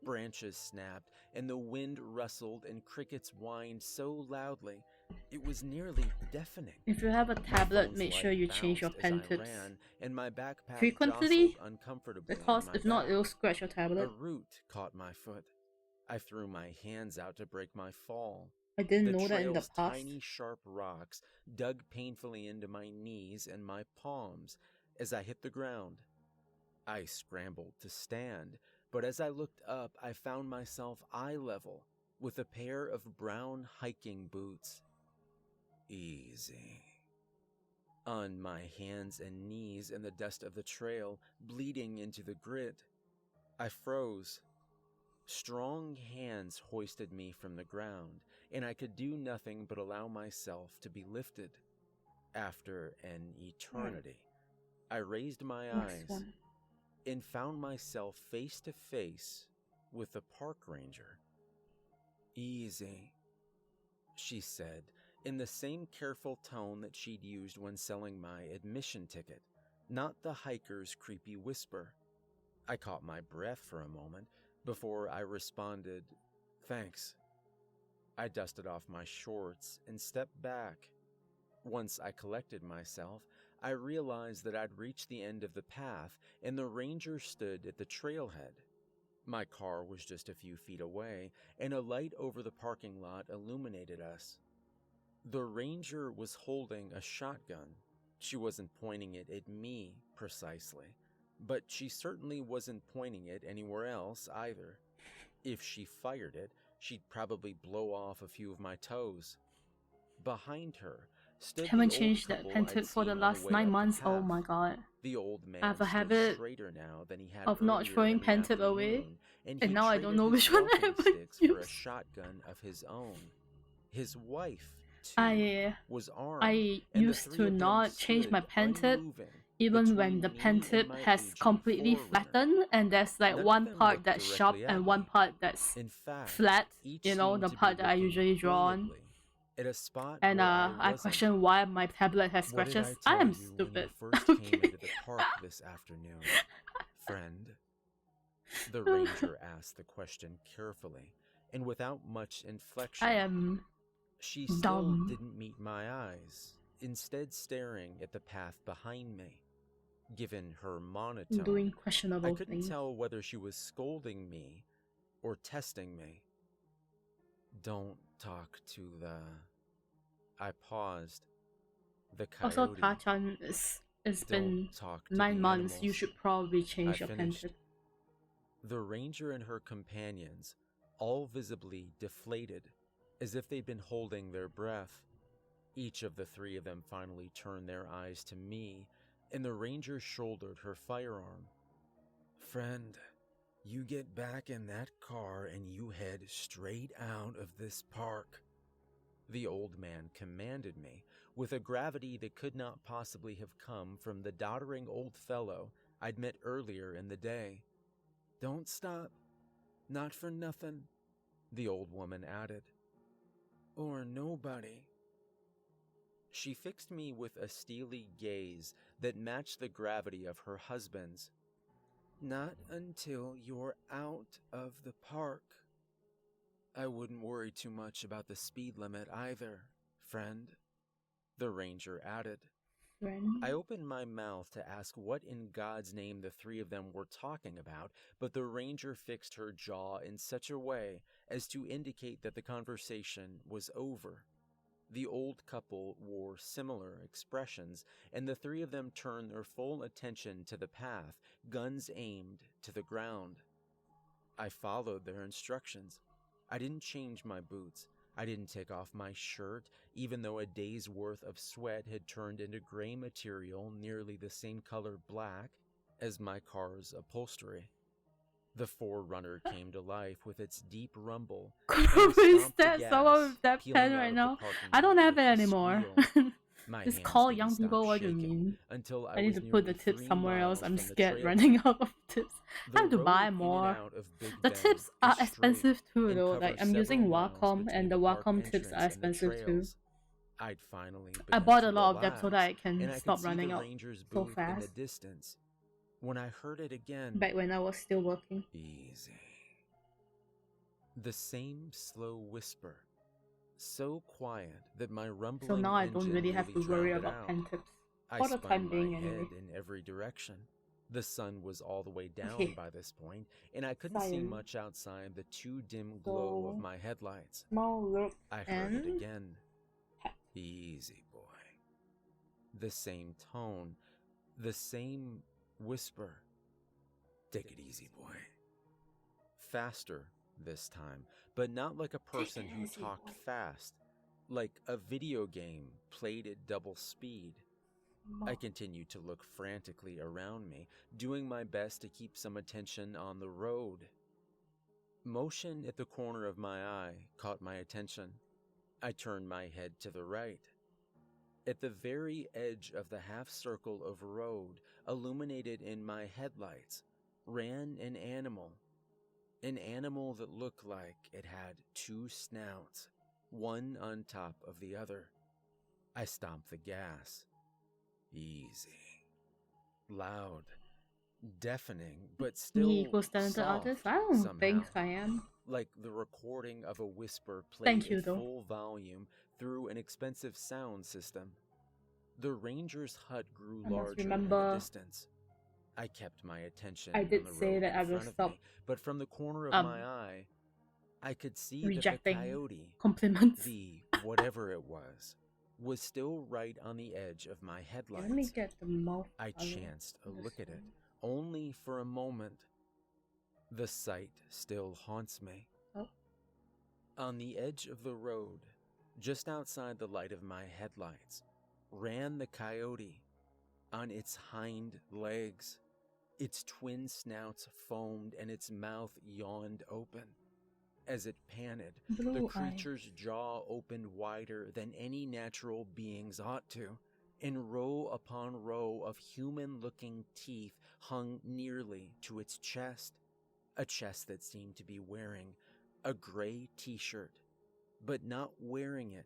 Branches snapped, and the wind rustled, and crickets whined so loudly, it was nearly deafening. If you have a My tablet, phone's make light sure you change your bounced pen as I tips ran, and my backpack frequently, jostled uncomfortably on because my if not, back. it'll scratch your A tablet. root caught my foot. I threw my hands out to break my fall. I didn't The know that in the trail's past. tiny, sharp rocks dug painfully into my knees and my palms as I hit the ground. I scrambled to stand, but as I looked up, I found myself eye level with a pair of brown hiking boots. Easy. On my hands and knees in the dust of the trail, bleeding into the grit, I froze. Strong hands hoisted me from the ground, and I could do nothing but allow myself to be lifted. After an eternity, I raised my Next eyes one. and found myself face to face with the park ranger. Easy, she said, in the same careful tone that she'd used when selling my admission ticket, not the hiker's creepy whisper. I caught my breath for a moment before I responded, "Thanks." I dusted off my shorts and stepped back. Once I collected myself, I realized that I'd reached the end of the path and the ranger stood at the trailhead. My car was just a few feet away, and a light over the parking lot illuminated us. The ranger was holding a shotgun. She wasn't pointing it at me precisely, but she certainly wasn't pointing it anywhere else either. If she fired it, she'd probably blow off a few of my toes. Behind her stood Haven't the old changed that couple pen I'd tip for seen the on the last way 9 up the months. Oh path. my god. The old man I have a stood habit straighter now than he had of not earlier throwing in the pen tip away, afternoon, and and he now I don't traded know his which one I walking haven't sticks for a used. shotgun of his own. His wife, too, I was armed, I and the used three to of them not change my stood pen tip unmoving even when between the pen me and tip my has aging completely forerunner. flattened and there's like None of one them part looked that's sharp directly and at one me. part that's In fact, flat, each you know, seemed the to be part that I looking usually draw on. pointedly at a spot And where I wasn't. question why my tablet has What did scratches. I I tell am you when you stupid. first came Okay. into the park this afternoon, friend? The ranger asked the question carefully and without much inflection. I am She still dumb. didn't meet my eyes, instead staring at the path behind me. Given her monotone, Doing I questionable couldn't things. tell whether she was scolding me or testing me. Don't talk to the... I paused. The coyote. Also, Tachan, it's been Don't talk to 9 the months. You animals. should probably change I your pen finished. tip. The ranger and her companions, all visibly deflated, as if they'd been holding their breath. Each of the three of them finally turned their eyes to me, and the ranger shouldered her firearm. Friend, you get back in that car and you head straight out of this park, the old man commanded me, with a gravity that could not possibly have come from the doddering old fellow I'd met earlier in the day. Don't stop. Not for nothing, the old woman added. Or nobody. She fixed me with a steely gaze that matched the gravity of her husband's. Not until you're out of the park. I wouldn't worry too much about the speed limit either, friend, the ranger added. Friend? I opened my mouth to ask what in God's name the three of them were talking about, but the ranger fixed her jaw in such a way as to indicate that the conversation was over. The old couple wore similar expressions, and the three of them turned their full attention to the path, guns aimed to the ground. I followed their instructions. I didn't change my boots. I didn't take off my shirt, even though a day's worth of sweat had turned into gray material nearly the same color black as my car's upholstery. The Forerunner came to life with its deep rumble. Who is that? Someone with that pen right now? I don't have it anymore. Just call young people what you mean. I need to put the tips somewhere else. I'm scared running out of tips. I have to buy more. The tips are expensive too though. Like I'm using Wacom and the Wacom tips are expensive too. I bought a lot of them so that I can stop running out so fast. When I heard it again, Back when I was still working. Easy. The same slow whisper, so quiet that my rumbling So now I don't really have to worry drowned it about out. pen tips. I For the spun time my being head anyway. in every direction. The sun was all the way down Okay. by this point, and I couldn't see Syun. much outside the too dim glow of So, my headlights. small look I heard and it again. tap. Easy, boy. The same tone, the same whisper. Take it easy, boy. Faster this time, but not like a person who easy, talked boy. fast, like a video game played at double speed. I continued to look frantically around me, doing my best to keep some attention on the road. Motion at the corner of my eye caught my attention. I turned my head to the right. At the very edge of the half-circle of road, illuminated in my headlights, ran an animal. An animal that looked like it had two snouts, one on top of the other. I stomped the gas. Easy. Loud. deafening, but still Me equals talented soft artist? I don't somehow. think I am. Like the recording of a whisper Thank played you, at though. full volume through an expensive sound system. The ranger's hut grew I must larger in remember the distance. I kept my attention I on did the say road that I in will front of stop me, but from the corner of my eye, I could see that the rejecting coyote, compliments. the whatever it was still right on the edge of my Okay, let me headlights. get the mouth. I chanced a look at it, only for a moment. The sight still haunts me. Oh. On the edge of the road, just outside the light of my headlights, ran the coyote on its hind legs. Its twin snouts foamed and its mouth yawned open. As it panted, the creature's jaw opened wider than any natural being's ought to, and row upon row of human-looking teeth hung nearly to its chest. A chest that seemed to be wearing a gray t-shirt, but not wearing it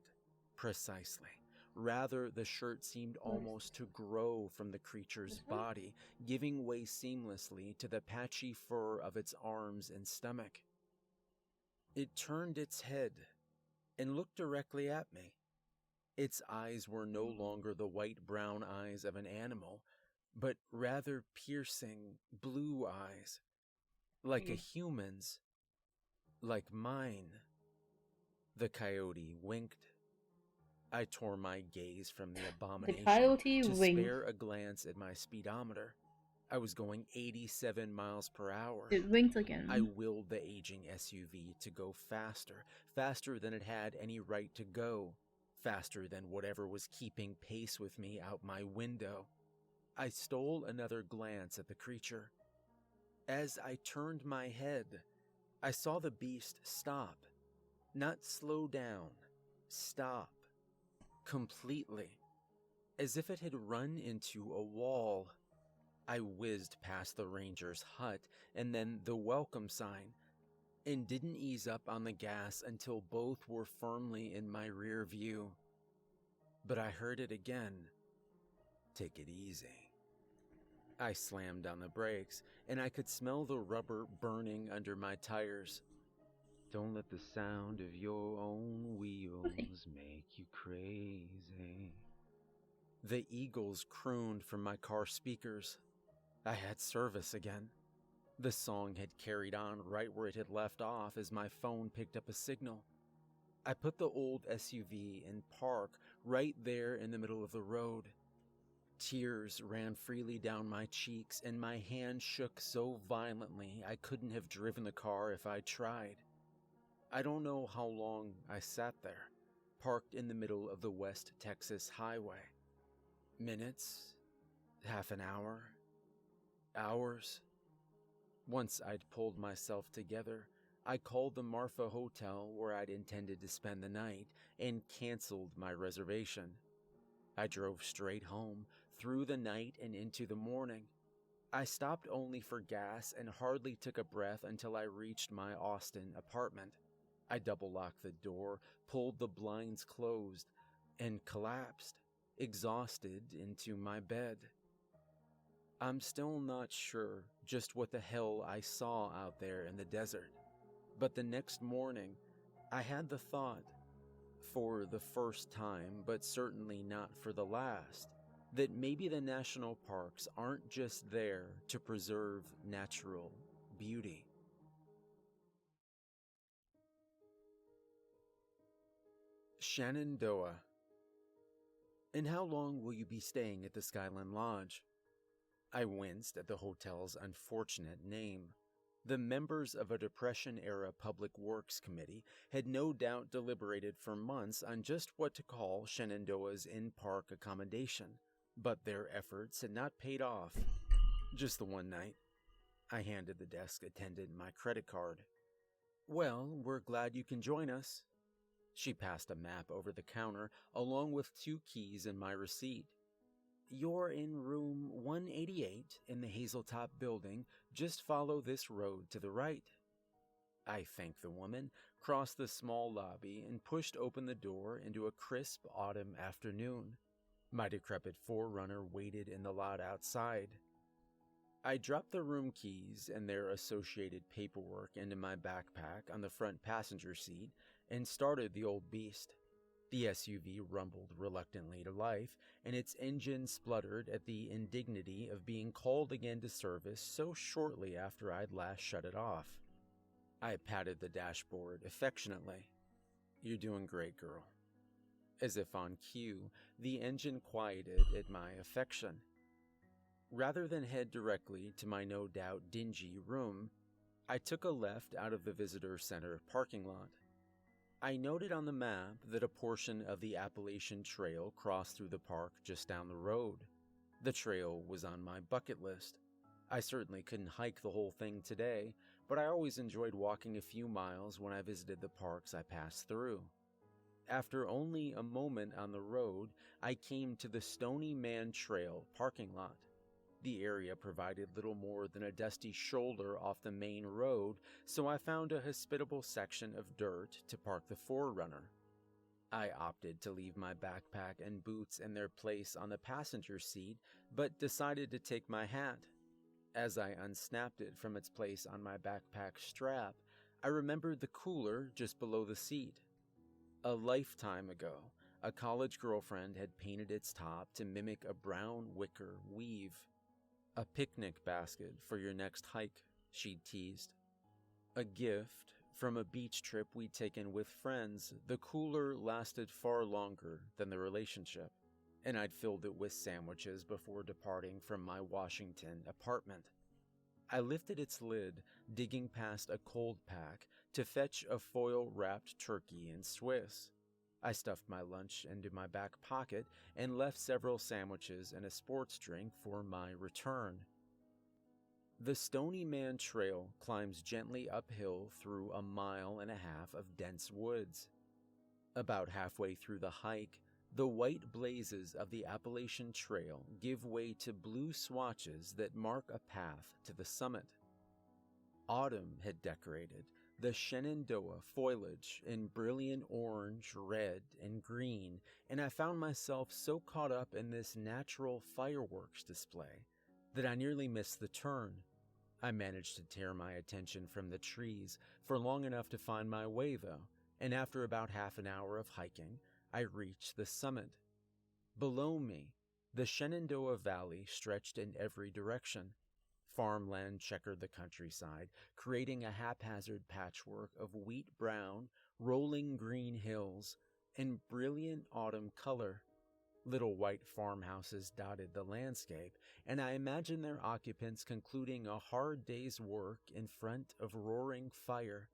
precisely. Rather, the shirt seemed almost to grow from the creature's body, giving way seamlessly to the patchy fur of its arms and stomach. It turned its head and looked directly at me. Its eyes were no longer the white-brown eyes of an animal, but rather piercing blue eyes, like a human's, like mine. The coyote winked. I tore my gaze from the abomination to spare a glance at my speedometer. I was going 87 miles per hour. It winked again. I willed the aging SUV to go faster, faster than it had any right to go, faster than whatever was keeping pace with me out my window. I stole another glance at the creature. As I turned my head, I saw the beast stop. Not slow down, stop. Completely. As if it had run into a wall. I whizzed past the ranger's hut and then the welcome sign, and didn't ease up on the gas until both were firmly in my rear view. But I heard it again. Take it easy. I slammed on the brakes, and I could smell the rubber burning under my tires. Don't let the sound of your own wheels make you crazy. The eagles crooned from my car speakers. I had service again. The song had carried on right where it had left off as my phone picked up a signal. I put the old SUV in park right there in the middle of the road. Tears ran freely down my cheeks, and my hand shook so violently I couldn't have driven the car if I'd tried. I don't know how long I sat there, parked in the middle of the West Texas highway. Minutes, half an hour, hours. Once I'd pulled myself together, I called the Marfa Hotel where I'd intended to spend the night and canceled my reservation. I drove straight home, through the night and into the morning. I stopped only for gas and hardly took a breath until I reached my Austin apartment. I double-locked the door, pulled the blinds closed, and collapsed, exhausted, into my bed. I'm still not sure just what the hell I saw out there in the desert, but the next morning, I had the thought, for the first time, but certainly not for the last, that maybe the national parks aren't just there to preserve natural beauty. Shenandoah. And how long will you be staying at the Skyline Lodge? I winced at the hotel's unfortunate name. The members of a Depression-era Public Works Committee had no doubt deliberated for months on just what to call Shenandoah's in-park accommodation, but their efforts had not paid off. Just the one night. I handed the desk attendant my credit card. Well, we're glad you can join us. She passed a map over the counter, along with 2 keys and my receipt. You're in room 188 in the Hazeltop building. Just follow this road to the right. I thanked the woman, crossed the small lobby, and pushed open the door into a crisp autumn afternoon. My decrepit forerunner waited in the lot outside. I dropped the room keys and their associated paperwork into my backpack on the front passenger seat and started the old beast. The SUV rumbled reluctantly to life, and its engine spluttered at the indignity of being called again to service so shortly after I'd last shut it off. I patted the dashboard affectionately. "You're doing great, girl." As if on cue, the engine quieted at my affection. Rather than head directly to my no doubt dingy room, I took a left out of the visitor center parking lot. I noted on the map that a portion of the Appalachian Trail crossed through the park just down the road. The trail was on my bucket list. I certainly couldn't hike the whole thing today, but I always enjoyed walking a few miles when I visited the parks I passed through. After only a moment on the road, I came to the Stony Man Trail parking lot. The area provided little more than a dusty shoulder off the main road, so I found a hospitable section of dirt to park the 4Runner. I opted to leave my backpack and boots in their place on the passenger seat, but decided to take my hat. As I unsnapped it from its place on my backpack strap, I remembered the cooler just below the seat. A lifetime ago, a college girlfriend had painted its top to mimic a brown wicker weave. "A picnic basket for your next hike," she'd teased. A gift from a beach trip we'd taken with friends, the cooler lasted far longer than the relationship, and I'd filled it with sandwiches before departing from my Washington apartment. I lifted its lid, digging past a cold pack to fetch a foil-wrapped turkey and Swiss. I stuffed my lunch into my back pocket and left several sandwiches and a sports drink for my return. The Stony Man Trail climbs gently uphill through 1.5 miles of dense woods. About halfway through the hike, the white blazes of the Appalachian Trail give way to blue swatches that mark a path to the summit. Autumn had decorated the Shenandoah foliage in brilliant orange, red, and green, and I found myself so caught up in this natural fireworks display that I nearly missed the turn. I managed to tear my attention from the trees for long enough to find my way, though, and after about half an hour of hiking, I reached the summit. Below me, the Shenandoah Valley stretched in every direction. Farmland checkered the countryside, creating a haphazard patchwork of wheat-brown, rolling green hills, and brilliant autumn color. Little white farmhouses dotted the landscape, and I imagined their occupants concluding a hard day's work in front of roaring fire.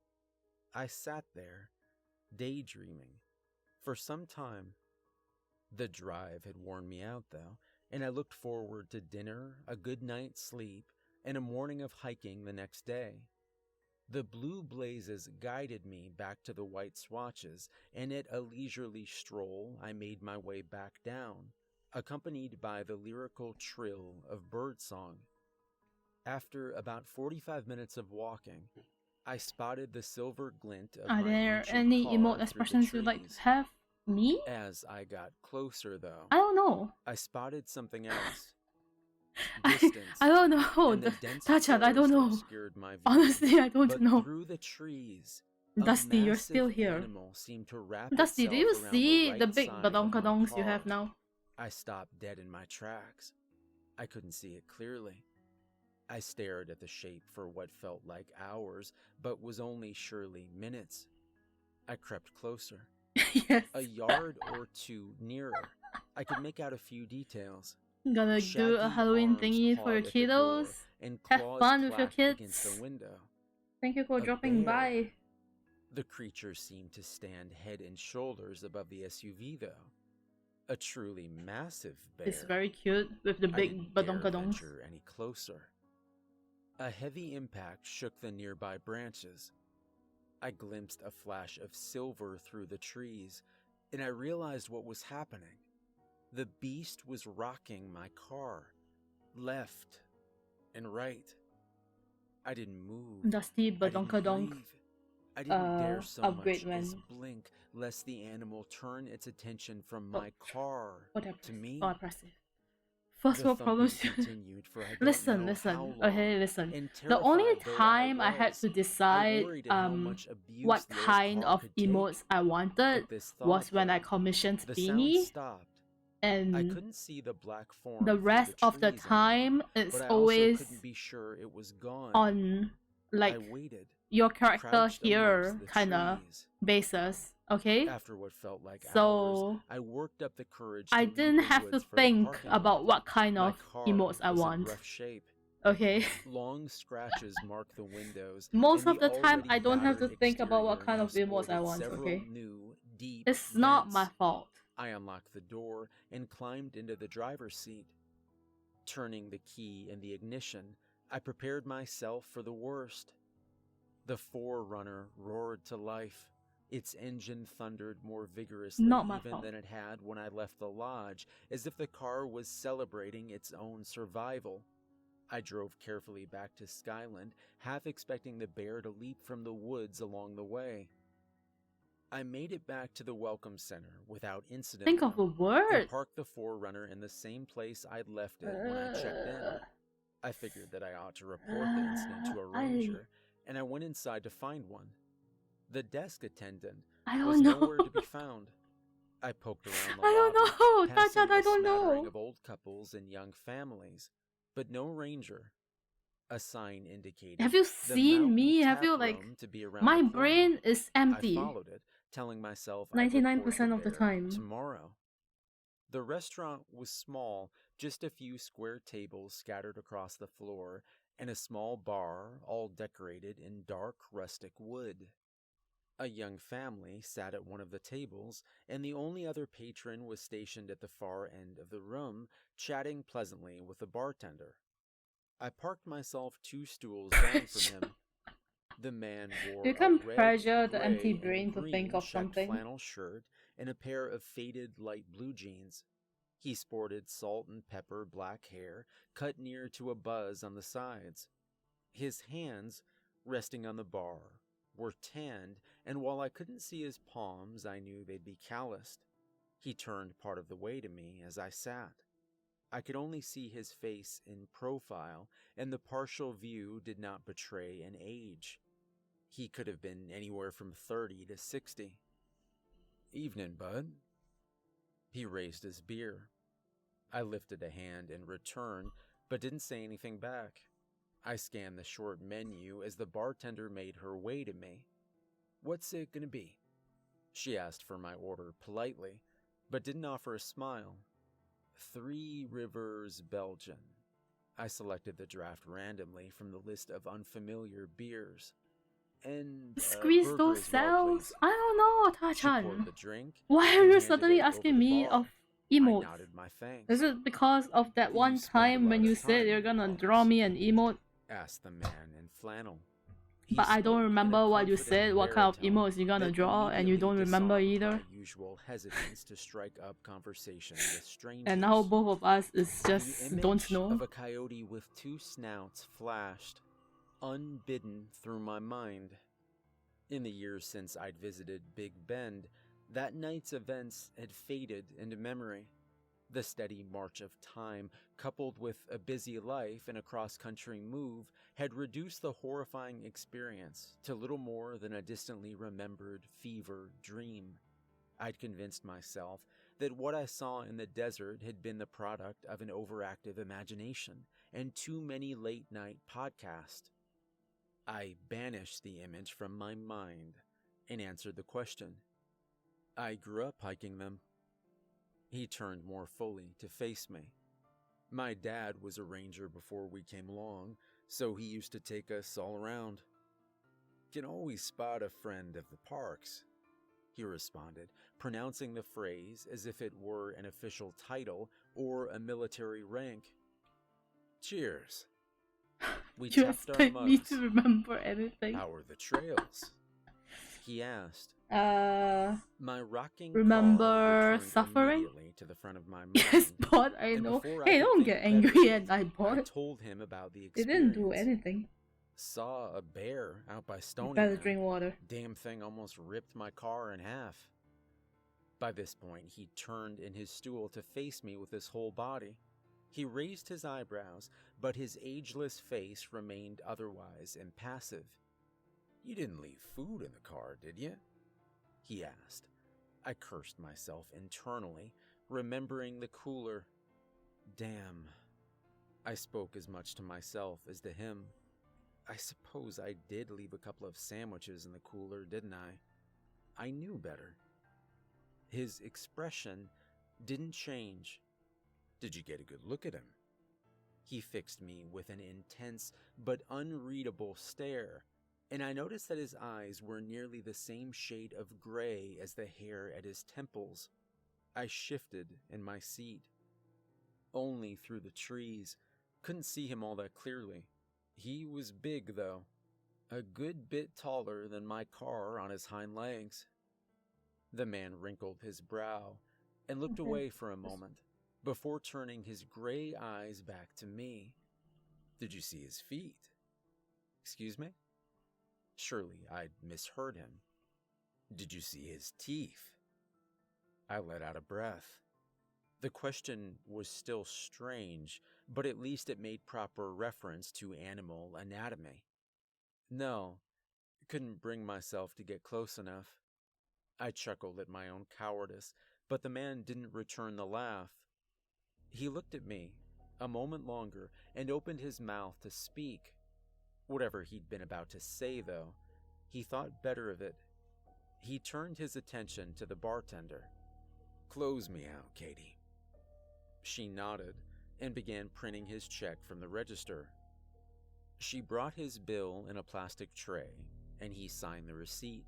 I sat there, daydreaming, for some time. The drive had worn me out, though, and I looked forward to dinner, a good night's sleep, and a morning of hiking the next day. The blue blazes guided me back to the white swatches, and at a leisurely stroll I made my way back down, accompanied by the lyrical trill of birdsong. After about 45 minutes of walking, I spotted the silver glint of Are my there ancient any car emote through the expressions you'd like trees. to have? Me? As I got closer, though, I don't know. I spotted something else. I don't know. And the dense Tachan, I don't forest know. obscured my view. Honestly, I don't But know. through the trees, Dusty, a you're still massive here. animal seemed to wrap Dusty, do you itself around see the the right big side of my badonkadonks you car. have now? I stopped dead in my tracks. I couldn't see it clearly. I stared at the shape for what felt like hours, but was only surely minutes. I crept closer. Yes. A yard or two nearer, I could make out a few details. Gonna do a Shaggy Halloween arms thingy for pawed your at the door, kiddos. and Have claws fun with your clacked against kids. the window. Thank you for A dropping bear. by. The creature seemed to stand head and shoulders above the SUV, though. A truly massive bear. It's very cute with the I big didn't dare badonkadonks. venture any closer. A heavy impact shook the nearby branches. I glimpsed a flash of silver through the trees, and I realized what was happening. The beast was rocking my car, left and right. I didn't move. Dusty I didn't badonkadonk. breathe. I didn't dare so upgrade much as when- blink, lest the animal turn its attention from my car What to impressive. me. Oh, impressive. First world problems. Listen. Okay, listen. The only time I had to decide what kind of emotes I wanted was when I commissioned Beanie. And I couldn't see the black form the rest of the time it's always on like your character here kind of basis, okay? After what felt like so hours, I worked up the courage I didn't have to think about what kind of emotes I want. Okay. Long scratches mark the windows. Most of the time I don't have to think about what kind of emotes I want, okay? It's not my fault. I unlocked the door and climbed into the driver's seat. Turning the key in the ignition, I prepared myself for the worst. The Forerunner roared to life. Its engine thundered more vigorously than it had when I left the lodge, as if the car was celebrating its own survival. I drove carefully back to Skyland, half expecting the bear to leap from the woods along the way. I made it back to the Welcome Center without incident. Think of a word. And parked the Forerunner in the same place I'd left it when I checked in. I figured that I ought to report the incident to a ranger, and I went inside to find one. The desk attendant was nowhere to be found. I poked around the lobby, passing a smattering of old couples and young families, but no ranger. A sign indicated. Have you seen me? Have you my brain is empty. I followed it, telling myself 99% of the time. Tomorrow. The restaurant was small, just a few square tables scattered across the floor, and a small bar, all decorated in dark rustic wood. A young family sat at one of the tables, and the only other patron was stationed at the far end of the room, chatting pleasantly with the bartender. I parked myself 2 stools down from him. The man wore you can a red, pressure the gray, empty brain to green think of checked something. Flannel shirt and a pair of faded light blue jeans. He sported salt and pepper black hair, cut near to a buzz on the sides. His hands, resting on the bar, were tanned, and while I couldn't see his palms, I knew they'd be calloused. He turned part of the way to me as I sat. I could only see his face in profile, and the partial view did not betray an age. He could have been anywhere from 30 to 60. "Evening, bud." He raised his beer. I lifted a hand in return, but didn't say anything back. I scanned the short menu as the bartender made her way to me. "What's it gonna be?" She asked for my order politely, but didn't offer a smile. 3 Rivers Belgian. I selected the draft randomly from the list of unfamiliar beers. And squeeze those cells? Well, I don't know, Ta-chan. Why are you suddenly asking me of emotes? I nodded my thanks. Is it because of that one time when you said you're gonna draw me an emote? Asked the man in flannel. But I don't remember what you said, what kind of emotes you're gonna draw, and you don't remember either. Usual hesitance to strike up conversation with strangers. And now both of us is just don't know. Of a coyote with 2 snouts flashed, unbidden, through my mind. In the years since I'd visited Big Bend, that night's events had faded into memory. The steady march of time, coupled with a busy life and a cross-country move, had reduced the horrifying experience to little more than a distantly remembered fever dream. I'd convinced myself that what I saw in the desert had been the product of an overactive imagination and too many late-night podcasts. I banished the image from my mind and answered the question. I grew up hiking them. He turned more fully to face me. My dad was a ranger before we came along, so he used to take us all around. "Can always spot a friend of the parks," he responded, pronouncing the phrase as if it were an official title or a military rank. "Cheers." We you tapped our expect mugs. me to remember anything? "How are the trails?" he asked. My rocking remember car suffering? To the front of my mind. Yes, but I know. Hey, don't get angry at I bought. I told him about the It experience. didn't do anything. Saw a bear out by Stony. Better drink water. Damn thing almost ripped my car in half. By this point, he turned in his stool to face me with his whole body. He raised his eyebrows, but his ageless face remained otherwise impassive. "You didn't leave food in the car, did you?" he asked. I cursed myself internally, remembering the cooler. Damn. I spoke as much to myself as to him. I suppose I did leave a couple of sandwiches in the cooler, didn't I? I knew better. His expression didn't change. "Did you get a good look at him?" He fixed me with an intense but unreadable stare, and I noticed that his eyes were nearly the same shade of gray as the hair at his temples. I shifted in my seat. Only through the trees. Couldn't see him all that clearly. He was big, though. A good bit taller than my car on his hind legs. The man wrinkled his brow and looked away for a moment before turning his gray eyes back to me. "Did you see his feet?" "Excuse me?" Surely I'd misheard him. "Did you see his teeth?" I let out a breath. The question was still strange, but at least it made proper reference to animal anatomy. No, couldn't bring myself to get close enough. I chuckled at my own cowardice, but the man didn't return the laugh. He looked at me a moment longer and opened his mouth to speak. Whatever he'd been about to say, though, he thought better of it. He turned his attention to the bartender. "Close me out, Katie." She nodded and began printing his check from the register. She brought his bill in a plastic tray, and he signed the receipt.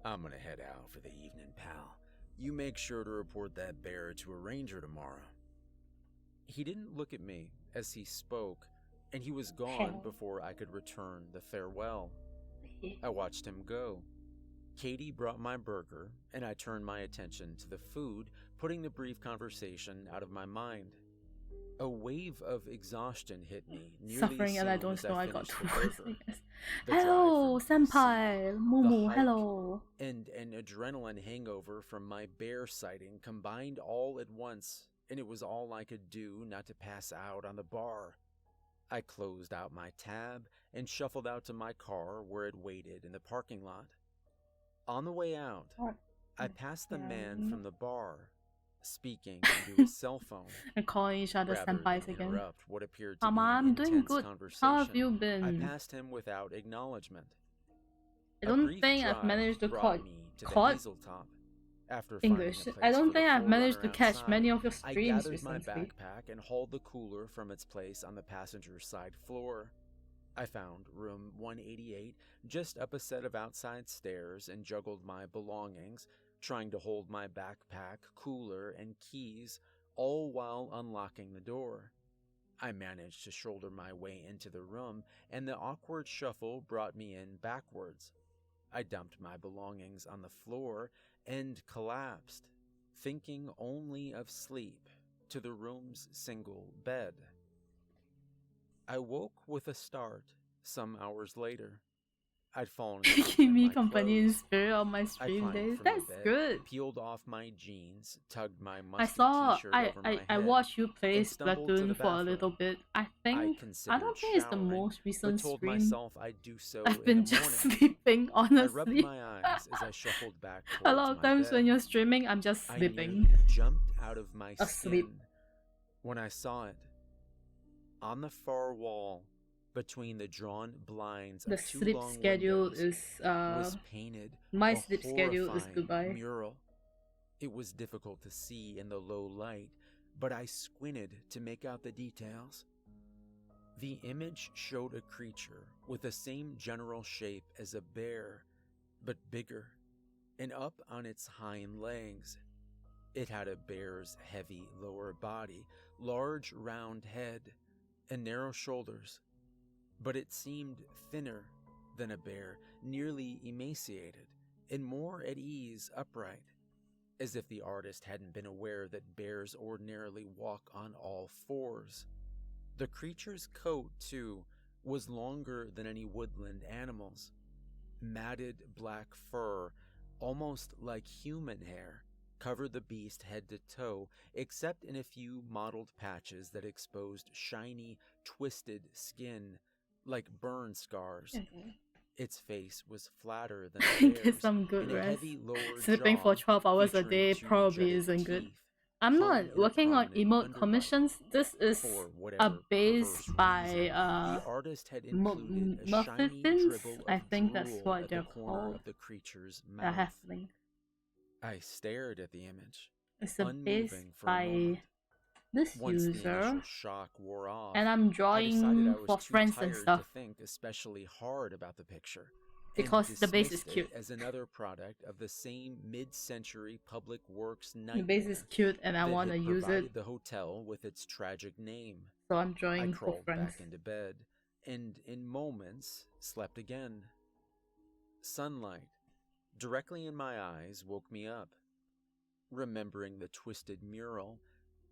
"I'm gonna head out for the evening, pal. You make sure to report that bear to a ranger tomorrow." He didn't look at me as he spoke, and he was gone before I could return the farewell. I watched him go. Katie brought my burger, and I turned my attention to the food, putting the brief conversation out of my mind. A wave of exhaustion hit me, nearly Suffering, and I don't as know I got finished two the words, burger. I guess. The Hello, drive from senpai, the Mumu, hike, hello. and an adrenaline hangover from my bear sighting combined all at once, and it was all I could do not to pass out on the bar. I closed out my tab and shuffled out to my car where it waited in the parking lot. On the way out, I passed the man from the bar, speaking into his cell phone. And calling each other Rather senpais than again. interrupt what appeared to be Mama, an I'm doing intense good. conversation, How have you I been? passed him without acknowledgement. I A don't brief think I've drive managed to brought me to the caught Hazeltop. After finding English. a place I don't for the think I've managed to 4Runner catch outside, many of your I streams gathered my recently. backpack and hauled the cooler from its place on the passenger side floor. I found room 188 just up a set of outside stairs and juggled my belongings, trying to hold my backpack, cooler, and keys, all while unlocking the door. I managed to shoulder my way into the room, and the awkward shuffle brought me in backwards. I dumped my belongings on the floor and collapsed, thinking only of sleep, to the room's single bed. I woke with a start some hours later. I'd fallen asleep Keep in me my company in clothes. spirit on my I stream climbed days. from That's the bed, good. peeled off my jeans, tugged my I musty saw t-shirt over my I head, watched you play and stumbled to the Splatoon for a bathroom. little bit. I don't considered think it's the showering, most but recent told stream. myself I'd do so I've in been the just morning. sleeping, I rubbed honestly. my eyes as I shuffled back A towards lot of my times bed. when you're streaming, I'm just I sleeping. nearly jumped out of my Asleep. skin when I saw it. On the far wall, between the drawn blinds The of two sleep long schedule windows, is was painted my a sleep schedule is horrifying goodbye. mural. It was difficult to see in the low light, but I squinted to make out the details. The image showed a creature with the same general shape as a bear, but bigger, and up on its hind legs. It had a bear's heavy lower body, large round head, and narrow shoulders, but it seemed thinner than a bear, nearly emaciated, and more at ease upright, as if the artist hadn't been aware that bears ordinarily walk on all fours. The creature's coat, too, was longer than any woodland animal's. Matted black fur, almost like human hair, covered the beast head to toe, except in a few mottled patches that exposed shiny, twisted skin like burn scars. Its face was flatter than a bear's, Get some good and a rest. heavy lower Sleeping for jaw 12 hours a featuring day two probably jetted isn't good. teeth I'm hung not in a working on prominent emote underbite. commissions. This is For a whatever base perverse by reason, the artist had included a shiny Muffins. dribble of I think that's drool what at they're the corner called. of the creature's A mouth. halfling. I stared at the image, It's a base unmoving for a by moment. this Once the user, initial shock wore off, and I'm I decided drawing I was for too friends tired and stuff to think especially hard about the picture, because and the base is dismissed cute. it as another product of the same mid-century public works The nightmare base is cute, and I that want to had use provided it, the hotel with its tragic name. so I'm I drawing for crawled friends. back into bed, and in moments slept again. Sunlight directly in my eyes woke me up. Remembering the twisted mural,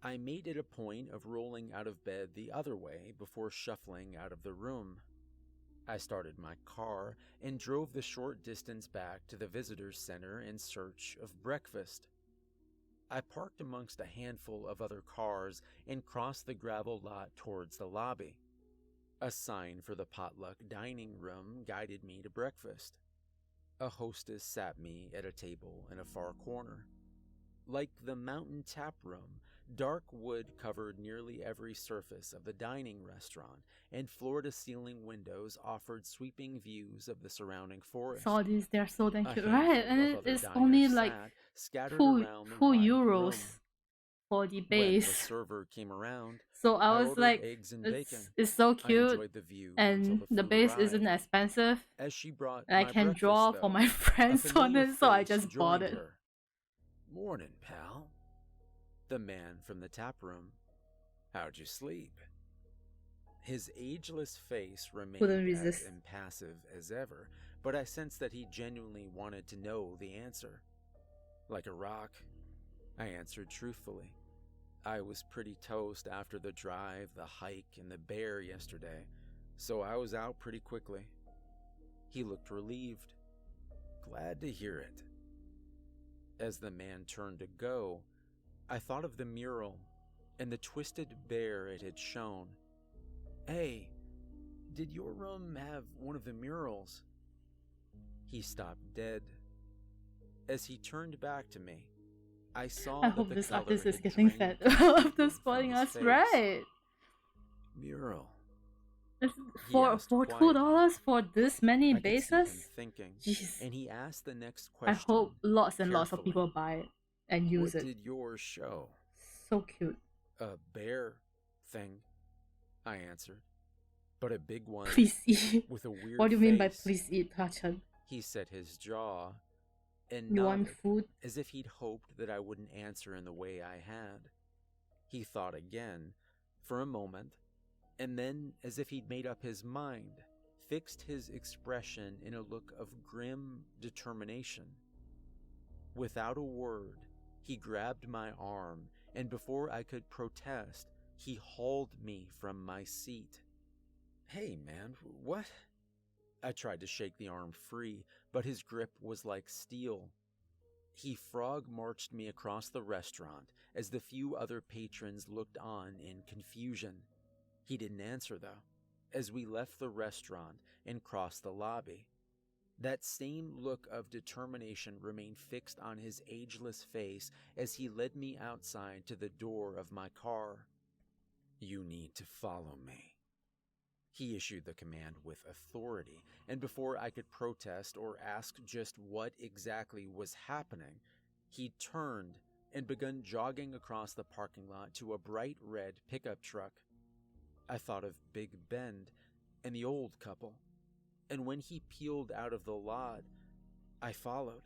I made it a point of rolling out of bed the other way before shuffling out of the room. I started my car and drove the short distance back to the visitors center in search of breakfast. I parked amongst a handful of other cars and crossed the gravel lot towards the lobby. A sign for the potluck dining room guided me to breakfast. A hostess sat me at a table in a far corner. Like the mountain tap room, dark wood covered nearly every surface of the dining restaurant, and floor-to-ceiling windows offered sweeping views of the surrounding forest. Saw these, they're so damn A cute, handful right? And of other it's diners only like sat, scattered two around the two wide euros room. for the When the base. server came around, So I I was ordered like, eggs and bacon. it's so I cute, enjoyed the view until and the the food base arrived. isn't expensive, As she brought and I my can breakfast, draw though, for my a friends on familiar it, so I face just bought joined it. her. "Morning, pal." The man from the tap room. "How'd you sleep?" His ageless face remained Couldn't as resist. impassive as ever, but I sensed that he genuinely wanted to know the answer. "Like a rock," I answered truthfully. I was pretty toast after the drive, the hike, and the bear yesterday, so I was out pretty quickly. He looked relieved. "Glad to hear it." As the man turned to go, I thought of the mural and the twisted bear it had shown. "Hey, did your room have one of the murals?" He stopped dead. As he turned back to me, I saw I that hope the this color artist is had getting drained fed after completely spotting from his us, face. right? "Mural." It's He for asked for quietly. $2 for this many I could see him bases? thinking, Jeez. and he asked the next I question. hope lots and lots of carefully. people buy it and use "What it. did yours show?" So cute. "A bear thing," I answered. "But a big one Please eat. with a weird What do you mean by face." please eat, Tachan? He set his jaw and You want nodded, food? as if he'd hoped that I wouldn't answer in the way I had. He thought again, for a moment, and then, as if he'd made up his mind, fixed his expression in a look of grim determination. Without a word, he grabbed my arm, and before I could protest, he hauled me from my seat. "Hey, man, what?" I tried to shake the arm free, but his grip was like steel. He frog-marched me across the restaurant as the few other patrons looked on in confusion. He didn't answer, though, as we left the restaurant and crossed the lobby. That same look of determination remained fixed on his ageless face as he led me outside to the door of my car. "You need to follow me." He issued the command with authority, and before I could protest or ask just what exactly was happening, he turned and began jogging across the parking lot to a bright red pickup truck. I thought of Big Bend and the old couple, and when he peeled out of the lot, I followed.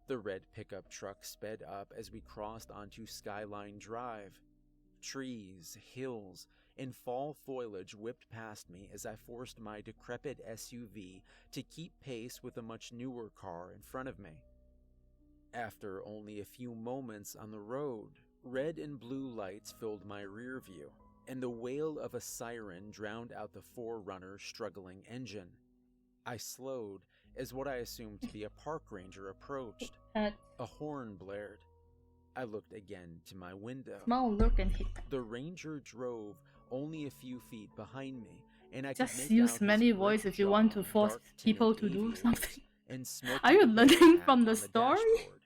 The red pickup truck sped up as we crossed onto Skyline Drive. Trees, hills, and fall foliage whipped past me as I forced my decrepit SUV to keep pace with a much newer car in front of me. After only a few moments on the road, red and blue lights filled my rear view, and the wail of a siren drowned out the Forerunner's struggling engine. I slowed as what I assumed to be a park ranger approached. A horn blared, I looked again to my window. Small look and hit. The ranger drove only a few feet behind me, and I Just could make use out many his voice brick if you want to jaw, force dark-tinted people to do aviators, something. and smoky Are you tobacco learning hat from the on story? dashboard.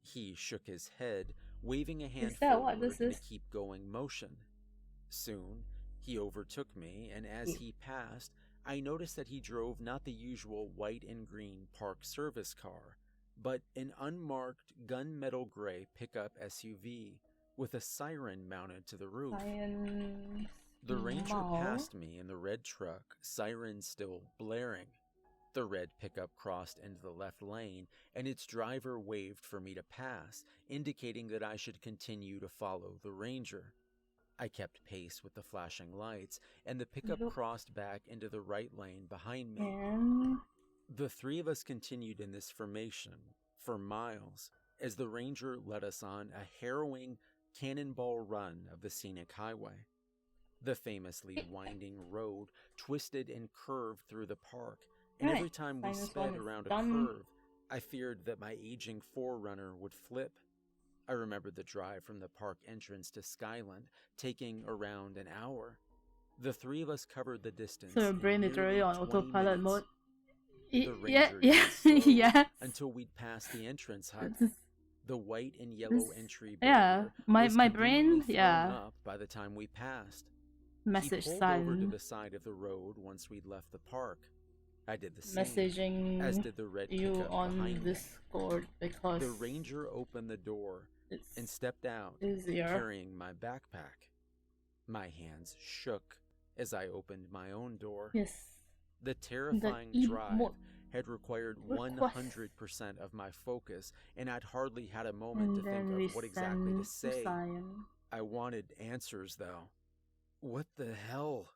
He shook his head, waving a hand Is that what forward this in a is? keep-going motion. Soon, he overtook me, and as he passed, I noticed that he drove not the usual white and green park service car, but an unmarked gunmetal gray pickup SUV with a siren mounted to the roof. The ranger passed me in the red truck, siren still blaring. The red pickup crossed into the left lane, and its driver waved for me to pass, indicating that I should continue to follow the ranger. I kept pace with the flashing lights, and the pickup crossed back into the right lane behind me. And The three of us continued in this formation for miles, as the ranger led us on a harrowing cannonball run of the scenic highway. The famously winding road twisted and curved through the park, and every time we sped around a curve, I feared that my aging Forerunner would flip. I remembered the drive from the park entrance to Skyland, taking around an hour. The three of us covered the distance. so your brain in literally nearly on 20 autopilot minutes. mode. The Yeah, ranger yeah, did slow yes. until we'd passed the entrance hut. This- The white and yellow this- entry yeah, barrier my was my conveniently brain, thrown yeah. up by the time we passed. Message He pulled over to sign, the side of the road once we'd left the park. I did the same, as messaging did the red you pickup on behind me. Discord because The ranger opened the door and it's stepped out, easier. carrying my backpack. My hands shook as I opened my own door. Yes. The terrifying drive had required 100% of my focus, and I'd hardly had a moment And to think then we of what exactly to send say. Syun. I wanted answers, though. What the hell?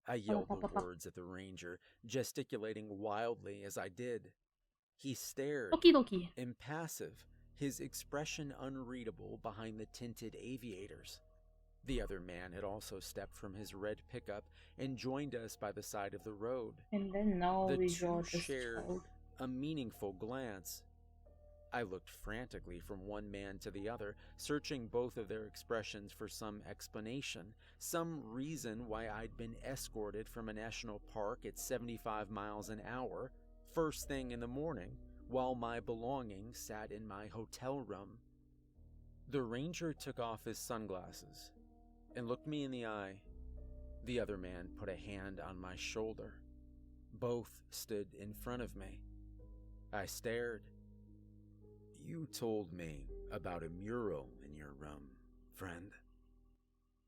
I yelled the words at the ranger, gesticulating wildly as I did. He stared, Okie dokie. impassive, his expression unreadable behind the tinted aviators. The other man had also stepped from his red pickup and joined us by the side of the road. And then now The we two draw this shared child. a meaningful glance. I looked frantically from one man to the other, searching both of their expressions for some explanation, some reason why I'd been escorted from a national park at 75 miles an hour, first thing in the morning, while my belongings sat in my hotel room. The ranger took off his sunglasses and looked me in the eye. The other man put a hand on my shoulder. Both stood in front of me. I stared. You told me about a mural in your room, friend.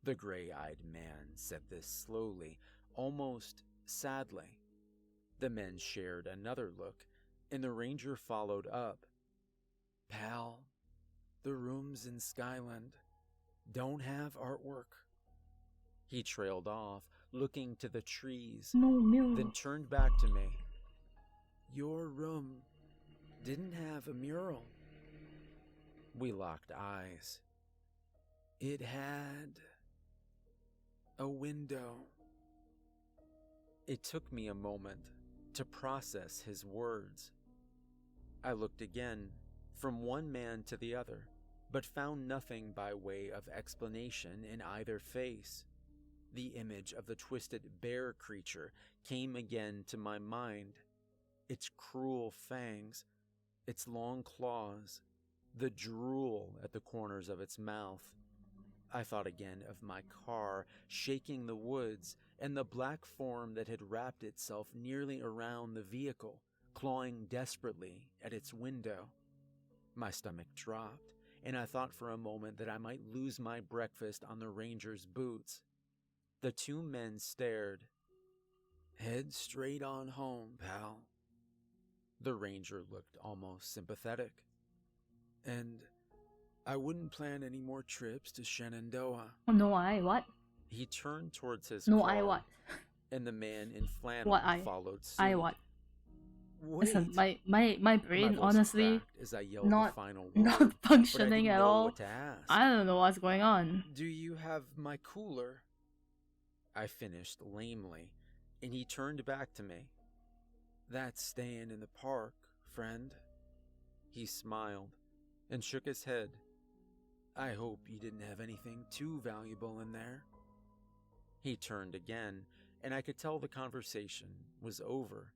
The gray-eyed man said this slowly, almost sadly. The men shared another look, and the ranger followed up. Pal, the rooms in Skyland don't have artwork. He trailed off, looking to the trees, then turned back to me. Your room didn't have a mural. We locked eyes. It had a window. It took me a moment to process his words. I looked again, from one man to the other, but found nothing by way of explanation in either face. The image of the twisted bear creature came again to my mind. Its cruel fangs, its long claws, the drool at the corners of its mouth. I thought again of my car shaking the woods and the black form that had wrapped itself nearly around the vehicle, clawing desperately at its window. My stomach dropped, and I thought for a moment that I might lose my breakfast on the ranger's boots. The two men stared. Head straight on home, pal. The ranger looked almost sympathetic. And I wouldn't plan any more trips to Shenandoah. Oh, no, I what? He turned towards his No, car, I what? and the man in flannel What I? followed suit. I what? Wait. Listen, my brain voice honestly cracked as I yelled not the final word, not but I functioning didn't at know all. what to ask. I don't know what's going on. Do you have my cooler? I finished lamely, and he turned back to me. That's staying in the park, friend. He smiled and shook his head, I hope you didn't have anything too valuable in there. He turned again, and I could tell the conversation was over.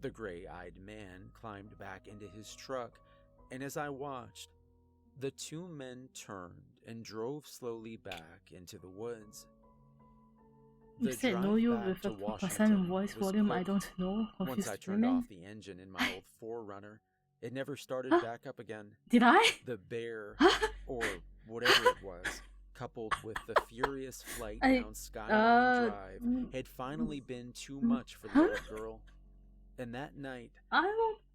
The gray-eyed man climbed back into his truck, and as I watched, the two men turned and drove slowly back into the woods. You said know you with a 2% voice volume, I don't know. Once I turned off the engine in my old 4Runner, it never started back up again. Did I? The bear, or whatever it was, coupled with the furious flight down Skyline Drive, had finally been too much for the old girl. And that night,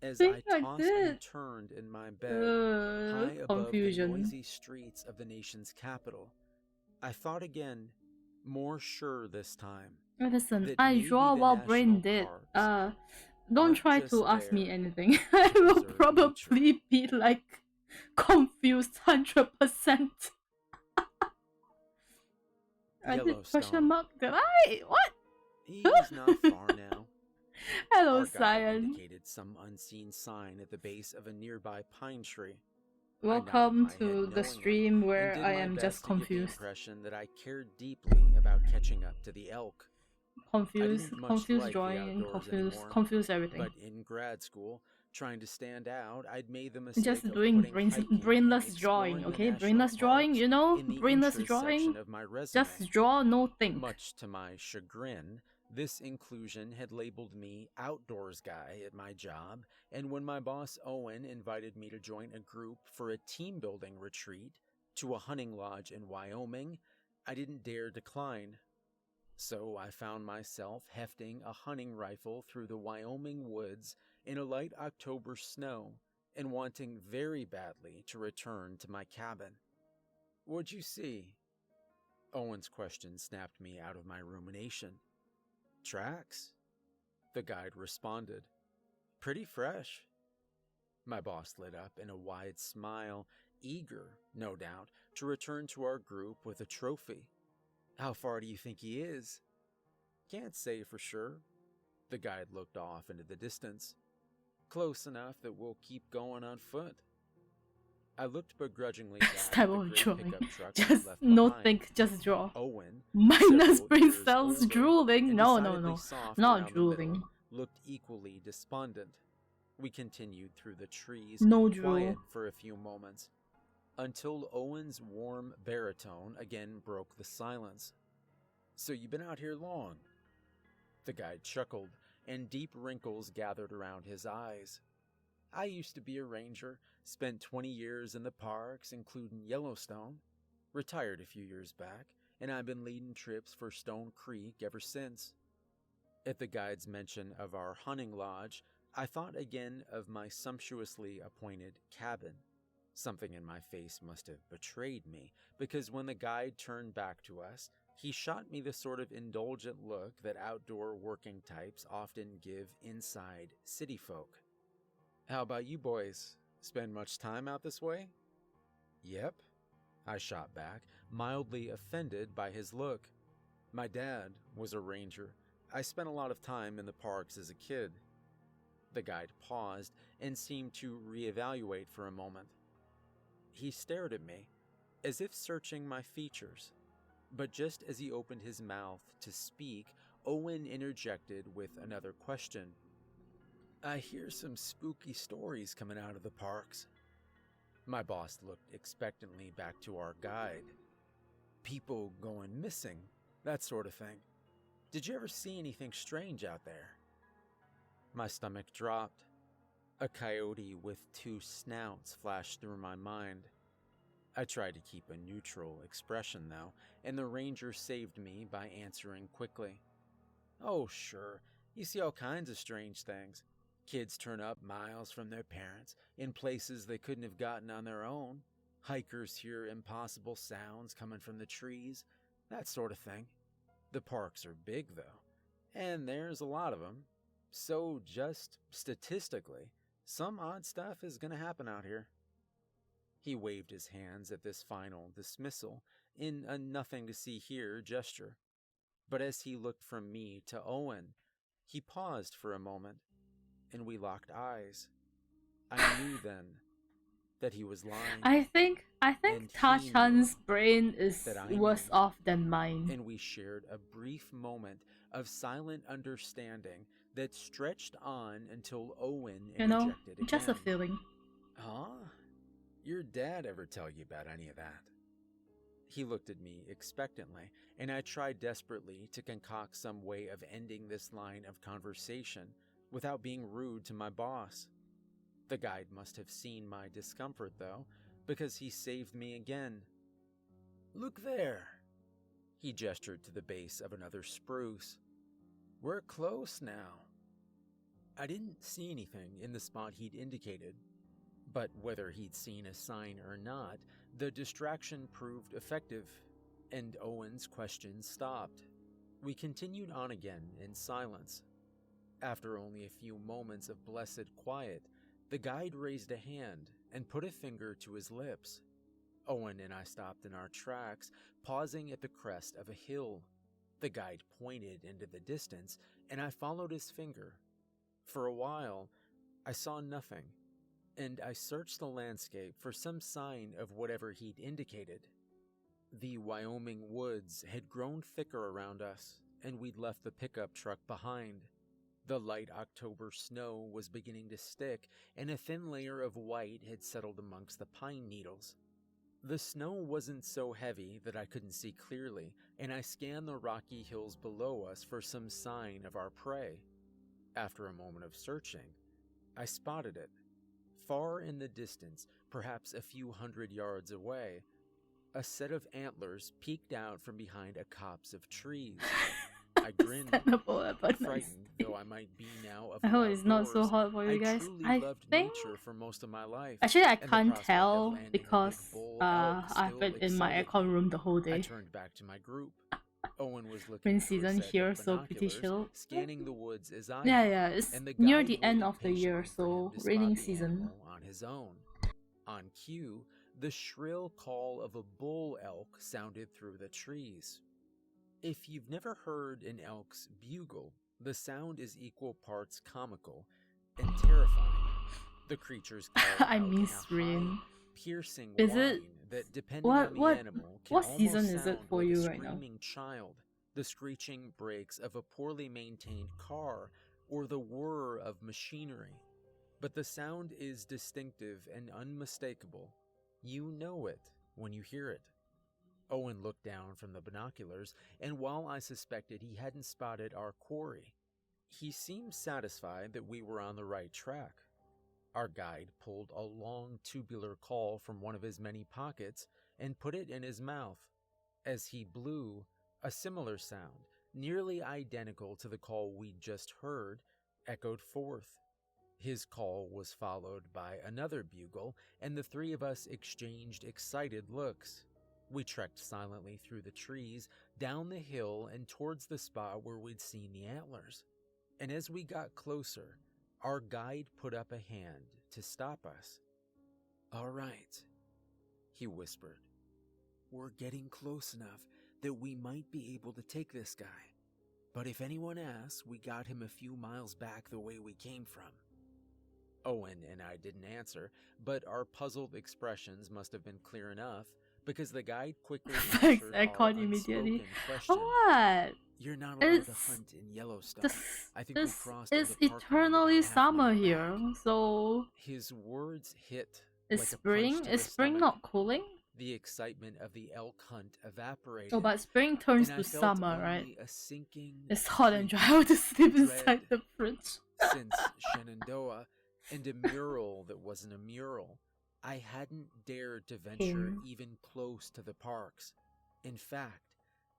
as I tossed and turned in my bed, high above the noisy streets of the nation's capital, I thought again, more sure this time. Listen, I draw while brain dead. Don't try to ask me anything. I will probably be like confused 100%. I did question mark. Did I? What? He's not far now. Hello, Our guide Syun. indicated some unseen sign at the base of a nearby pine tree. Welcome to the stream where I am just confused. Impression that I cared deeply about catching up to the elk. Confused drawing, confused everything. But in grad school, trying to stand out, I'd made the mistake just of doing putting brainless drawing, okay? Brainless drawing, you know? Brainless drawing. Just draw, no think. Much to my chagrin, this inclusion had labeled me outdoors guy at my job, and when my boss Owen invited me to join a group for a team building retreat to a hunting lodge in Wyoming, I didn't dare decline. So I found myself hefting a hunting rifle through the Wyoming woods in a light October snow and wanting very badly to return to my cabin. What'd you see? Owen's question snapped me out of my rumination. Tracks? The guide responded. Pretty fresh. My boss lit up in a wide smile, eager, no doubt, to return to our group with a trophy. How far do you think he is? Can't say for sure. The guide looked off into the distance. Close enough that we'll keep going on foot. I looked begrudgingly back Type of drawing. Just no think, just draw. Owen, minus brain cells drooling. No, not drooling. Looked equally despondent. We continued through the trees, no quiet for a few moments, until Owen's warm baritone again broke the silence. So you've been out here long? The guide chuckled, and deep wrinkles gathered around his eyes. I used to be a ranger, spent 20 years in the parks, including Yellowstone, retired a few years back, and I've been leading trips for Stone Creek ever since. At the guide's mention of our hunting lodge, I thought again of my sumptuously appointed cabin. Something in my face must have betrayed me, because when the guide turned back to us, he shot me the sort of indulgent look that outdoor working types often give inside city folk. How about you boys? Spend much time out this way? Yep, I shot back, mildly offended by his look. My dad was a ranger. I spent a lot of time in the parks as a kid. The guide paused and seemed to reevaluate for a moment. He stared at me, as if searching my features. But just as he opened his mouth to speak, Owen interjected with another question. I hear some spooky stories coming out of the parks. My boss looked expectantly back to our guide. People going missing, that sort of thing. Did you ever see anything strange out there? My stomach dropped. A coyote with two snouts flashed through my mind. I tried to keep a neutral expression, though, and the ranger saved me by answering quickly. Oh, sure, you see all kinds of strange things. Kids turn up miles from their parents, in places they couldn't have gotten on their own. Hikers hear impossible sounds coming from the trees, that sort of thing. The parks are big, though, and there's a lot of them. So just statistically, some odd stuff is going to happen out here. He waved his hands at this final dismissal in a nothing-to-see-here gesture. But as he looked from me to Owen, he paused for a moment, and we locked eyes. I knew then that he was lying. I think And Ta-chan's brain is that I worse knew. off than mine. And we shared a brief moment of silent understanding that stretched on until Owen You know, interjected again. just a feeling. Huh? Your dad ever tell you about any of that? He looked at me expectantly, and I tried desperately to concoct some way of ending this line of conversation without being rude to my boss. The guide must have seen my discomfort, though, because he saved me again. Look there! He gestured to the base of another spruce. We're close now. I didn't see anything in the spot he'd indicated, but whether he'd seen a sign or not, the distraction proved effective, and Owen's questions stopped. We continued on again in silence. After only a few moments of blessed quiet, the guide raised a hand and put a finger to his lips. Owen and I stopped in our tracks, pausing at the crest of a hill. The guide pointed into the distance, and I followed his finger. For a while, I saw nothing, and I searched the landscape for some sign of whatever he'd indicated. The Wyoming woods had grown thicker around us, and we'd left the pickup truck behind. The light October snow was beginning to stick, and a thin layer of white had settled amongst the pine needles. The snow wasn't so heavy that I couldn't see clearly, and I scanned the rocky hills below us for some sign of our prey. After a moment of searching, I spotted it. Far in the distance, perhaps a few 100 yards away, a set of antlers peeked out from behind a copse of trees. I grinned, frightened though I might be now of I hope it's not so hard for you guys. I think nature for most of my life. actually I and the can't prospect of tell landing a because big bull elk I've still been in my excited aircon me. room the whole I day. turned back to my group. Owen was looking Rain through a season set here, of so pretty binoculars, chill. scanning the woods as I Yeah, had, yeah, it's and the near guide the end waited of the year, patiently for him so to raining spot the season. animal on his own. On cue, the shrill call of a bull elk sounded through the trees. If you've never heard an elk's bugle, the sound is equal parts comical and terrifying. The creatures call I out in miss a rain. high, piercing Is whine it that, depending on the animal, can what almost season is it sound for like you a right now? screaming child, the screeching brakes of a poorly maintained car, or the whir of machinery. But the sound is distinctive and unmistakable. You know it when you hear it. Owen looked down from the binoculars, and while I suspected he hadn't spotted our quarry, he seemed satisfied that we were on the right track. Our guide pulled a long tubular call from one of his many pockets and put it in his mouth. As he blew, a similar sound, nearly identical to the call we'd just heard, echoed forth. His call was followed by another bugle, and the three of us exchanged excited looks. We trekked silently through the trees, down the hill, and towards the spot where we'd seen the antlers. And as we got closer, our guide put up a hand to stop us. "All right," he whispered. "We're getting close enough that we might be able to take this guy. But if anyone asks, we got him a few miles back the way we came from." Owen and I didn't answer, but our puzzled expressions must have been clear enough, because the guide quickly answered I our caught immediately. unspoken question. What? "You're not allowed to It's hunt in Yellowstone. this I think we this crossed is the park eternally about halfway summer back." here, so His words hit is like a punch spring to is the spring stomach. not cooling? The excitement of the elk hunt evaporated. Oh, but spring turns and to I felt summer, right? only a sinking It's hot and dry. I creeping want to sleep dread inside the fridge. since Shenandoah, and a mural that wasn't a mural. I hadn't dared to venture even close to the parks. In fact,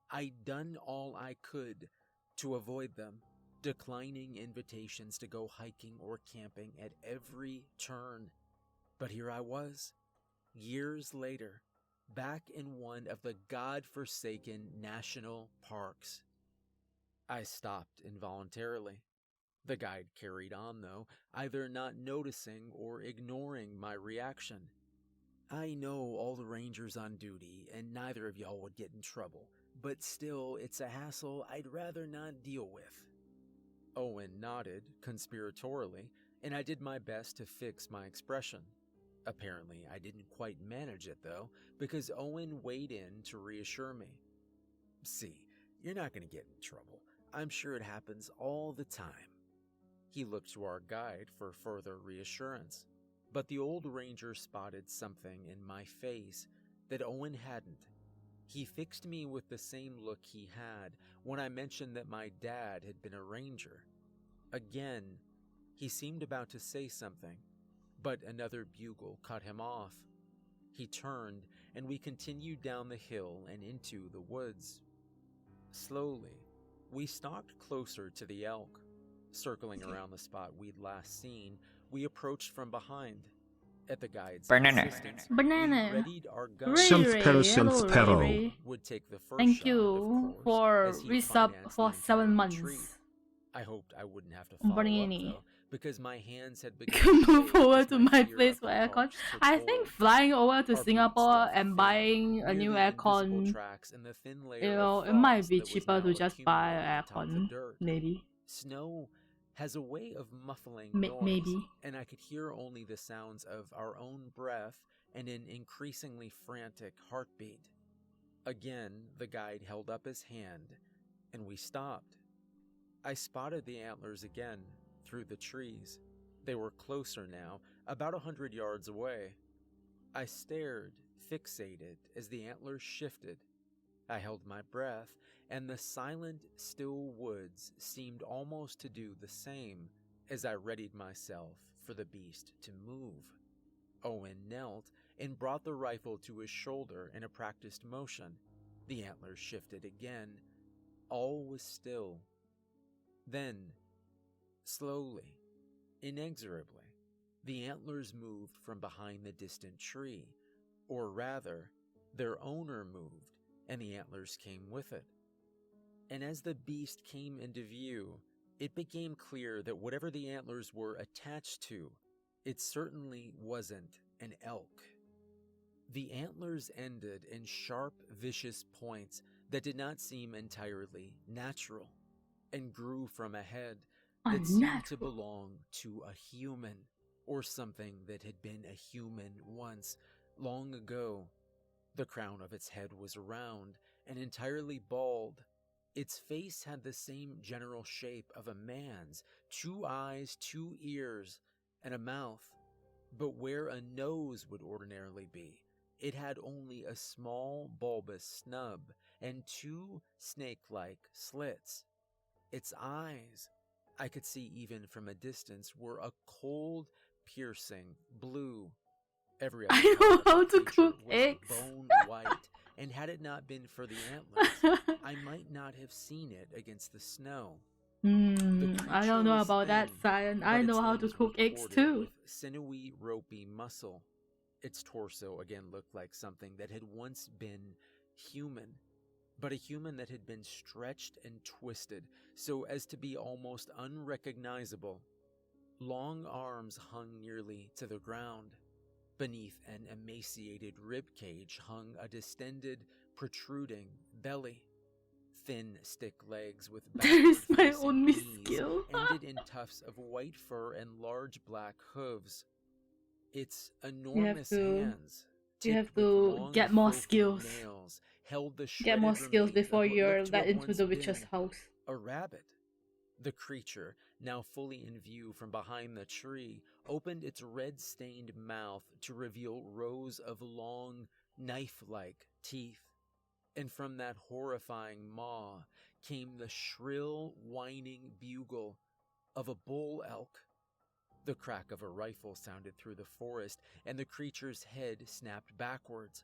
I'd done all I could to avoid them, declining invitations to go hiking or camping at every turn. But here I was, years later, back in one of the god-forsaken national parks. I stopped involuntarily. The guide carried on, though, either not noticing or ignoring my reaction. "I know all the rangers on duty, and neither of y'all would get in trouble, but still, it's a hassle I'd rather not deal with." Owen nodded conspiratorially, and I did my best to fix my expression. Apparently, I didn't quite manage it though, because Owen weighed in to reassure me. See, you're not going to get in trouble. I'm sure it happens all the time. He looked to our guide for further reassurance, but the old ranger spotted something in my face that Owen hadn't. He fixed me with the same look he had when I mentioned that my dad had been a ranger. Again, he seemed about to say something, but another bugle cut him off. He turned, and we continued down the hill and into the woods. Slowly, we stalked closer to the elk. Circling around the spot we'd last seen, we approached from behind. At the guide's insistence, we readied our guns. Synth would take the first Thank shot, you of course, for as he resub financed for the 7 entire months. retreat. I hoped I wouldn't have to follow up, though, because my hands had begun to Move shake over as to my my fear place of for the aircon. parks took I hold. think flying over to Our Singapore boots left and thin buying a near new the invisible aircon, tracks and the thin layer you of know, it might frost be that was cheaper to now just buy accumulating an atop the aircon. dirt. Maybe. Snow has a way of muffling noise, Maybe. and I could hear only the sounds of our own breath and an increasingly frantic heartbeat. Again, the guide held up his hand, and we stopped. I spotted the antlers again, through the trees. They were closer now, about 100 yards away. I stared, fixated, as the antlers shifted. I held my breath, and the silent, still woods seemed almost to do the same as I readied myself for the beast to move. Owen knelt and brought the rifle to his shoulder in a practiced motion. The antlers shifted again. All was still. Then, slowly, inexorably, the antlers moved from behind the distant tree, or rather, their owner moved, and the antlers came with it. And as the beast came into view, it became clear that whatever the antlers were attached to, it certainly wasn't an elk. The antlers ended in sharp, vicious points that did not seem entirely natural, and grew from a head that seemed to belong to a human, or something that had been a human once, long ago. The crown of its head was round and entirely bald. Its face had the same general shape of a man's, 2 eyes, 2 ears, and a mouth. But where a nose would ordinarily be, it had only a small bulbous snub and 2 snake-like slits. Its eyes, I could see even from a distance, were a cold, piercing blue. Every other I know how to cook was eggs. bone white, and had it not been for the antlers, I might not have seen it against the snow. I don't know about that, Syun. I know how to cook eggs too. With sinewy, ropey muscle. Its torso again looked like something that had once been human, but a human that had been stretched and twisted so as to be almost unrecognizable. Long arms hung nearly to the ground. Beneath an emaciated rib cage hung a distended, protruding belly. Thin stick legs with That is my backward-facing only knees skill. ended in tufts of white fur and large black hooves. Its enormous hands, You have tipped with to long, get more filthy skills. Nails, held the Get more shredded skills remains before of what you're looked to let have into once the witch's been house. a rabbit. The creature, now fully in view from behind the tree, opened its red-stained mouth to reveal rows of long, knife-like teeth. And from that horrifying maw came the shrill, whining bugle of a bull elk. The crack of a rifle sounded through the forest, and the creature's head snapped backwards.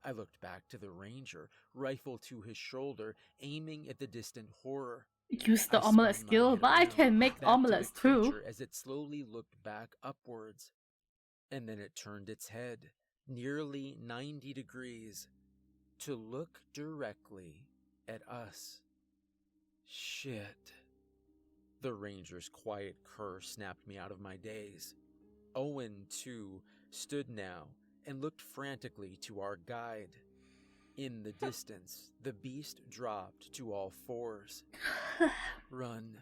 I looked back to the ranger, rifle to his shoulder, aiming at the distant horror. Use the omelette skill, but I can make omelettes too. As it slowly looked back upwards. And then it turned its head, nearly 90 degrees, to look directly at us. Shit. The ranger's quiet curse snapped me out of my daze. Owen, too, stood now and looked frantically to our guide. In the distance, the beast dropped to all fours. Run.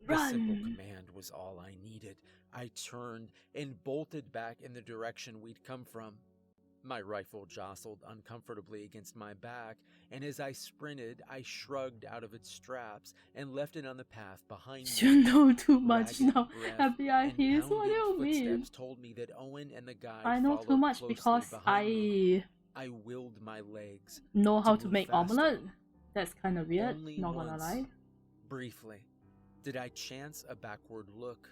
The simple command was all I needed. I turned and bolted back in the direction we'd come from. My rifle jostled uncomfortably against my back, and as I sprinted, I shrugged out of its straps and left it on the path behind me. You know too much Ragged now. breath FBI and is what do you mean? footsteps told me that Owen and the guide I know too followed much closely because behind me. I I willed my legs know how to to move make faster. omelette. That's kind of weird, Only not gonna once, lie. briefly, did I chance a backward look.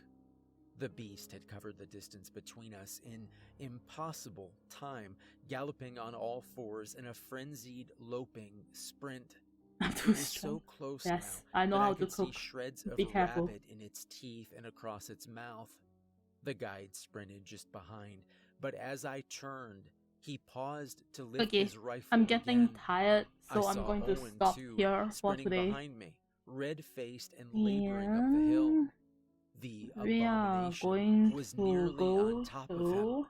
The beast had covered the distance between us in impossible time, galloping on all fours in a frenzied, loping sprint. I'm It too was strong. so close Yes, now I know that how I to could see cook. shreds of Be careful. rabbit in its teeth and across its mouth. The guide sprinted just behind, but as I turned, he paused to lift Okay, his rifle I'm getting again. tired, so I I'm saw going to Owen, stop too, here for sprinting today. behind me, red-faced and laboring up the hill. And The we are abomination going was to nearly go on top of him. to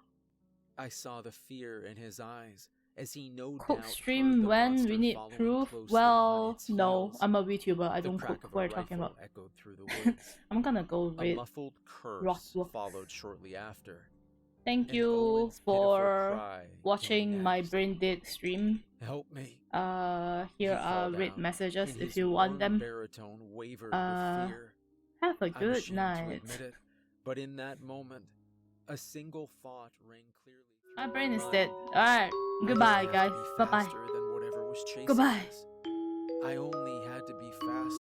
I saw the fear in his eyes as he no cook doubt heard stream the when monster we need following proof. closely on Well, its no, heels. I'm a VTuber. I The don't crack cook. of What a are you talking rifle about? echoed through the woods. I'm gonna go A read muffled curse Rockworks. followed shortly after. Thank and you Owen's pitiful for cry came watching my next. brain dead stream. Help me. Here He are called read out, messages and if his you want warm them. baritone wavered Uh, with fear. Have a I'm good ashamed to night. admit it, but in that moment, a single thought rang clearly through My my brain is mind. dead. Alright, I goodbye didn't guys. have to be Bye bye. faster than whatever was chasing Goodbye. us. I only had to be fast